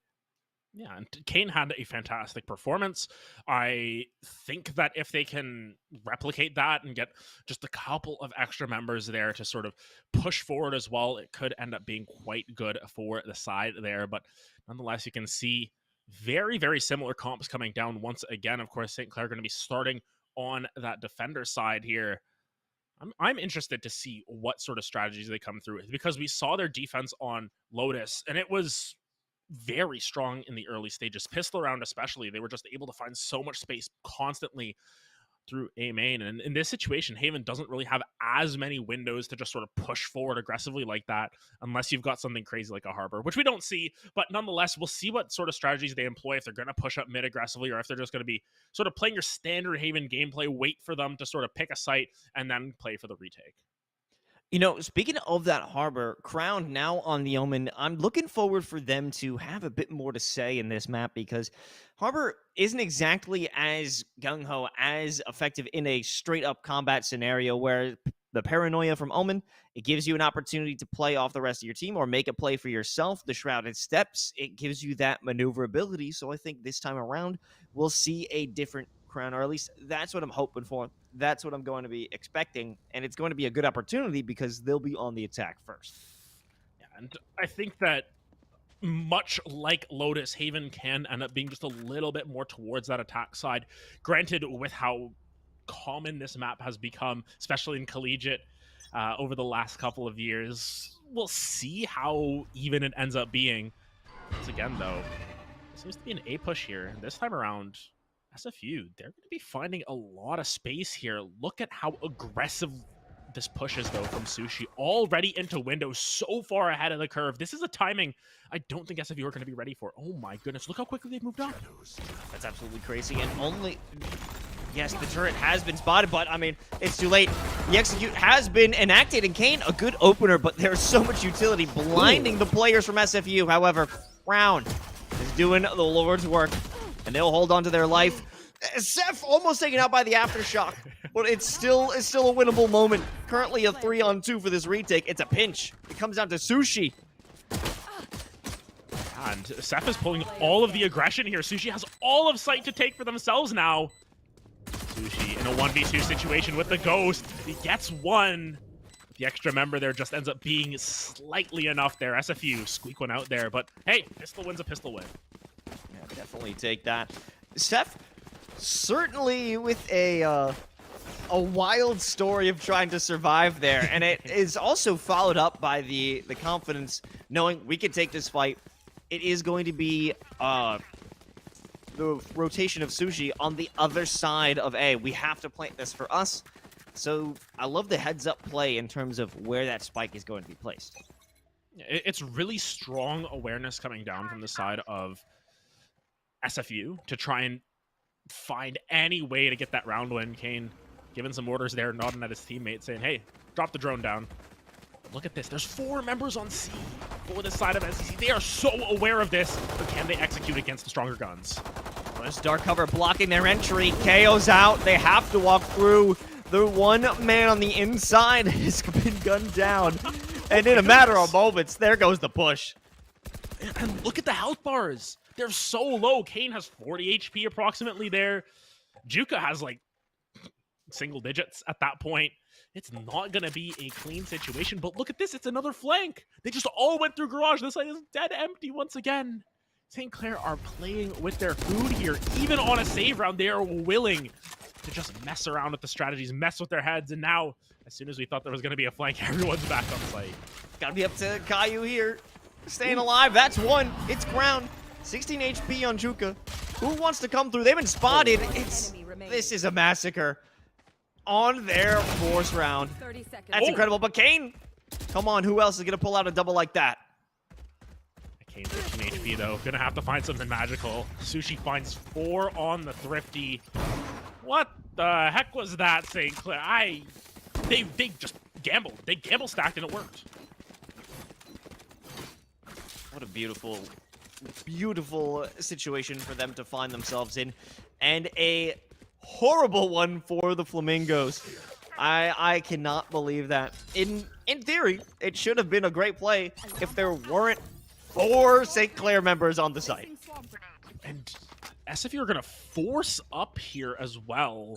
Yeah, and Kane had a fantastic performance. I think that if they can replicate that and get just a couple of extra members there to sort of push forward as well, it could end up being quite good for the side there. But nonetheless, you can see very similar comps coming down once again. Of course, St. Clair going to be starting on that defender side here. I'm interested to see what sort of strategies they come through with, because we saw their defense on Lotus, and it was very strong in the early stages. Pistol round especially, they were just able to find so much space constantly through A main. And in this situation, Haven doesn't really have as many windows to just sort of push forward aggressively like that, unless you've got something crazy like a Harbor, which we don't see. But nonetheless, we'll see what sort of strategies they employ, if they're going to push up mid aggressively, or if they're just going to be sort of playing your standard Haven gameplay, wait for them to sort of pick a site and then play for the retake. Speaking of that Harbor, Crown now on the Omen, I'm looking forward for them to have a bit more to say in this map, because Harbor isn't exactly as gung-ho, as effective in a straight-up combat scenario, where the paranoia from Omen, it gives you an opportunity to play off the rest of your team or make a play for yourself. The Shrouded Steps, it gives you that maneuverability. So I think this time around, we'll see a different Crown, or at least that's what I'm hoping for. That's what I'm going to be expecting, and it's going to be a good opportunity because they'll be on the attack first. Yeah, and I think that much like Lotus, Haven can end up being just a little bit more towards that attack side. Granted, with how common this map has become, especially in collegiate over the last couple of years, we'll see how even it ends up being. Once again, though, it seems to be an A push here. This time around, SFU, they're going to be finding a lot of space here. Look at how aggressive this push is, though, from Sushi. Already into window, so far ahead of the curve. This is a timing I don't think SFU are going to be ready for. Oh my goodness, look how quickly they've moved up. That's absolutely crazy, and only... Yes, the turret has been spotted, but, I mean, it's too late. The execute has been enacted, and Kane, a good opener, but there's so much utility blinding the players from SFU. However, Crown is doing the Lord's work, and they'll hold on to their life. Seth almost taken out by the Aftershock, but it's still a winnable moment. Currently a 3-on-2 for this retake. It's a pinch. It comes down to Sushi. And Seth is pulling all of the aggression here. Sushi has all of sight to take for themselves now. Sushi in a 1v2 situation with the Ghost. He gets one. The extra member there just ends up being slightly enough there. SFU squeak one out there, but hey, pistol win's a pistol win. Yeah, definitely take that. Seth, certainly with a wild story of trying to survive there, and it is also followed up by the confidence knowing we can take this fight. It is going to be the rotation of Sushi on the other side of A. We have to plant this for us. So I love the heads-up play in terms of where that spike is going to be placed. It's really strong awareness coming down from the side of SFU to try and find any way to get that round win. Kane giving some orders there, nodding at his teammate, saying, hey, drop the drone down. Look at this. There's 4 members on C for the side of SEC. They are so aware of this, but can they execute against the stronger guns? There's dark cover blocking their entry. KO's out. They have to walk through. The one man on the inside has been gunned down. And in a matter of moments, there goes the push. And look at the health bars. They're so low. Kane has 40 HP approximately there. Juka has like single digits at that point. It's not going to be a clean situation, but look at this. It's another flank. They just all went through garage. This side is dead empty once again. St. Clair are playing with their food here. Even on a save round, they are willing to just mess around with the strategies, mess with their heads, and now, as soon as we thought there was going to be a flank, everyone's back on site. Gotta be up to Caillou here. Staying alive. That's one. It's ground. 16 HP on Juka. Who wants to come through? They've been spotted. This is a massacre on their 4th round. That's incredible. But Kane, come on. Who else is going to pull out a double like that? Kane's 15 HP, though. Gonna have to find something magical. Sushi finds 4 on the Thrifty. What the heck was that, St. Clair? They just gambled. They gamble stacked and it worked. What a beautiful, beautiful situation for them to find themselves in. And a horrible one for the Flamingos. I cannot believe that. In theory, it should have been a great play if there weren't 4 St. Clair members on the site. And SFU are going to force up here as well.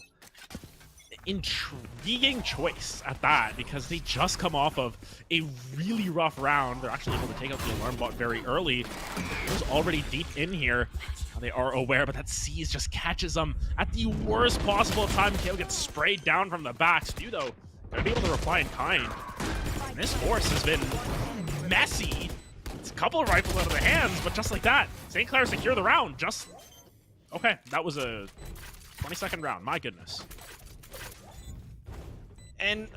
Intriguing choice at that, because they just come off of a really rough round. They're actually able to take out the alarm bot very early. It was already deep in here. They are aware, but that C's just catches them at the worst possible time. KO gets sprayed down from the back. Spew, though, going to be able to reply in kind. And this force has been messy. It's a couple of rifles out of the hands, but just like that, St. Clair secure the round. Just okay. That was a 20-second round. My goodness. And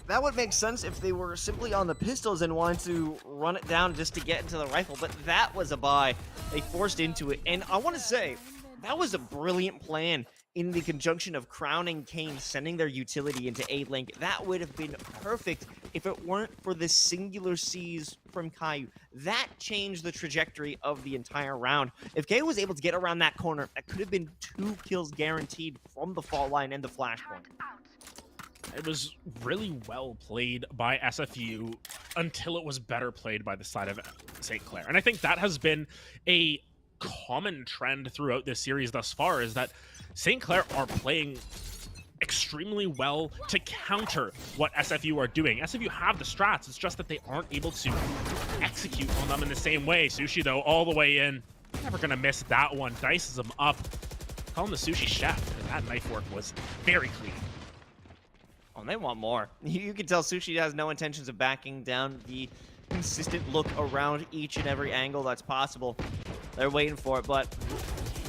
that would make sense if they were simply on the pistols and wanted to run it down just to get into the rifle, but that was a buy. They forced into it, and I want to say that was a brilliant plan in the conjunction of Crown and Kane sending their utility into A-Link. That would have been perfect if it weren't for the singular C's from Caillou. That changed the trajectory of the entire round. If Caillou was able to get around that corner, that could have been 2 kills guaranteed from the fault line and the flashpoint. It was really well played by SFU until it was better played by the side of St. Clair. And I think that has been a common trend throughout this series thus far, is that St. Clair are playing extremely well to counter what SFU are doing. SFU have the strats, it's just that they aren't able to execute on them in the same way. Sushi, though, all the way in. Never gonna miss that one. Dices them up. Call him the Sushi Chef, and that knife work was very clean. Oh, they want more. You can tell Sushi has no intentions of backing down. The consistent look around each and every angle that's possible. They're waiting for it, but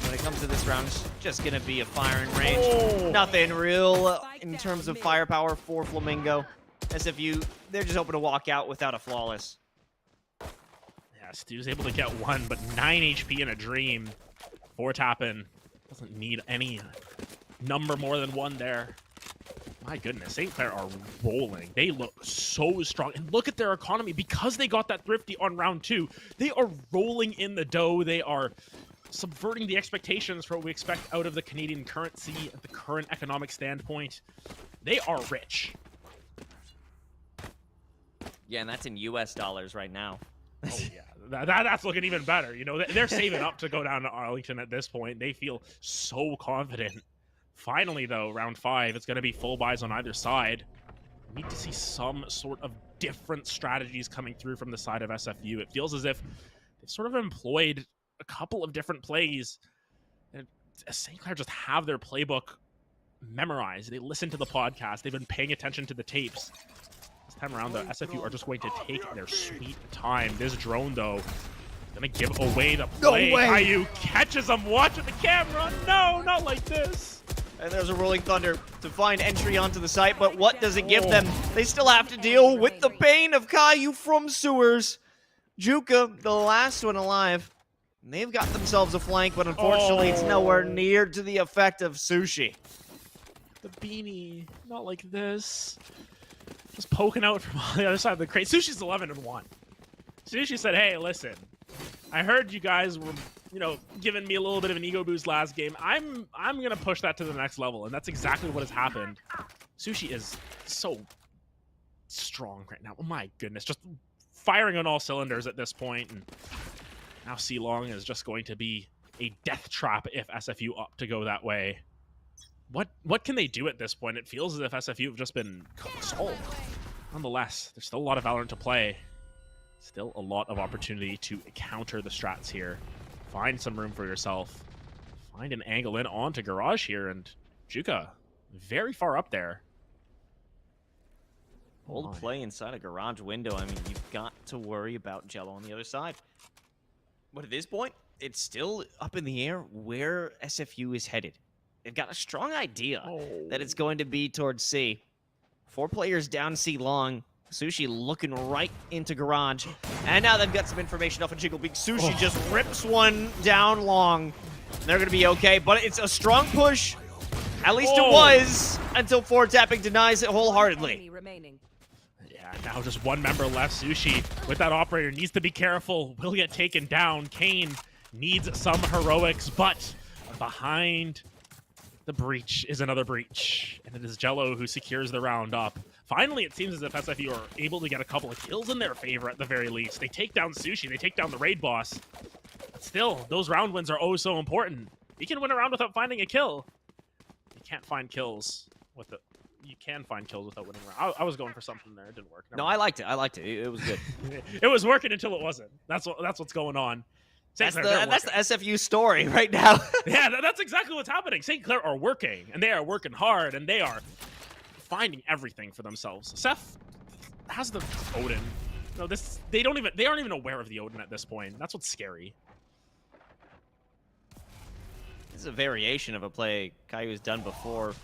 when it comes to this round, it's just going to be a firing range. Oh. Nothing real in terms of firepower for Flamingo. SFU, they're just hoping to walk out without a flawless. Yeah, Stu's able to get 1, but 9 HP in a dream. 4 tapping. Doesn't need any number more than 1 there. My goodness, St. Clair are rolling. They look so strong. And look at their economy. Because they got that Thrifty on round 2, they are rolling in the dough. They are subverting the expectations for what we expect out of the Canadian currency at the current economic standpoint. They are rich. Yeah, and that's in US dollars right now. Oh, yeah. That's looking even better. You know, they're saving up to go down to Arlington at this point. They feel so confident. Finally, though, round 5, it's going to be full buys on either side. We need to see some sort of different strategies coming through from the side of SFU. It feels as if they've sort of employed a couple of different plays. And St. Clair just have their playbook memorized. They listen to the podcast. They've been paying attention to the tapes. This time around, though, SFU are just going to take their sweet time. This drone, though, going to give away the play. No way. Caillou catches them watching the camera. No, not like this. And there's a Rolling Thunder to find entry onto the site, but what does it give them? They still have to deal with the pain of Caillou from sewers. Juka, the last one alive. They've got themselves a flank, but unfortunately it's nowhere near to the effect of Sushi. The beanie. Not like this. Just poking out from on the other side of the crate. Sushi's 11-1. Sushi said, hey, listen. I heard you guys were, you know, giving me a little bit of an ego boost last game. I'm going to push that to the next level. And that's exactly what has happened. Sushi is so strong right now. Oh my goodness. Just firing on all cylinders at this point. And now C-Long is just going to be a death trap if SFU opt to go that way. What can they do at this point? It feels as if SFU have just been consoled. Nonetheless, there's still a lot of Valorant to play. Still a lot of opportunity to counter the strats here. Find some room for yourself. Find an angle in onto Garage here, and Juka very far up there. Hold play inside a garage window. I mean, you've got to worry about Jello on the other side. But at this point, it's still up in the air where SFU is headed. They've got a strong idea that it's going to be towards C. 4 players down C long. Sushi looking right into Garage. And now they've got some information off of Jiggle Beak. Sushi just rips one down long. They're going to be okay, but it's a strong push. At least it was, until 4-tapping denies it wholeheartedly. Yeah, now just one member left. Sushi with that operator needs to be careful. Will get taken down. Kane needs some heroics, but behind the breach is another breach. And it is Jello who secures the round up. Finally, it seems as if SFU are able to get a couple of kills in their favor at the very least. They take down Sushi. They take down the raid boss. But still, those round wins are oh so important. You can win a round without finding a kill. You can't find kills with the... You can find kills without winning a round. I was going for something there. It didn't work. No, I liked it. I liked it. It was good. It was working until it wasn't. That's what's going on. That's the SFU story right now. Yeah, that's exactly what's happening. St. Clair are working, and they are working hard, and they are finding everything for themselves. Seth has the Odin. No, they aren't even aware of the Odin at this point. That's what's scary. This is a variation of a play Caillou's done before.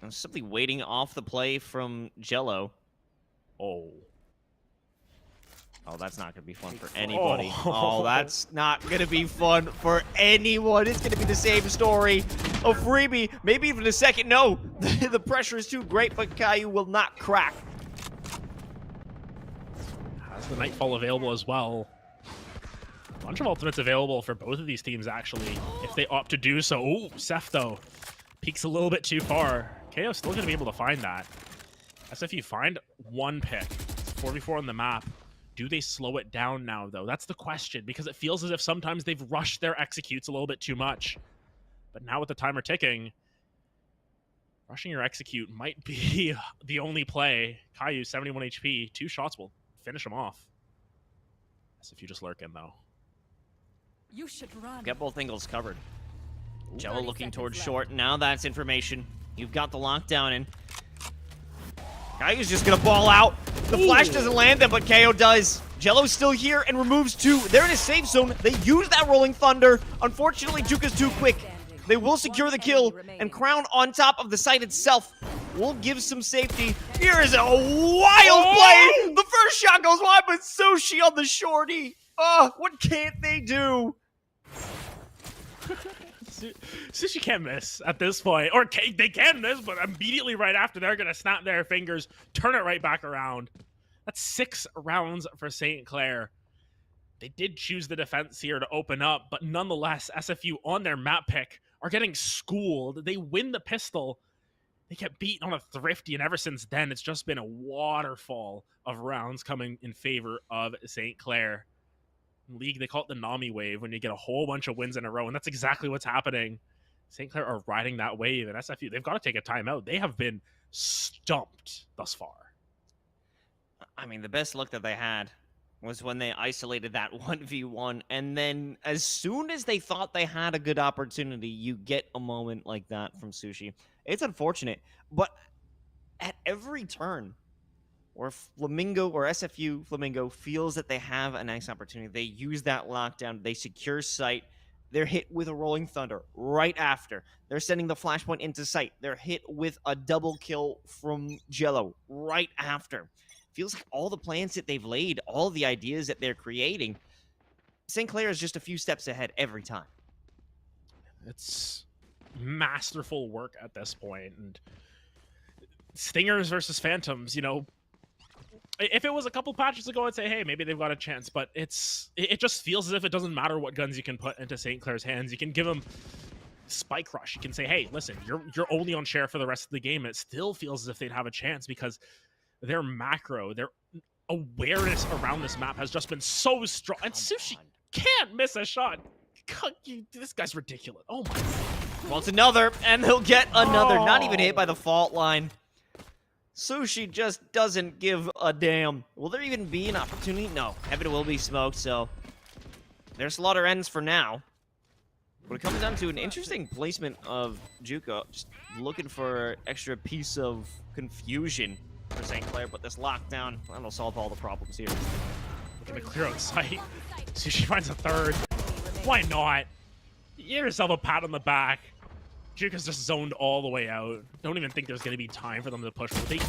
I'm simply waiting off the play from Jello. Oh, that's not going to be fun for anybody. Oh, that's not going to be fun for anyone. It's going to be the same story of Freebie. Maybe even a second. No, the pressure is too great, but Caillou will not crack. Has the Nightfall available as well. A bunch of ultimates available for both of these teams, actually, if they opt to do so. Oh, Seth, though, peeks a little bit too far. KO's still going to be able to find that. SFU find one pick. It's 4v4 on the map. Do they slow it down now, though? That's the question, because it feels as if sometimes they've rushed their executes a little bit too much. But now with the timer ticking, rushing your execute might be the only play. Caillou, 71 HP. 2 shots will finish him off. SFU just lurking, though. You should run. Get both angles covered. Jello looking towards short. Now that's information. You've got the lockdown in. Caillou's just gonna ball out. The flash doesn't land them, but KO does. Jello's still here and removes 2. They're in a safe zone. They use that Rolling Thunder. Unfortunately, Juka's too quick. They will secure the kill, and Crown on top of the site itself will give some safety. Here is a wild play. The first shot goes wide, but Sushi on the shorty. Oh, what can't they do? Sushi can't miss at this point. Or they can miss, but immediately right after, they're going to snap their fingers, turn it right back around. That's 6 rounds for St. Clair. They did choose the defense here to open up, but nonetheless, SFU on their map pick are getting schooled. They win the pistol. They get beaten on a Thrifty, and ever since then, it's just been a waterfall of rounds coming in favor of St. Clair. League, they call it the Nami wave when you get a whole bunch of wins in a row, and that's exactly what's happening. St. Clair are riding that wave, and SFU, they've got to take a timeout. They have been stumped thus far. I mean, the best look that they had was when they isolated that 1v1, and then as soon as they thought they had a good opportunity, you get a moment like that from Sushi. It's unfortunate, but at every turn, or Flamingo or SFU Flamingo feels that they have a nice opportunity, they use that lockdown, they secure site, they're hit with a Rolling Thunder right after. They're sending the flashpoint into site. They're hit with a double kill from Jello right after. Feels like all the plans that they've laid, all the ideas that they're creating, St. Clair is just a few steps ahead every time. It's masterful work at this point. And Stingers versus Phantoms, you know, if it was a couple patches ago, I'd say, hey, maybe they've got a chance. But it just feels as if it doesn't matter what guns you can put into St. Clair's hands. You can give them Spike Rush. You can say, hey, listen, you're only on share for the rest of the game. It still feels as if they'd have a chance because their macro, their awareness around this map has just been so strong. And Sushi can't miss a shot. This guy's ridiculous. Oh my god. Well, it's another, and he'll get another. Not even hit by the fault line. Sushi just doesn't give a damn. Will there even be an opportunity? No. Heaven will be smoked, so their slaughter ends for now. But it comes down to an interesting placement of Juco, just looking for extra piece of confusion for St. Clair, but this lockdown, that'll solve all the problems here. Looking to clear out sight. Sushi finds a third. Why not? Give yourself a pat on the back. Juca's just zoned all the way out. Don't even think there's going to be time for them to push. They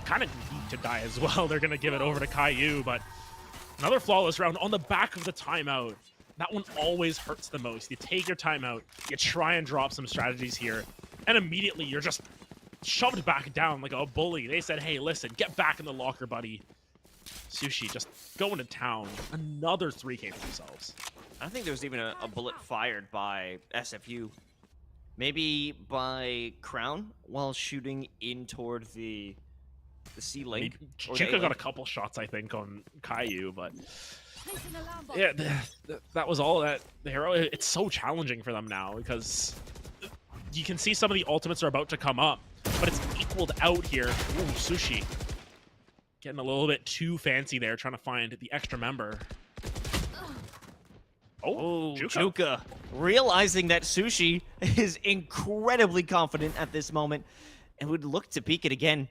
kind of need to die as well. They're going to give it over to Caillou, but another flawless round on the back of the timeout. That one always hurts the most. You take your timeout, you try and drop some strategies here, and immediately you're just shoved back down like a bully. They said, hey, listen, get back in the locker, buddy. Sushi just going to town. Another 3K for themselves. I don't think there was even a bullet fired by SFU. Maybe by Crown while shooting in toward the C-Link. Juco got a couple shots, I think, on Caillou, but yeah, that was all that the hero. It's so challenging for them now because you can see some of the ultimates are about to come up, but it's equaled out here. Ooh, Sushi getting a little bit too fancy there, trying to find the extra member. Oh, Juca. Realizing that Sushi is incredibly confident at this moment and would look to peek it again.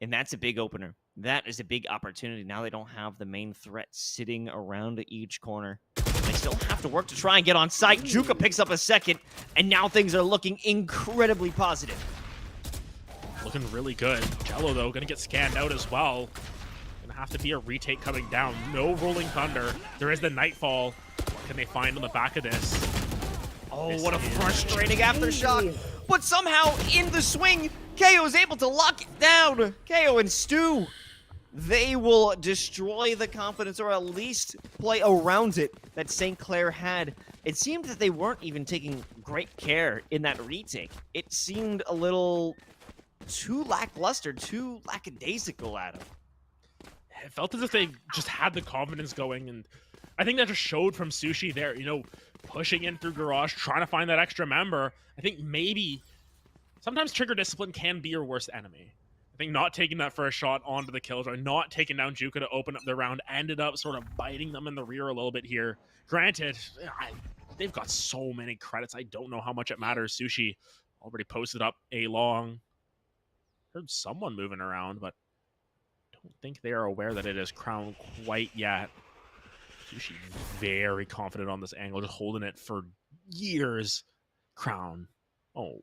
And that's a big opener. That is a big opportunity. Now they don't have the main threat sitting around each corner. They still have to work to try and get on site. Juca picks up a second, and now things are looking incredibly positive. Looking really good. Jello, though, going to get scanned out as well. Going to have to be a retake coming down. No Rolling Thunder. There is the Nightfall. What can they find on the back of this? Oh, what a frustrating aftershock. But somehow, in the swing, KO is able to lock it down. KO and Stu, they will destroy the confidence, or at least play around it, that St. Clair had. It seemed that they weren't even taking great care in that retake. It seemed a little too lackluster, too lackadaisical, Adam. It felt as if they just had the confidence going, and I think that just showed from Sushi there, you know, pushing in through Garage, trying to find that extra member. I think maybe sometimes trigger discipline can be your worst enemy. I think not taking that first shot onto the killjoy, not taking down Juca to open up the round, ended up sort of biting them in the rear a little bit here. Granted, they've got so many credits. I don't know how much it matters. Sushi already posted up a long. Heard someone moving around, but don't think they are aware that it is Crown quite yet. Sushi very confident on this angle, just holding it for years. Crown. Oh.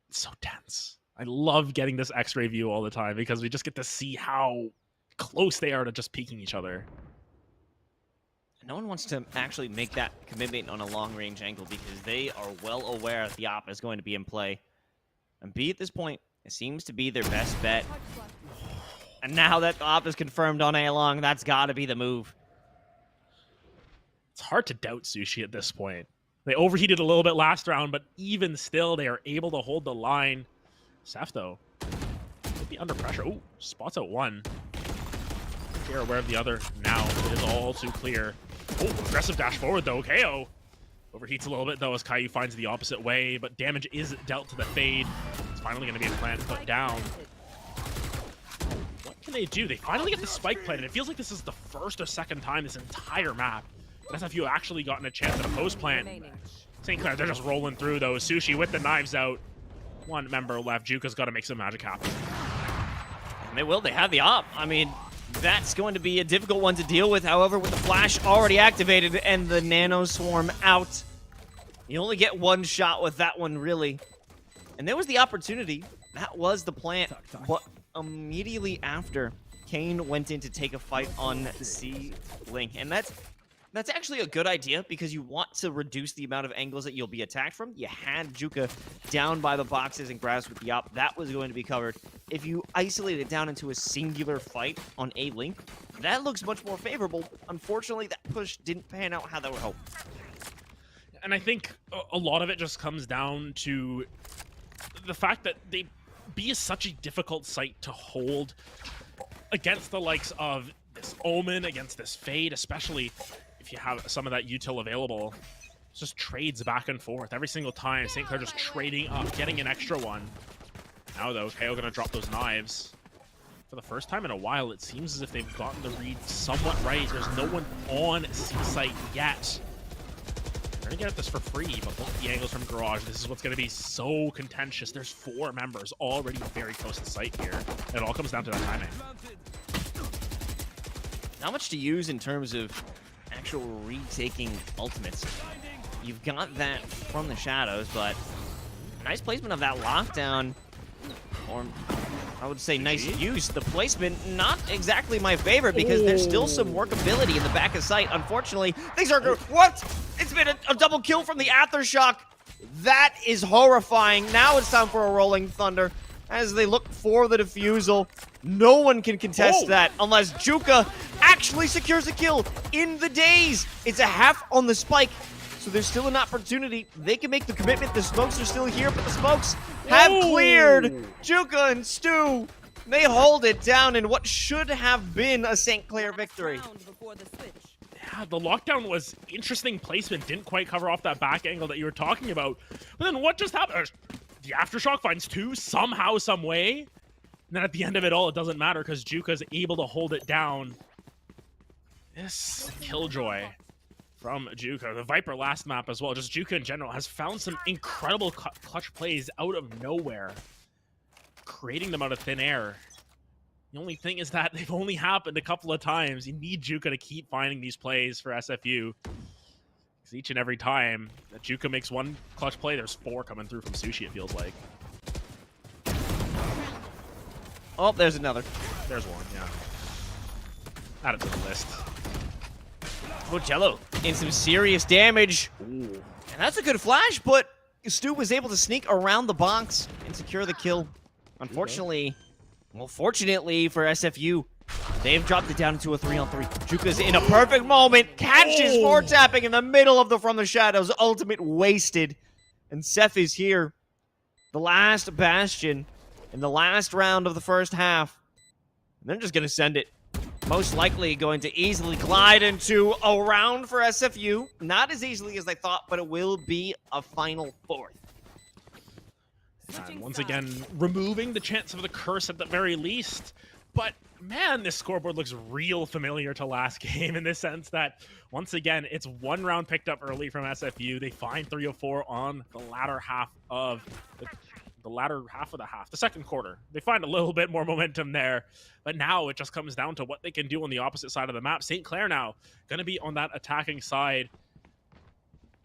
It's so tense. I love getting this X-ray view all the time because we just get to see how close they are to just peeking each other. No one wants to actually make that commitment on a long-range angle because they are well aware the op is going to be in play. And B, at this point, it seems to be their best bet. And now that the op is confirmed on A long, that's got to be the move. It's hard to doubt Sushi at this point. They overheated a little bit last round, but even still, they are able to hold the line. Seth, though, could be under pressure. Oh, spots out one. They're aware of the other now. It is all too clear. Oh, aggressive dash forward, though. KO overheats a little bit, though, as Caillou finds the opposite way, but damage is dealt to the fade. It's finally going to be a plant put down. What can they do? They finally get the spike plant, and it feels like this is the first or second time this entire map that SFU actually gotten a chance at a post plant. St. Clair, they're just rolling through, though. Sushi with the knives out. One member left. Juca's got to make some magic happen. And they will. They have the op. I mean, that's going to be a difficult one to deal with. However, with the flash already activated and the nano swarm out, you only get one shot with that one, really. And there was the opportunity. That was the plant. But immediately after, Kane went in to take a fight on C-Link. And that's That's actually a good idea because you want to reduce the amount of angles that you'll be attacked from. You had Juka down by the boxes and grass with the op. That was going to be covered. If you isolate it down into a singular fight on A link, that looks much more favorable. Unfortunately, that push didn't pan out how they would hope. And I think a lot of it just comes down to the fact that B is such a difficult site to hold against the likes of this Omen, against this Fade, especially if you have some of that util available. It's just trades back and forth every single time. St. Clair just trading up, getting an extra one. Now though, KO gonna drop those knives. For the first time in a while, it seems as if they've gotten the read somewhat right. There's no one on C site yet. They're gonna get at this for free, but look at the angles from Garage. This is what's gonna be so contentious. There's 4 members already very close to site here. It all comes down to that timing. Not much to use in terms of actual retaking ultimates. You've got that from the shadows, but nice placement of that lockdown. Or I would say nice use. The placement, not exactly my favorite because there's still some workability in the back of sight. Unfortunately, things are good. What? It's been a double kill from the Aftershock. That is horrifying. Now it's time for a Rolling Thunder as they look for the defusal. No one can contest that unless Juka actually secures a kill in the days. It's a half on the spike, so there's still an opportunity. They can make the commitment. The smokes are still here, but the smokes have cleared. Juka and Stu, they hold it down in what should have been a St. Clair victory. Yeah, the lockdown was interesting placement. Didn't quite cover off that back angle that you were talking about. But then what just happened? The Aftershock finds 2 somehow, some way. And then at the end of it all, it doesn't matter because Juka's able to hold it down. This Killjoy from Juka. The Viper last map as well. Just Juka in general has found some incredible clutch plays out of nowhere. Creating them out of thin air. The only thing is that they've only happened a couple of times. You need Juka to keep finding these plays for SFU. Because each and every time that Juka makes one clutch play, there's 4 coming through from Sushi, it feels like. Oh, there's another. There's one, yeah. Add it to the list. Oh, Jello in some serious damage. Ooh. And that's a good flash, but Stu was able to sneak around the box and secure the kill. Unfortunately, well, fortunately for SFU, they've dropped it down into a 3-on-3. Juka's in a perfect moment, catches 4-tapping in the middle of the From the Shadows. Ultimate wasted. And Seth is here. The last bastion in the last round of the first half. And they're just going to send it. Most likely going to easily glide into a round for SFU. Not as easily as they thought, but it will be a final 4th. And once again, removing the chance of the curse at the very least. But man, this scoreboard looks real familiar to last game in the sense that, once again, it's 1 round picked up early from SFU. They find 304 on the latter half of the second quarter. They find a little bit more momentum there, but now it just comes down to what they can do on the opposite side of the map. St. Clair now going to be on that attacking side.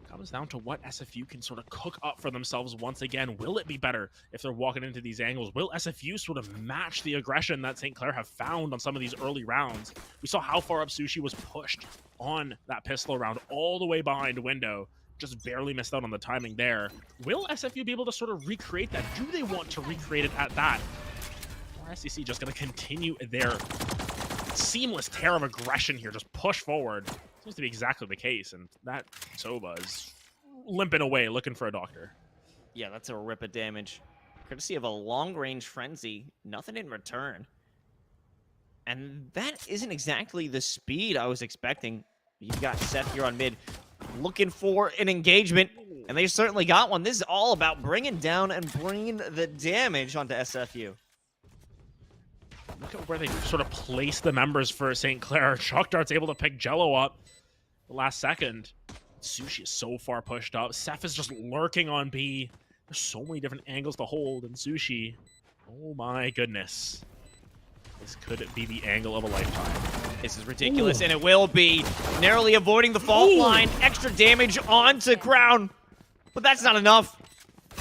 Comes down to what SFU can sort of cook up for themselves once again. Will it be better if they're walking into these angles? Will SFU sort of match the aggression that St. Clair have found on some of these early rounds? We saw how far up Sushi was pushed on that pistol round all the way behind window. Just barely missed out on the timing there. Will SFU be able to sort of recreate that? Do they want to recreate it at that? Or SEC just going to continue their seamless tear of aggression here, just push forward? Seems to be exactly the case, and that Soba is limping away, looking for a doctor. Yeah, that's a rip of damage. Courtesy of a long-range frenzy, nothing in return. And that isn't exactly the speed I was expecting. You've got Seth here on mid, looking for an engagement, and they certainly got one. This is all about bringing down and bringing the damage onto SFU. Look at where they sort of place the members for St. Clair. Shock Dart's able to pick Jello up the last second. Sushi is so far pushed up. Seth is just lurking on B. There's so many different angles to hold, and Sushi, oh my goodness. This could be the angle of a lifetime. This is ridiculous, and it will be. Narrowly avoiding the fault line. Extra damage onto Crown. But that's not enough.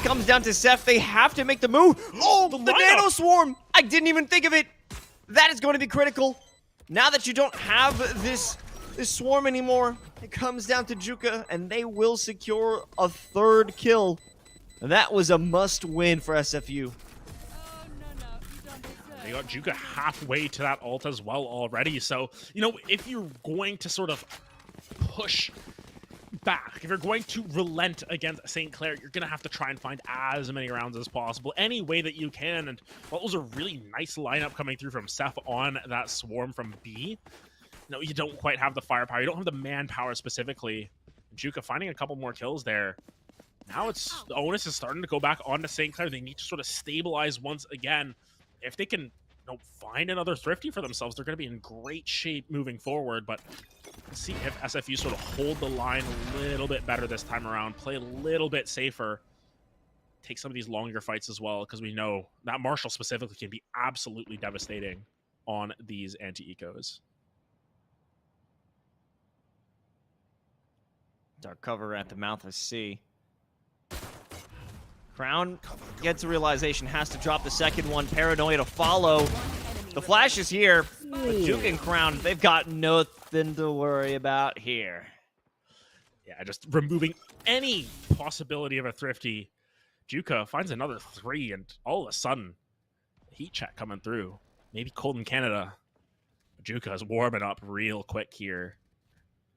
Comes down to Seth. They have to make the move. Oh, the Nano Swarm. I didn't even think of it. That is going to be critical. Now that you don't have this this swarm anymore. It comes down to Juka, and they will secure a 3rd kill. That was a must-win for SFU. They got Juka halfway to that ult as well already. So, you know, if you're going to sort of push back, if you're going to relent against St. Clair, you're going to have to try and find as many rounds as possible, any way that you can. And well, it was a really nice lineup coming through from Seth on that swarm from B. No, you don't quite have the firepower. You don't have the manpower specifically. Juka finding a couple more kills there. Now it's the onus is starting to go back onto St. Clair. They need to sort of stabilize once again. If they can, you know, find another Thrifty for themselves, they're going to be in great shape moving forward. But let's see if SFU sort of hold the line a little bit better this time around, play a little bit safer, take some of these longer fights as well, because we know that Marshall specifically can be absolutely devastating on these anti-ecos. Dark cover at the mouth of C. Crown gets a realization, has to drop the second one. Paranoia to follow. The flash is here. But Juke and Crown, they've got nothing to worry about here. Yeah, just removing any possibility of a Thrifty. Juka finds another 3, and all of a sudden, heat check coming through. Maybe cold in Canada. Juka is warming up real quick here.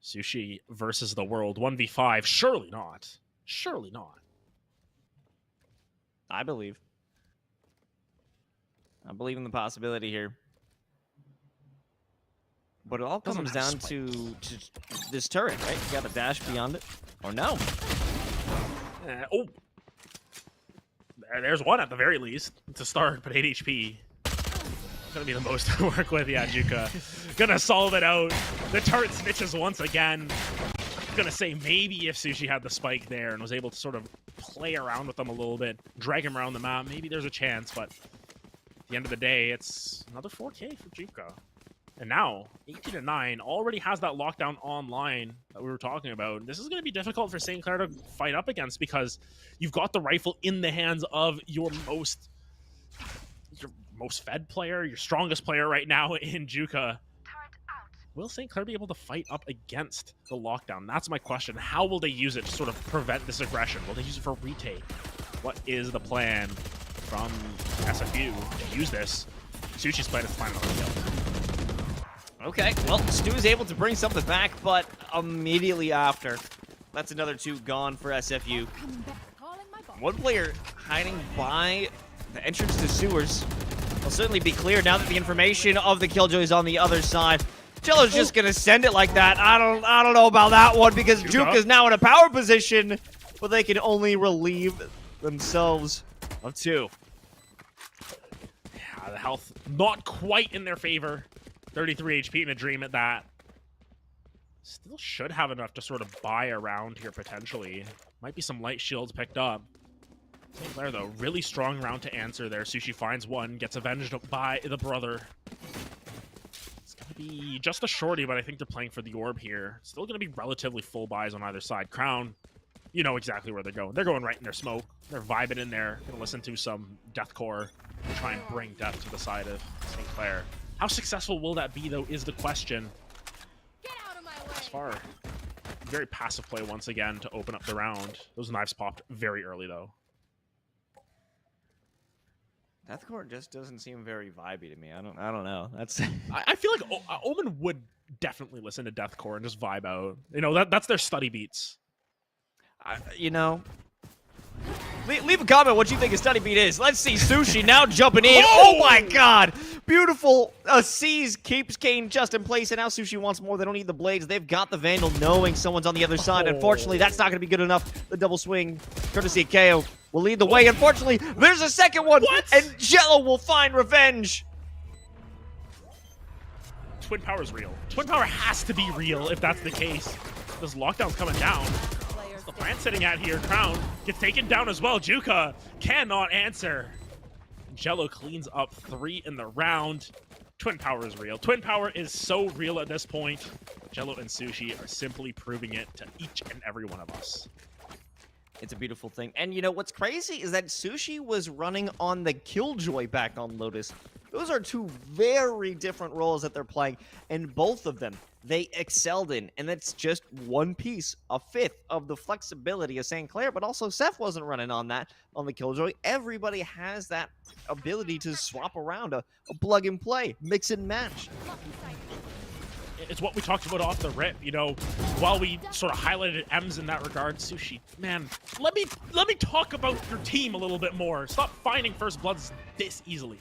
Sushi versus the world. 1v5. Surely not. Surely not. I believe in the possibility here. But it all comes down to this turret, right? You got a dash beyond it. Or no. Oh. There's one at the very least to start, but 8 HP. Gonna be the most to work with. Yeah, Juka. Gonna solve it out. The turret snitches once again. Gonna say maybe if Sushi had the spike there and was able to sort of play around with them a little bit, drag him around the map, maybe there's a chance, but at the end of the day, it's another 4K for Juka. And now, 18-9 already has that lockdown online that we were talking about. This is going to be difficult for St. Clair to fight up against because you've got the rifle in the hands of your most fed player, your strongest player right now in Juka. Will St. Clair be able to fight up against the lockdown? That's my question. How will they use it to sort of prevent this aggression? Will they use it for retake? What is the plan from SFU to use this? Sushi's plan is to find another kill. Okay, well, Stu is able to bring something back, but immediately after, that's another 2 gone for SFU. One player hiding by the entrance to sewers will certainly be clear now that the information of the Killjoy is on the other side. Jello's just gonna send it like that. I don't know about that one because Juke is now in a power position, but they can only relieve themselves of 2. Yeah, the health not quite in their favor. 33 HP in a dream at that. Still should have enough to sort of buy around here potentially. Might be some light shields picked up. St. Clair though, really strong round to answer there. Sushi finds one, gets avenged by the brother. Be just a shorty, but I think they're playing for the orb here. Still going to be relatively full buys on either side. Crown, you know exactly where they're going. They're going right in their smoke. They're vibing in there. Going to listen to some deathcore and try and bring death to the side of St. Clair. How successful will that be, though, is the question. As far, very passive play once again to open up the round. Those knives popped very early, though. Deathcore just doesn't seem very vibey to me. I don't know. That's I feel like Omen would definitely listen to Deathcore and just vibe out. You know, that's their study beats. You know, leave a comment what you think a study beat is. Let's see Sushi now jumping in. Oh my god! Beautiful. C's keeps Kane just in place, and now Sushi wants more. They don't need the blades. They've got the Vandal knowing someone's on the other side. Unfortunately, that's not going to be good enough. The double swing, courtesy of KO, will lead the way. Unfortunately, there's a second one, and Jello will find revenge. Twin Power's real. Twin Power has to be real if that's the case. This lockdown's coming down. The plan sitting out here. Crown gets taken down as well. Juka cannot answer. Jello cleans up 3 in the round. Twin Power is real. Twin Power is so real at this point. Jello and Sushi are simply proving it to each and every one of us. It's a beautiful thing. And you know what's crazy is that Sushi was running on the Killjoy back on Lotus. Those are 2 very different roles that they're playing, and both of them they excelled in, and that's just one piece, a fifth of the flexibility of St. Clair, but also Seth wasn't running on that on the Killjoy. Everybody has that ability to swap around, a plug and play, mix and match. It's what we talked about off the rip, you know, while we sort of highlighted M's in that regard. Sushi, man, let me talk about your team a little bit more. Stop finding first bloods this easily.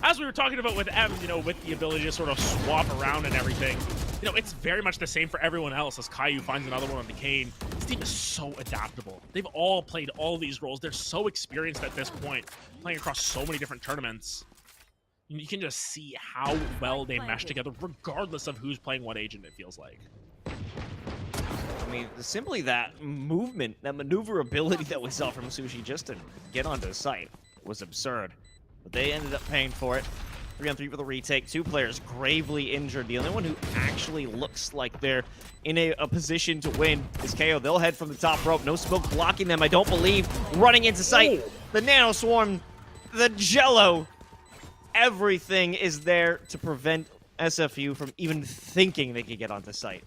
As we were talking about with M, you know, with the ability to sort of swap around and everything, you know, it's very much the same for everyone else as Caillou finds another one on the Kane. This team is so adaptable. They've all played all these roles. They're so experienced at this point, playing across so many different tournaments. You can just see how well they mesh together, regardless of who's playing what agent, it feels like. I mean, simply that movement, that maneuverability that we saw from Sushi just to get onto the site was absurd. But they ended up paying for it. 3-on-3 for the retake. 2 players gravely injured. The only one who actually looks like they're in a position to win is KO. They'll head from the top rope. No smoke blocking them, I don't believe. Running into sight. The Nano Swarm, the Jello. Everything is there to prevent SFU from even thinking they could get onto site.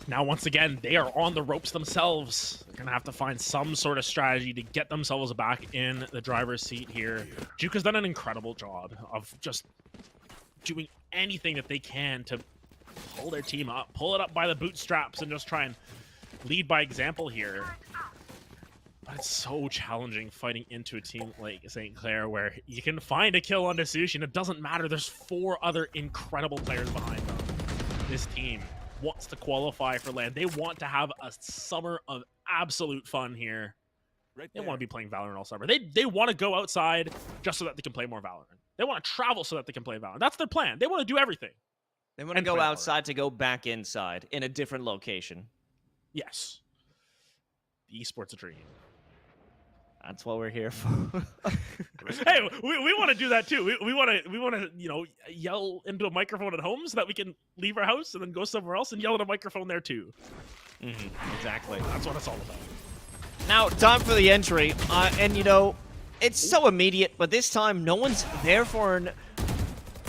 Now, once again, they are on the ropes themselves. They're going to have to find some sort of strategy to get themselves back in the driver's seat here. Juka's done an incredible job of just doing anything that they can to pull their team up, pull it up by the bootstraps, and just try and lead by example here. But it's so challenging fighting into a team like St. Clair where you can find a kill onto Sushi and it doesn't matter. There's 4 other incredible players behind them. This team wants to qualify for LAN. They want to have a summer of absolute fun here. They want to be playing Valorant all summer. They want to go outside just so that they can play more Valorant. They want to travel so that they can play Valorant. That's their plan. They want to do everything. They want to go outside to go back inside in a different location. Yes. The esports a dream. That's what we're here for. Hey, we want to do that too. We want to you know, yell into a microphone at home so that we can leave our house and then go somewhere else and yell at a microphone there too. Exactly. That's what it's all about. Now, time for the entry, and you know, it's so immediate, but this time no one's there for an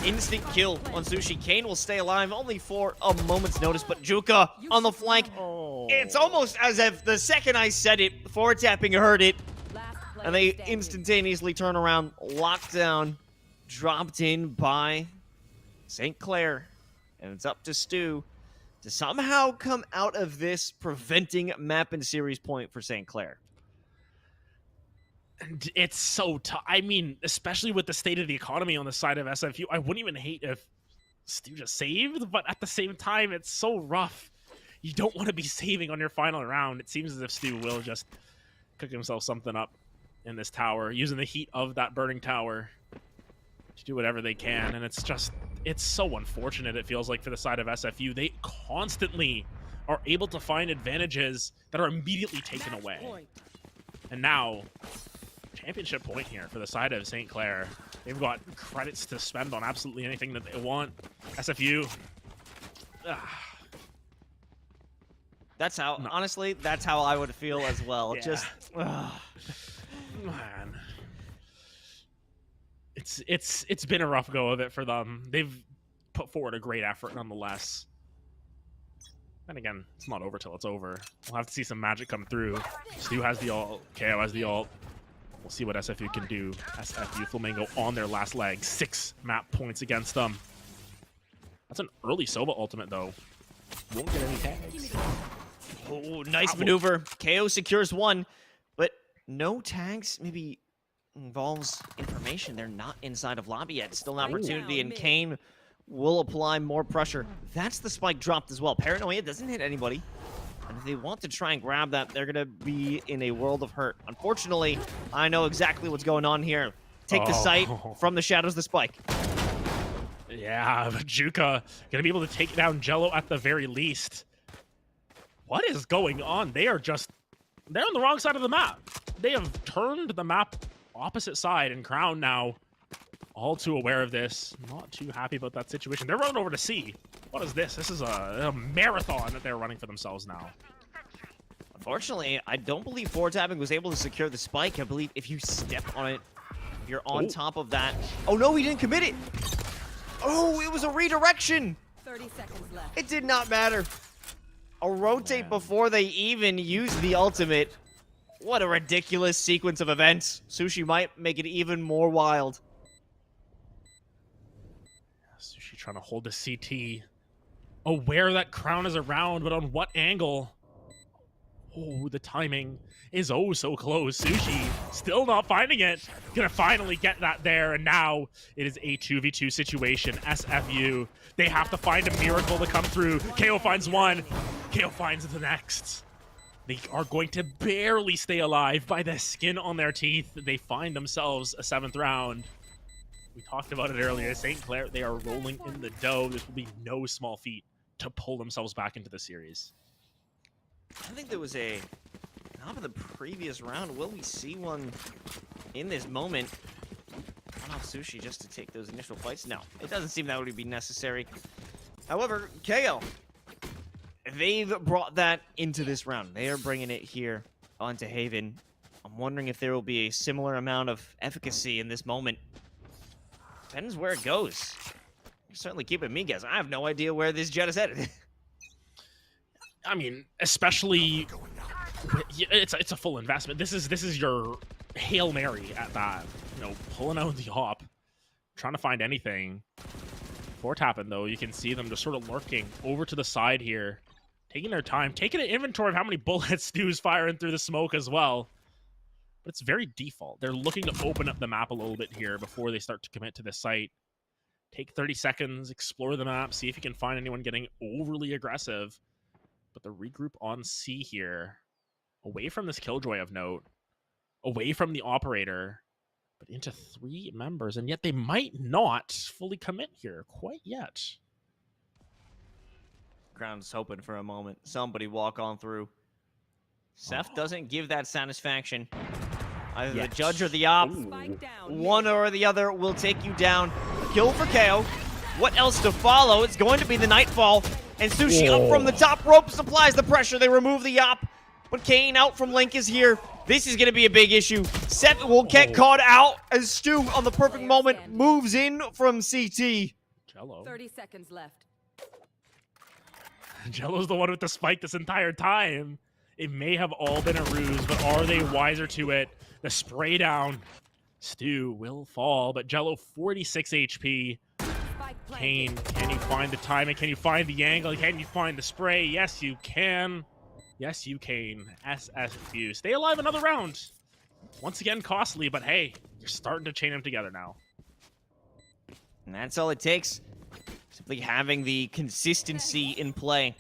instant kill on Sushi. Kane will stay alive only for a moment's notice, but Juka on the flank. It's almost as if the second I said it, forward tapping heard it, and they instantaneously turn around, locked down, dropped in by St. Clair. And it's up to Stu to somehow come out of this, preventing map and series point for St. Clair. And it's so tough. I mean, especially with the state of the economy on the side of SFU, I wouldn't even hate if Stu just saved, but at the same time, it's so rough. You don't want to be saving on your final round. It seems as if Stu will just cook himself something up in this tower, using the heat of that burning tower to do whatever they can. And it's so unfortunate, it feels like, for the side of SFU. They constantly are able to find advantages that are immediately taken away. And now, championship point here for the side of St. Clair. They've got credits to spend on absolutely anything that they want. SFU. That's how, honestly, that's how I would feel as well. Yeah. Just, man, it's been a rough go of it for them. They've put forward a great effort nonetheless. And again, it's not over till it's over. We'll have to see some magic come through. Stu has the ult, KO has the ult. We'll see what SFU can do. SFU Flamingo on their last leg. 6 map points against them. That's an early Sova ultimate though. Won't get any tags. oh, nice maneuver. KO secures 1, but no tags. Maybe involves information. They're not inside of lobby yet. Still an opportunity, and Kane will apply more pressure. That's the spike dropped as well. Paranoia doesn't hit anybody. And if they want to try and grab that, they're going to be in a world of hurt. Unfortunately, I know exactly what's going on here. Take the sight from the shadows, the spike. Yeah, but Juka gonna be able to take down Jello at the very least. What is going on? They're on the wrong side of the map. They have turned the map opposite side, and Crown now all too aware of this. Not too happy about that situation. They're running over to C. What is this? This is a marathon that they're running for themselves now. Unfortunately, I don't believe forward tapping was able to secure the spike. I believe if you step on it, if you're on top of that. Oh no, he didn't commit it. Oh, it was a redirection. 30 seconds left. It did not matter. A rotate before they even used the ultimate. What a ridiculous sequence of events. Sushi might make it even more wild. Sushi trying to hold the CT. Aware that Crown is around, but on what angle? Oh, the timing is oh so close. Sushi still not finding it. Gonna finally get that there, and now it is a 2v2 situation. SFU, they have to find a miracle to come through. KO finds one. KO finds the next. They are going to barely stay alive by the skin on their teeth. They find themselves a 7th round. We talked about it earlier. St. Clair, they are rolling in the dough. This will be no small feat to pull themselves back into the series. I think there was a top of the previous round. Will we see one in this moment? Run off Sushi just to take those initial fights? No, it doesn't seem that would be necessary. However, KO, they've brought that into this round. They are bringing it here onto Haven. I'm wondering if there will be a similar amount of efficacy in this moment. Depends where it goes. You're certainly keeping me guessing. I have no idea where this jet is headed. I mean, especially, it's a full investment. This is your Hail Mary at that. You know, pulling out the hop, trying to find anything. Before tapping, though, you can see them just sort of lurking over to the side here, taking their time, taking an inventory of how many bullets Stu's firing through the smoke as well. But it's very default. They're looking to open up the map a little bit here before they start to commit to this site. Take 30 seconds, explore the map, see if you can find anyone getting overly aggressive. But the regroup on C here, away from this Killjoy of note, away from the operator, but into 3 members, and yet they might not fully commit here quite yet. Ground's hoping for a moment. Somebody walk on through. Seth doesn't give that satisfaction. Either the judge or the op. One or the other will take you down. Kill for KO. What else to follow? It's going to be the Nightfall. And Sushi up from the top rope supplies the pressure. They remove the op. But Kane out from Link is here. This is going to be a big issue. Seth will get caught out as Stu on the perfect moment moves in from CT. Jello. 30 seconds left. Jello's the one with the spike this entire time. It may have all been a ruse, but are they wiser to it? The spray down. Stu will fall, but Jello 46 HP. Kane, can you find the timing? Can you find the angle? Can you find the spray? Yes, you can. Yes, you can. SSU. Stay alive another round. Once again, costly, but hey, you're starting to chain them together now. And that's all it takes. Simply having the consistency in play.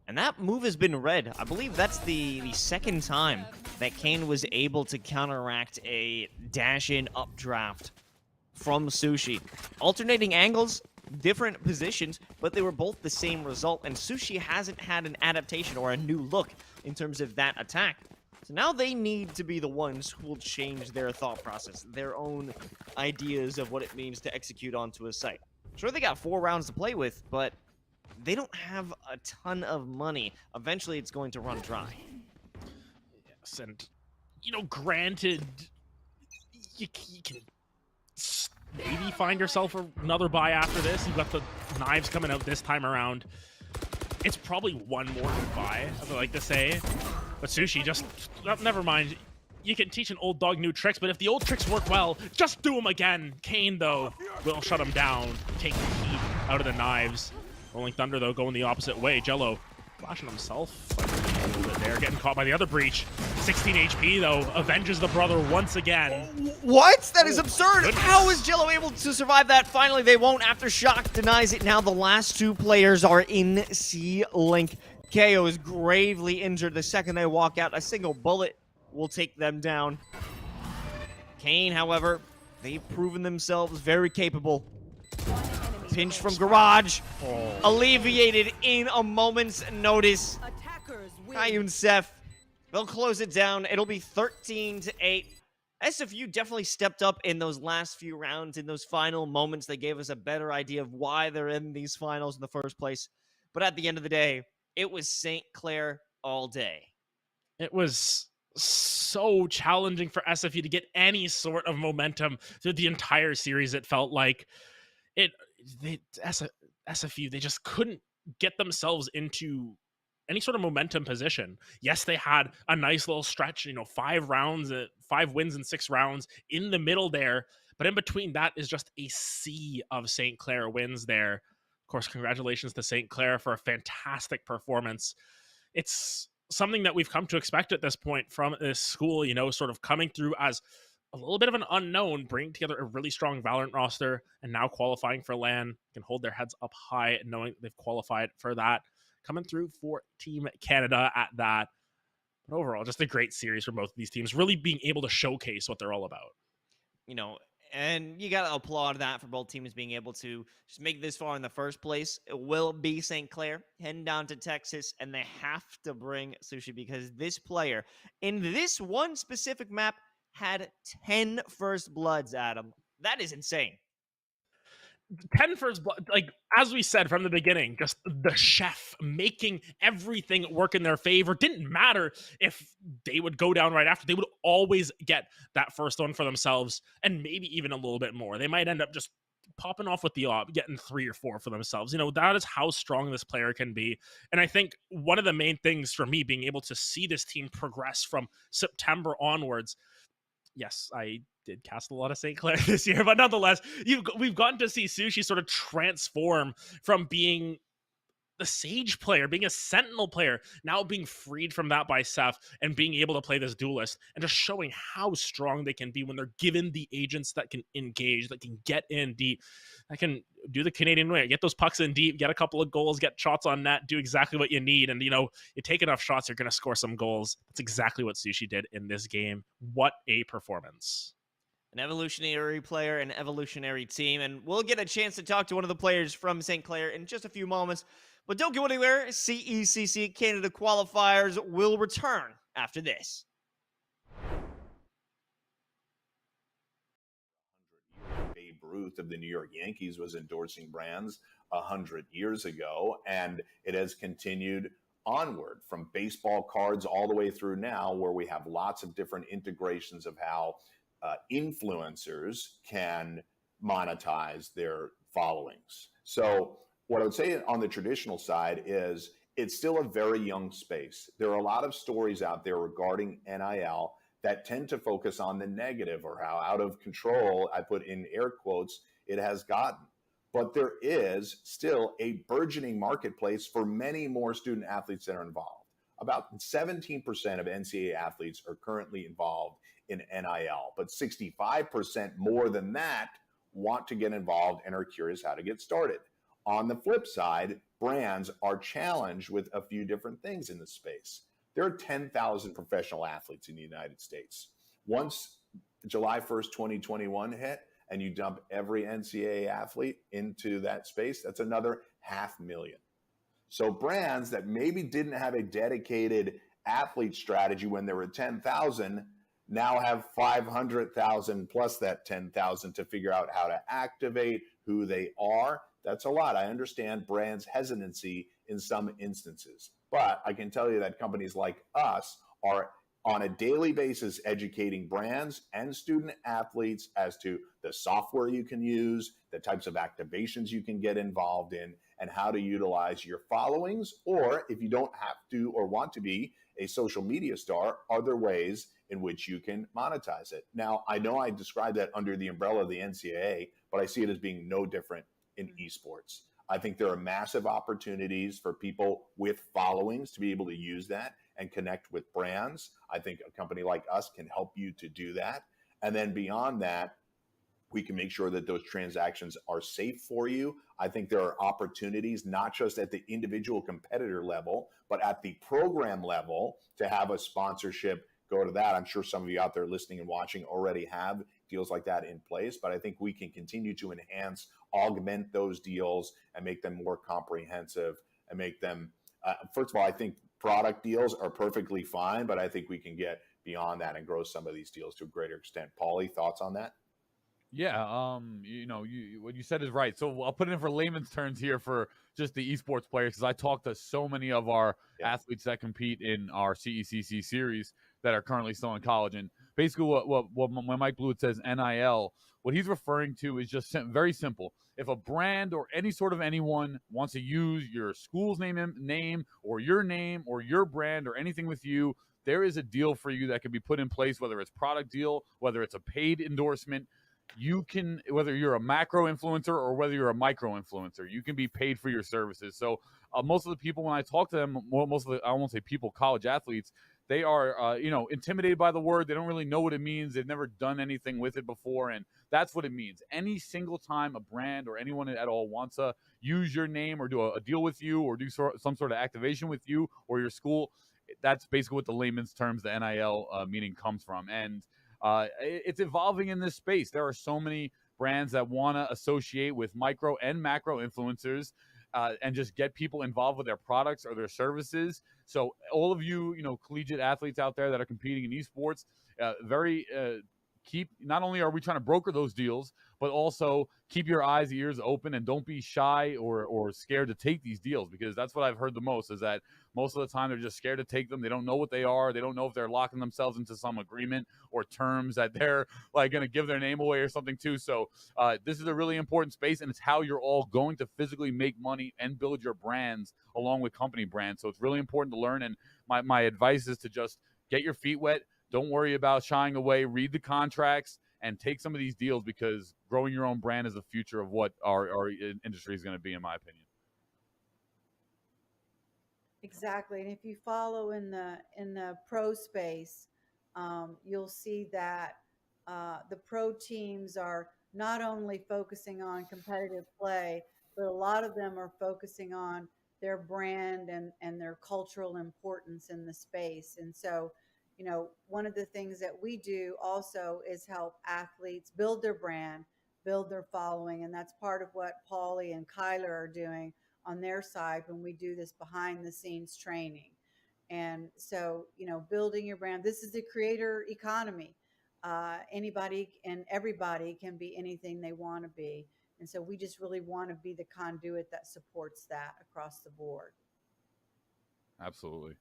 And that move has been read. I believe that's the second time that Kane was able to counteract a dash-in updraft from Sushi. Alternating angles, different positions, but they were both the same result, and Sushi hasn't had an adaptation or a new look in terms of that attack. So now they need to be the ones who will change their thought process, their own ideas of what it means to execute onto a site. Sure, they got 4 rounds to play with, but they don't have a ton of money. Eventually, it's going to run dry. Yes, and, you know, granted, you can maybe find yourself another buy after this. You've got the knives coming out this time around. It's probably one more good buy, as I like to say. But Sushi, just, never mind. You can teach an old dog new tricks, but if the old tricks work well, just do them again. Kane, though, will shut him down, take the heat out of the knives. Rolling Thunder, though, going the opposite way. Jello flashing himself a little bit there, getting caught by the other breach. 16 HP, though, avenges the brother once again. What? That is absurd. Goodness. How is Jello able to survive that? Finally, they won't after Shock denies it. Now the last 2 players are in C-Link. KO is gravely injured the second they walk out. A single bullet will take them down. Kane, however, they've proven themselves very capable. Pinch from Garage. Alleviated in a moment's notice. Kayun Seth. They'll close it down. It'll be 13-8. SFU definitely stepped up in those last few rounds, in those final moments. They gave us a better idea of why they're in these finals in the first place. But at the end of the day, it was St. Clair all day. It was so challenging for SFU to get any sort of momentum through the entire series. It felt like SFU, they just couldn't get themselves into any sort of momentum position. Yes, they had a nice little stretch, 5 wins in 6 rounds in the middle there, but in between that is just a sea of St. Clair wins there. Of course, congratulations to St. Clair for a fantastic performance. It's something that we've come to expect at this point from this school, sort of coming through as a little bit of an unknown, bringing together a really strong Valorant roster, and now qualifying for LAN, can hold their heads up high knowing they've qualified for that. Coming through for Team Canada at that. But overall, just a great series for both of these teams, really being able to showcase what they're all about. And you got to applaud that for both teams being able to just make this far in the first place. It will be St. Clair heading down to Texas, and they have to bring Sushi because this player in this one specific map had 10 first bloods, Adam. That is insane. 10 first blood, like as we said from the beginning, just the chef making everything work in their favor. Didn't matter if they would go down right after, they would always get that first one for themselves, and maybe even a little bit more. They might end up just popping off with the getting 3 or 4 for themselves. That is how strong this player can be. And I think one of the main things for me being able to see this team progress from September onwards, yes, I did cast a lot of St. Clair this year, but nonetheless, we've gotten to see Sushi sort of transform from being the Sage player, being a Sentinel player, now being freed from that by Seth and being able to play this duelist, and just showing how strong they can be when they're given the agents that can engage, that can get in deep, that can do the Canadian way, get those pucks in deep, get a couple of goals, get shots on net, do exactly what you need. And, you take enough shots, you're going to score some goals. That's exactly what Sushi did in this game. What a performance. An evolutionary player, an evolutionary team, and we'll get a chance to talk to one of the players from St. Clair in just a few moments. But don't go anywhere. CECC Canada Qualifiers will return after this. Babe Ruth of the New York Yankees was endorsing brands 100 years ago, and it has continued onward from baseball cards all the way through now, where we have lots of different integrations of how influencers can monetize their followings. So what I would say on the traditional side is it's still a very young space. There are a lot of stories out there regarding NIL that tend to focus on the negative, or how out of control, I put in air quotes, it has gotten. But there is still a burgeoning marketplace for many more student athletes that are involved. About 17% of NCAA athletes are currently involved in NIL, but 65% more than that want to get involved and are curious how to get started. On the flip side, brands are challenged with a few different things in the space. There are 10,000 professional athletes in the United States. Once July 1st, 2021 hit, and you dump every NCAA athlete into that space, that's another 500,000. So brands that maybe didn't have a dedicated athlete strategy when there were 10,000 now have 500,000 plus that 10,000 to figure out how to activate who they are. That's a lot. I understand brands' hesitancy in some instances, but I can tell you that companies like us are on a daily basis educating brands and student athletes as to the software you can use, the types of activations you can get involved in, and how to utilize your followings, or if you don't have to or want to be a social media star, are there ways in which you can monetize it? Now, I know I described that under the umbrella of the NCAA, but I see it as being no different in esports. I think there are massive opportunities for people with followings to be able to use that and connect with brands. I think a company like us can help you to do that. And then beyond that, we can make sure that those transactions are safe for you. I think there are opportunities, not just at the individual competitor level, but at the program level to have a sponsorship go to that. I'm sure some of you out there listening and watching already have deals like that in place, but I think we can continue to enhance, augment those deals and make them more comprehensive and make them, first of all, I think product deals are perfectly fine, but I think we can get beyond that and grow some of these deals to a greater extent. Paulie, thoughts on that? Yeah, what you said is right. So I'll put it in for layman's terms here for just the esports players, because I talk to so many of our athletes that compete in our CECC series that are currently still in college. And basically when Mike Blewett says NIL, what he's referring to is just very simple. If a brand or any sort of anyone wants to use your school's name or your brand or anything with you, there is a deal for you that can be put in place, whether it's product deal, whether it's a paid endorsement. You can, whether you're a macro influencer or whether you're a micro influencer, you can be paid for your services. So most of the people, when I talk to them, most of the, I won't say people, college athletes, they are, intimidated by the word. They don't really know what it means. They've never done anything with it before. And that's what it means. Any single time a brand or anyone at all wants to use your name or do a deal with you or do some sort of activation with you or your school, that's basically what the layman's terms, the NIL meaning comes from. And it's evolving in this space. There are so many brands that want to associate with micro and macro influencers and just get people involved with their products or their services. So all of you, collegiate athletes out there that are competing in esports, not only are we trying to broker those deals, but also keep your eyes, ears open, and don't be shy or scared to take these deals, because that's what I've heard the most, is that most of the time they're just scared to take them. They don't know what they are. They don't know if they're locking themselves into some agreement or terms that they're like going to give their name away or something too. So this is a really important space, and it's how you're all going to physically make money and build your brands along with company brands. So it's really important to learn. And my advice is to just get your feet wet. Don't worry about shying away. Read the contracts and take some of these deals, because growing your own brand is the future of what our industry is going to be, in my opinion. Exactly. And if you follow in the pro space, you'll see that the pro teams are not only focusing on competitive play, but a lot of them are focusing on their brand and their cultural importance in the space. And so, one of the things that we do also is help athletes build their brand, build their following. And that's part of what Paulie and Kyler are doing on their side when we do this behind the scenes training. And so, building your brand, this is the creator economy. Anybody and everybody can be anything they want to be. And so we just really want to be the conduit that supports that across the board. Absolutely.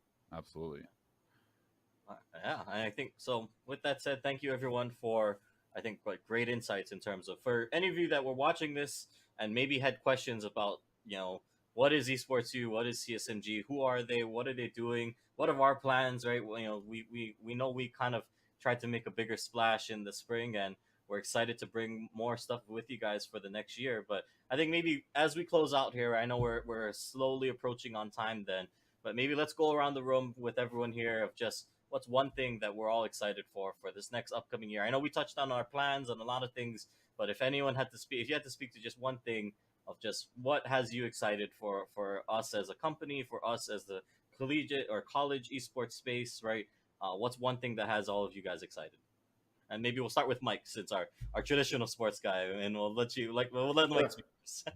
Yeah, I think so. With that said, thank you everyone for, I think, great insights in terms of, for any of you that were watching this and maybe had questions about, what is Esports U, what is CSMG, who are they, what are they doing, what are our plans, right? Well, we know we kind of tried to make a bigger splash in the spring, and we're excited to bring more stuff with you guys for the next year. But I think maybe as we close out here, I know we're slowly approaching on time then, but maybe let's go around the room with everyone here of just what's one thing that we're all excited for this next upcoming year. I know we touched on our plans and a lot of things, but if anyone had to speak, if you had to speak to just one thing of just what has you excited for us as a company, for us as the collegiate or college esports space, right? What's one thing that has all of you guys excited? And maybe we'll start with Mike, since our traditional sports guy, and we'll let Mike speak first.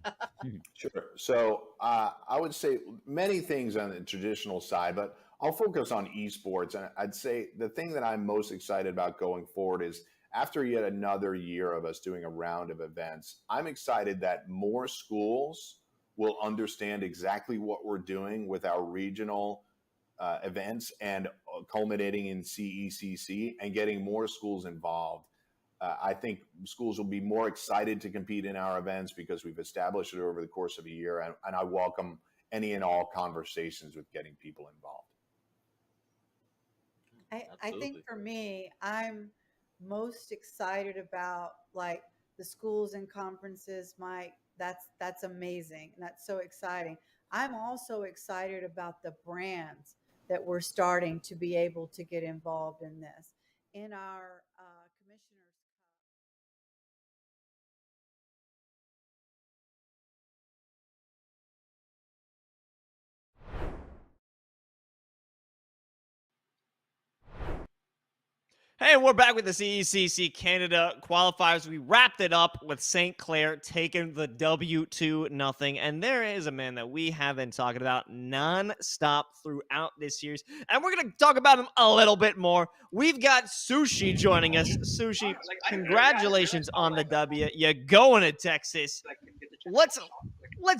Sure. So I would say many things on the traditional side, but I'll focus on esports. And I'd say the thing that I'm most excited about going forward is, after yet another year of us doing a round of events, I'm excited that more schools will understand exactly what we're doing with our regional events and culminating in CECC and getting more schools involved. I think schools will be more excited to compete in our events because we've established it over the course of a year, and I welcome any and all conversations with getting people involved. I think for me, I'm most excited about the schools and conferences. Mike, that's amazing. That's so exciting. I'm also excited about the brands that we're starting to be able to get involved in this. In our commissioners. Hey, we're back with the CECC Canada qualifiers. We wrapped it up with St. Clair taking the W2-0. And there is a man that we have been talking about non-stop throughout this series. And we're going to talk about him a little bit more. We've got Sushi joining us. Sushi, congratulations on the W. You're going to Texas. Let's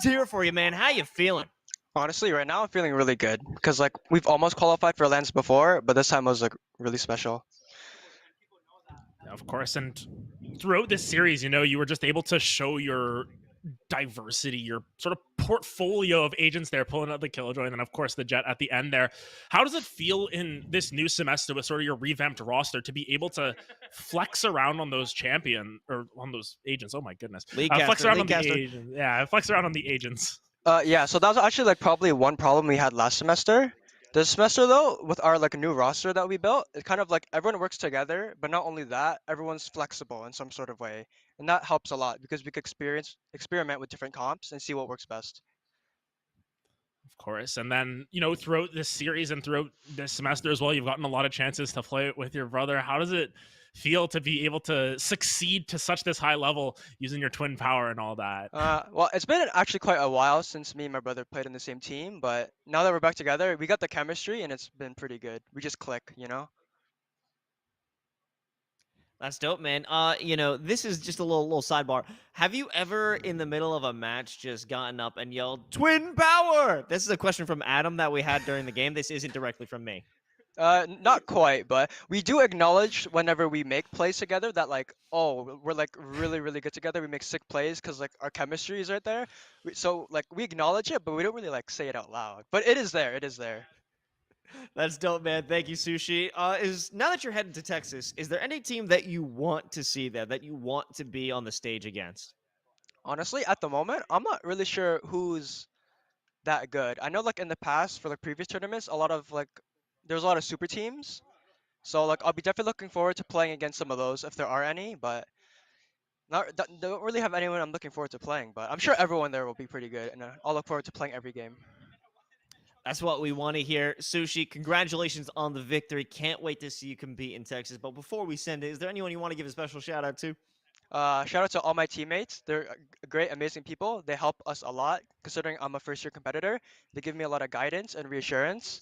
hear it for you, man. How you feeling? Honestly, right now I'm feeling really good because we've almost qualified for lands before, but this time was really special. Of course, and throughout this series, you know, you were just able to show your diversity, your sort of portfolio of agents there, pulling out the Killjoy, and then of course the Jet at the end there. How does it feel in this new semester with sort of your revamped roster to be able to flex around on those champion or on those agents? Oh my goodness, flex around on the agents. Yeah, flex around on the agents. Yeah, so that was actually like probably one problem we had last semester. This semester though, with our like new roster that we built, it's kind of like everyone works together, but not only that, everyone's flexible in some sort of way. And that helps a lot because we could experiment with different comps and see what works best. Of course. And then, you know, throughout this series and throughout this semester as well, you've gotten a lot of chances to play it with your brother. How does it feel to be able to succeed to such this high level using your twin power and all that? Well, it's been actually quite a while since me and my brother played in the same team, but now that we're back together, we got the chemistry and it's been pretty good. We just click, you know? That's dope, man. You know, this is just a little sidebar. Have you ever in the middle of a match just gotten up and yelled twin power? This is a question from Adam that we had during the game. This isn't directly from me. Not quite, but we do acknowledge whenever we make plays together that like, oh, we're like really, really good together. We make sick plays because like our chemistry is right there. So like we acknowledge it, but we don't really like say it out loud. But it is there. It is there. That's dope, man. Thank you, Sushi. Now that you're heading to Texas, is there any team that you want to see there, that you want to be on the stage against? Honestly, at the moment, I'm not really sure who's that good. I know like in the past for like previous tournaments, there's a lot of super teams. So like I'll be definitely looking forward to playing against some of those if there are any, but don't really have anyone I'm looking forward to playing. But I'm sure everyone there will be pretty good, and I'll look forward to playing every game. That's what we want to hear. Sushi, congratulations on the victory. Can't wait to see you compete in Texas. But before we send it, is there anyone you want to give a special shout out to? Shout out to all my teammates. They're great, amazing people. They help us a lot, considering I'm a first-year competitor. They give me a lot of guidance and reassurance.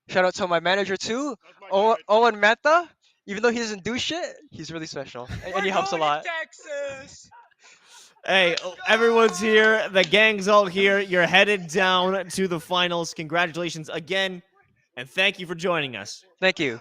Shout out to my manager too, Owen Mehta. Even though he doesn't do shit, he's really special, and he helps a lot. Texas! Hey, everyone's here. The gang's all here. You're headed down to the finals. Congratulations again, and thank you for joining us. Thank you.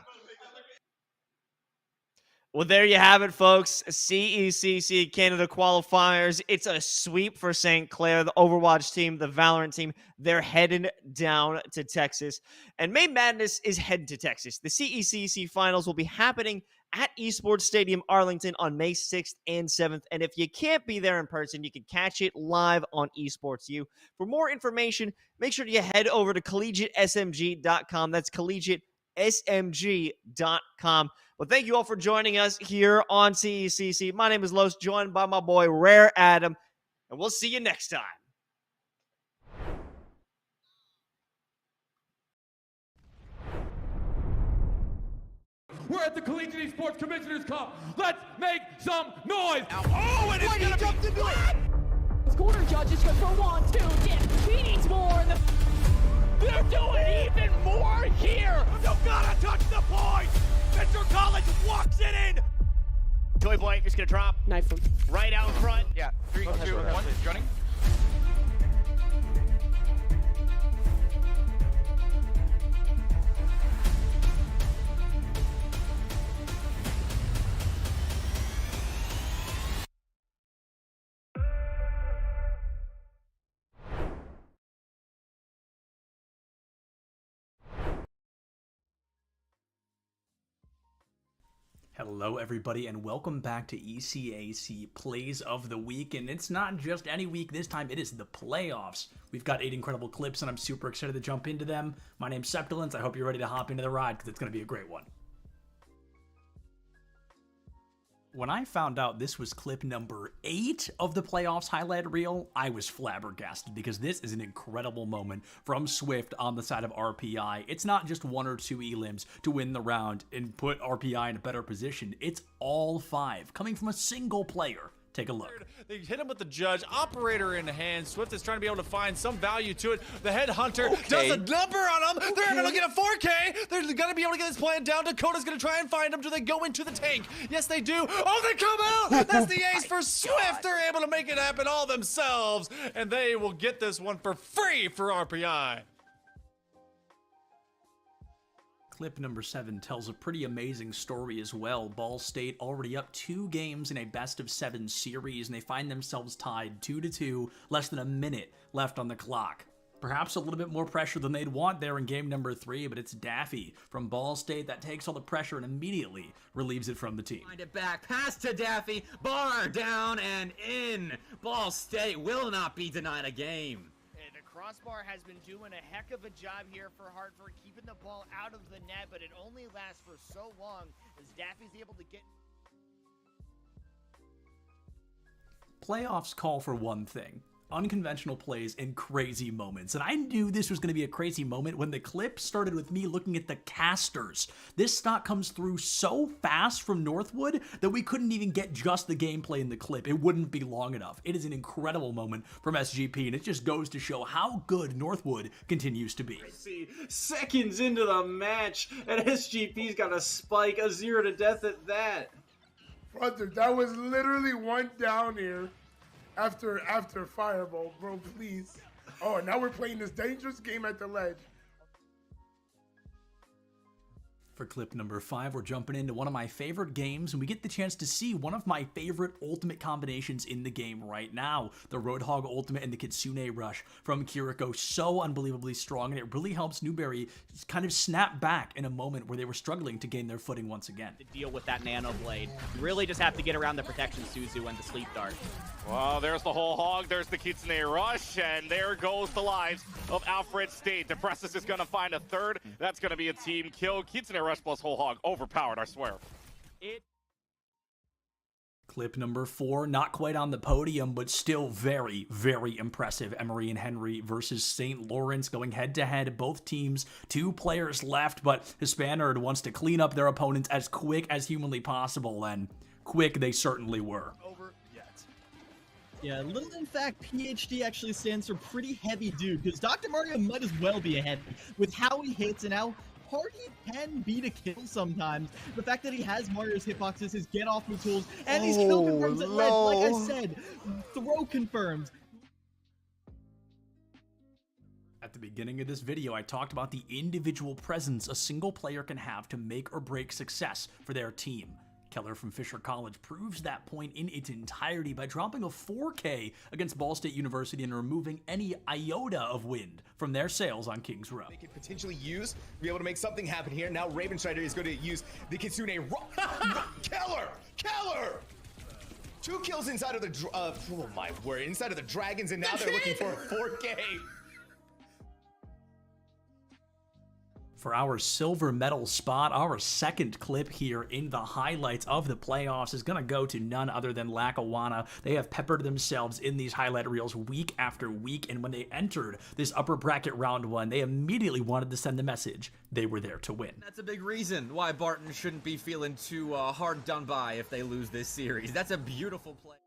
Well, there you have it, folks. CECC Canada qualifiers. It's a sweep for St. Clair, the Overwatch team, the Valorant team. They're heading down to Texas. And May Madness is heading to Texas. The CECC finals will be happening at Esports Stadium Arlington on May 6th and 7th. And if you can't be there in person, you can catch it live on Esports U. For more information, make sure you head over to collegiatesmg.com. That's collegiatesmg.com. Well, thank you all for joining us here on CECC. My name is Los, joined by my boy Rare Adam, and we'll see you next time. We're at the Collegiate Esports Commissioners Cup. Let's make some noise. Oh, and it's gonna jumped into it. Corner judges go for 1, 2, dip. He needs more. They're doing even more here. You gotta touch the point. Mr. College walks it in. Toy Boy, just gonna drop. Knife him. Right out in front. Yeah, 3, 2, 1, joining. Hello, everybody, and welcome back to ECAC Plays of the Week. And it's not just any week this time, it is the playoffs. We've got 8 incredible clips, and I'm super excited to jump into them. My name's Septilence. I hope you're ready to hop into the ride, because it's going to be a great one. When I found out this was clip number 8 of the playoffs highlight reel, I was flabbergasted because this is an incredible moment from Swift on the side of RPI. It's not just 1 or 2 elims to win the round and put RPI in a better position. It's all 5 coming from a single player. Take a look. They hit him with the judge, operator in hand. Swift is trying to be able to find some value to it. The headhunter does a number on him. They're able to get a 4K. They're going to be able to get this plan down. Dakota's going to try and find him. Do they go into the tank? Yes, they do. Oh, they come out. That's the ace for Swift. They're able to make it happen all themselves, and they will get this one for free for RPI. Clip number 7 tells a pretty amazing story as well. Ball State already up 2 games in a best-of-7 series, and they find themselves tied 2-2, less than a minute left on the clock. Perhaps a little bit more pressure than they'd want there in game number 3, but it's Daffy from Ball State that takes all the pressure and immediately relieves it from the team. Find it back, pass to Daffy, bar down and in. Ball State will not be denied a game. The crossbar has been doing a heck of a job here for Hartford, keeping the ball out of the net, but it only lasts for so long as Daffy's able to get... Playoffs call for one thing: unconventional plays and crazy moments. And I knew this was going to be a crazy moment when the clip started with me looking at the casters. This stock comes through so fast from Northwood that we couldn't even get just the gameplay in the clip. It wouldn't be long enough. It is an incredible moment from SGP, and it just goes to show how good Northwood continues to be. See, seconds into the match, and SGP's got a spike, a 0 to death at that. Brother, that was literally one down here. After Fireball, bro, please. Oh, and now we're playing this dangerous game at the ledge. For clip number 5, we're jumping into one of my favorite games, and we get the chance to see one of my favorite ultimate combinations in the game right now. The Roadhog ultimate and the Kitsune Rush from Kiriko, so unbelievably strong, and it really helps Newberry kind of snap back in a moment where they were struggling to gain their footing once again. To deal with that Nano Blade, you really just have to get around the protection Suzu and the Sleep Dart. Well, there's the whole hog, there's the Kitsune Rush, and there goes the lives of Alfred State. Depressus is going to find a third. That's going to be a team kill. Kitsune Rush plus whole hog, overpowered, I swear. Clip number 4, not quite on the podium, but still very, very impressive. Emery and Henry versus St. Lawrence going head-to-head. Both teams, 2 players left, but Hispanerd wants to clean up their opponents as quick as humanly possible, and quick they certainly were. Yeah, little in fact, PhD actually stands for pretty heavy dude, because Dr. Mario might as well be ahead with how he hits and how hard he can be to kill sometimes. The fact that he has Mario's hitboxes, his get-off move tools, and his kill confirms at ledge, like I said, throw confirms. At the beginning of this video, I talked about the individual presence a single player can have to make or break success for their team. Keller from Fisher College proves that point in its entirety by dropping a 4K against Ball State University and removing any iota of wind from their sails on Kings Row. They could potentially use, be able to make something happen here. Now Ravenstrider is going to use the Kitsune Keller! 2 kills inside of the, oh my word, inside of the Dragons, and now they're looking for a 4K. For our silver medal spot, our second clip here in the highlights of the playoffs is going to go to none other than Lackawanna. They have peppered themselves in these highlight reels week after week, and when they entered this upper bracket round 1, they immediately wanted to send the message they were there to win. That's a big reason why Barton shouldn't be feeling too hard done by if they lose this series. That's a beautiful play.